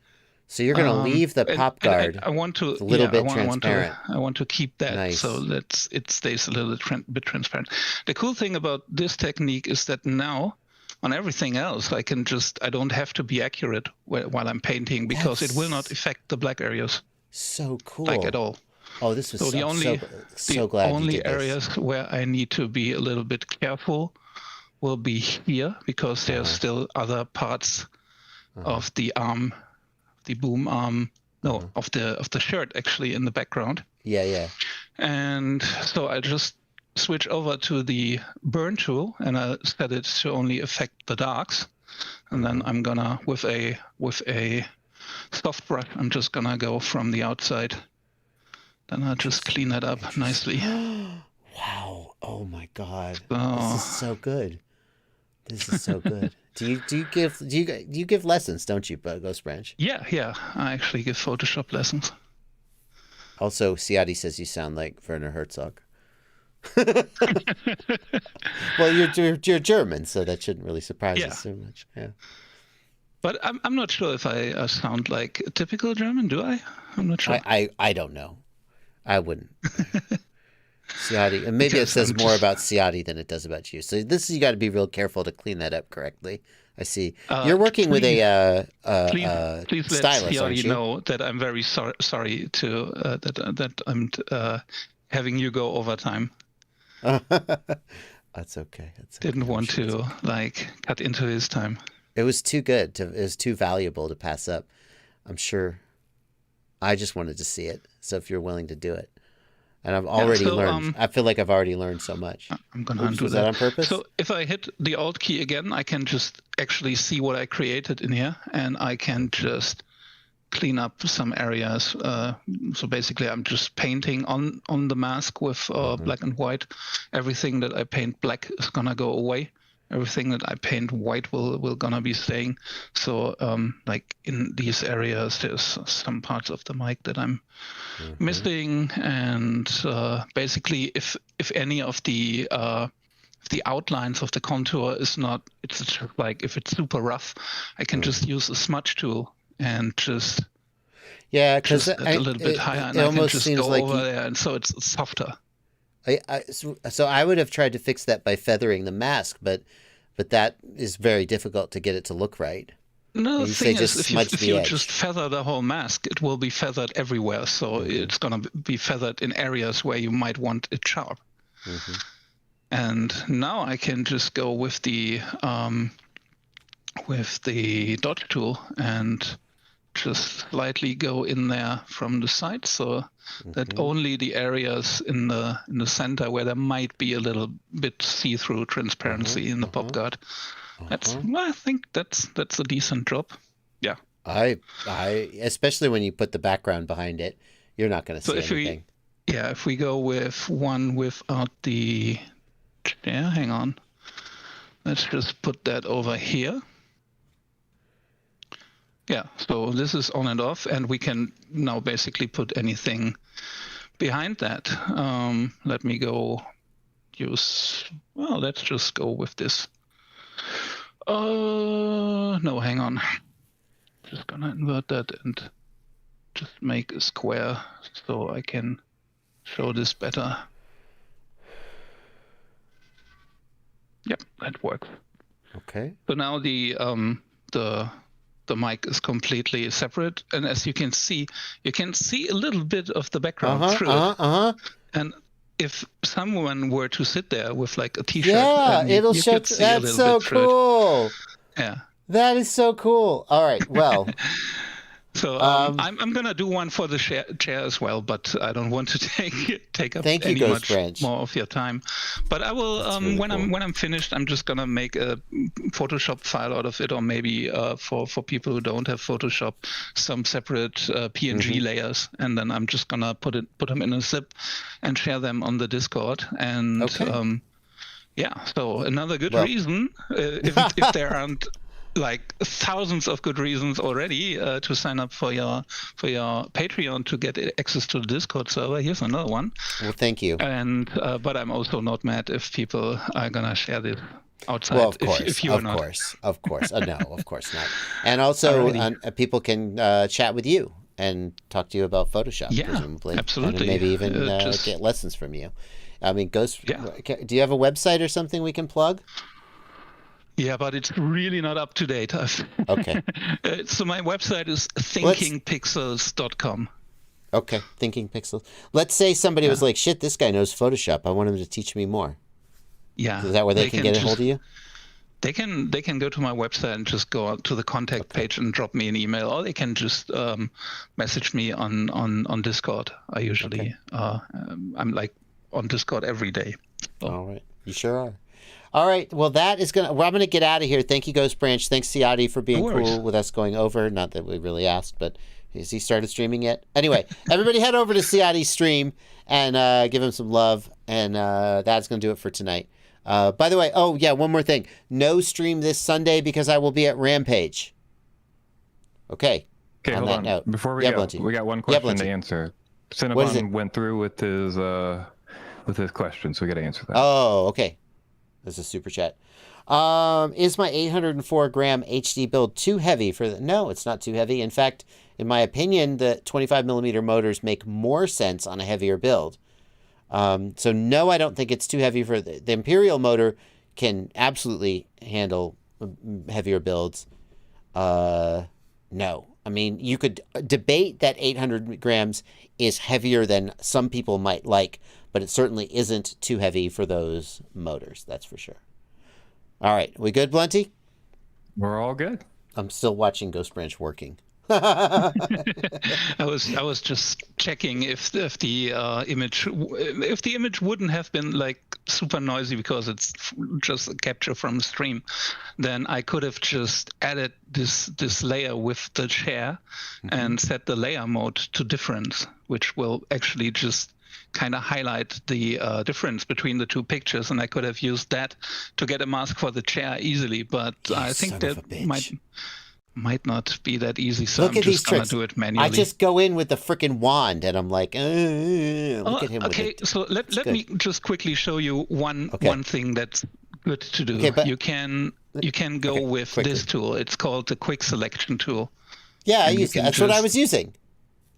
So you're going to leave the pop guard I want to, a little bit transparent. I want to keep that so that it stays a little bit transparent. The cool thing about this technique is that now, on everything else, I don't have to be accurate while I'm painting because it will not affect the black areas. So cool. Like at all. Oh, this was so so glad the only areas where I need to be a little bit careful will be here because there's still other parts of the arm, the boom arm, of the shirt actually in the background. Yeah. And so I just switch over to the burn tool and I set it to only affect the darks. And then I'm gonna with a soft brush, I'm just gonna go from the outside. Then I'll just clean that up nicely. Wow! Oh my God! This is so good. This is so good. Do you give lessons? Don't you, Ghost Branch? Yeah. I actually give Photoshop lessons. Also, Siadi says you sound like Werner Herzog. Well, you're German, so that shouldn't really surprise us so much. Yeah. But I'm not sure if I sound like a typical German. Do I? I'm not sure. I don't know. I wouldn't. Siadi, and maybe it says more about Siadi than it does about you. So you got to be real careful to clean that up correctly. I see. You're working with a please stylist, aren't you? Know that I'm very sorry to that I'm having you go overtime. That's okay. Didn't want to like cut into his time. It was too good. It was too valuable to pass up. I'm sure. I just wanted to see it. So if you're willing to do it. And I've already learned. I feel like I've already learned so much. I'm going to undo Was that on purpose? So if I hit the Alt key again, I can just actually see what I created in here. And I can just clean up some areas. So basically, I'm just painting on the mask with black and white. Everything that I paint black is going to go away. Everything that I paint white will gonna be staying. So like in these areas, there's some parts of the mic that I'm missing, and basically, if any of the outlines of the contour is not, it's just like if it's super rough, I can just use a smudge tool and just because a little bit higher, and I can just go like over there, and so it's softer. So I would have tried to fix that by feathering the mask, but that is very difficult to get it to look right. No, the thing is, if you edge. just feather the whole mask, it will be feathered everywhere. So it's going to be feathered in areas where you might want it sharp. And now I can just go with the dot tool and just slightly go in there from the side, so that only the areas in the center where there might be a little bit see-through transparency in the pop guard. I think that's a decent job. Yeah. I especially when you put the background behind it, you're not going to see anything. If we go with one without the hang on. Let's just put that over here. Yeah, so this is on and off, and we can now basically put anything behind that. Let me go let's just go with this. No, hang on. Just gonna invert that and just make a square so I can show this better. Yep, that works. Okay. So now the mic is completely separate, and as you can see a little bit of the background through it. And if someone were to sit there with like a t-shirt, it'll show. That's so cool. Yeah, that is so cool. All right, well. So I'm gonna do one for the chair as well, but I don't want to take up much more of your time. But I will when I'm finished, I'm just gonna make a Photoshop file out of it, or maybe for people who don't have Photoshop, some separate PNG layers, and then I'm just gonna put them in a zip and share them on the Discord. And so another good reason, if there aren't like thousands of good reasons already to sign up for your Patreon to get access to the Discord server. Here's another one. Well, thank you. And but I'm also not mad if people are gonna share this outside. Well, of course, if you are not. Of course. No, of course not. And also, people can chat with you and talk to you about Photoshop, presumably. Absolutely. And maybe even get lessons from you. I mean, do you have a website or something we can plug? Yeah, but it's really not up to date. Okay. So my website is thinkingpixels.com. Okay, Thinking Pixels. Let's say somebody was like, shit, this guy knows Photoshop. I want him to teach me more. Yeah. Is that where they can get a hold of you? They can go to my website and just go out to the contact page and drop me an email, or they can just message me on Discord. I usually I'm like on Discord every day. So. All right. You sure are. All right. Well, I'm going to get out of here. Thank you, Ghost Branch. Thanks, Siati, for being cool with us going over. Not that we really asked, but has he started streaming yet? Anyway, everybody head over to Siati's stream and give him some love. And that's going to do it for tonight. By the way, one more thing. No stream this Sunday because I will be at Rampage. Okay. Okay, hold on. Note. Before we go, we got one question to answer. Cinnabon went through with his question, so we got to answer that. Oh, okay. This is a super chat. Is my 804 gram HD build too heavy for the... No, it's not too heavy. In fact, in my opinion, the 25 millimeter motors make more sense on a heavier build. So no, I don't think it's too heavy for the Imperial motor can absolutely handle heavier builds. No, I mean, you could debate that 800 grams is heavier than some people might like, but it certainly isn't too heavy for those motors. That's for sure. All right. We good, Blunty? We're all good. I'm still watching Ghost Branch working. I was just checking if the image wouldn't have been like super noisy because it's just a capture from the stream, then I could have just added this layer with the chair and set the layer mode to difference, which will actually just kind of highlight the difference between the two pictures, and I could have used that to get a mask for the chair easily, but I think that might not be that easy, so Look I'm at these just gonna tricks. do it manually. I just go in with the freaking wand, and I'm like, look at him. Okay, so let me just quickly show you one thing that's good to do. Okay, but, you can go with this tool. It's called the quick selection tool. Yeah, I use that. That's what I was using.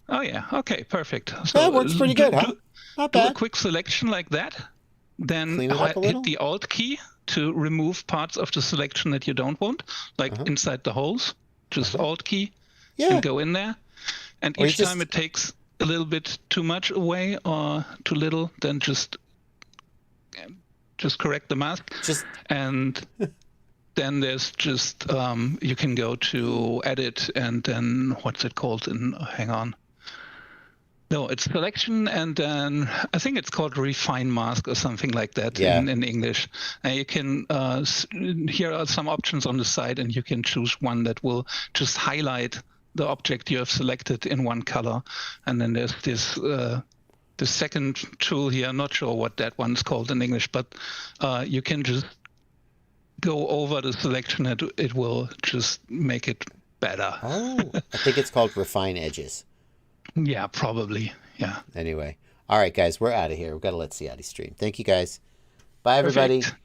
Oh yeah, okay, perfect. So that works pretty good, huh? Not bad. Do a quick selection like that, then hit the Alt key to remove parts of the selection that you don't want, like inside the holes. Just Alt key and go in there. And each time it takes a little bit too much away or too little, then just correct the mask. And then there's just, you can go to edit and then what's it called? Hang on. No, it's selection, and then I think it's called refine mask or something like that in English. And you can, here are some options on the side, and you can choose one that will just highlight the object you have selected in one color. And then there's this the second tool here, I'm not sure what that one's called in English, but you can just go over the selection, and it will just make it better. Oh, I think it's called refine edges. Yeah, probably. Yeah. Anyway. All right, guys, we're out of here. We've got to let Ciati stream. Thank you, guys. Bye, everybody. Perfect.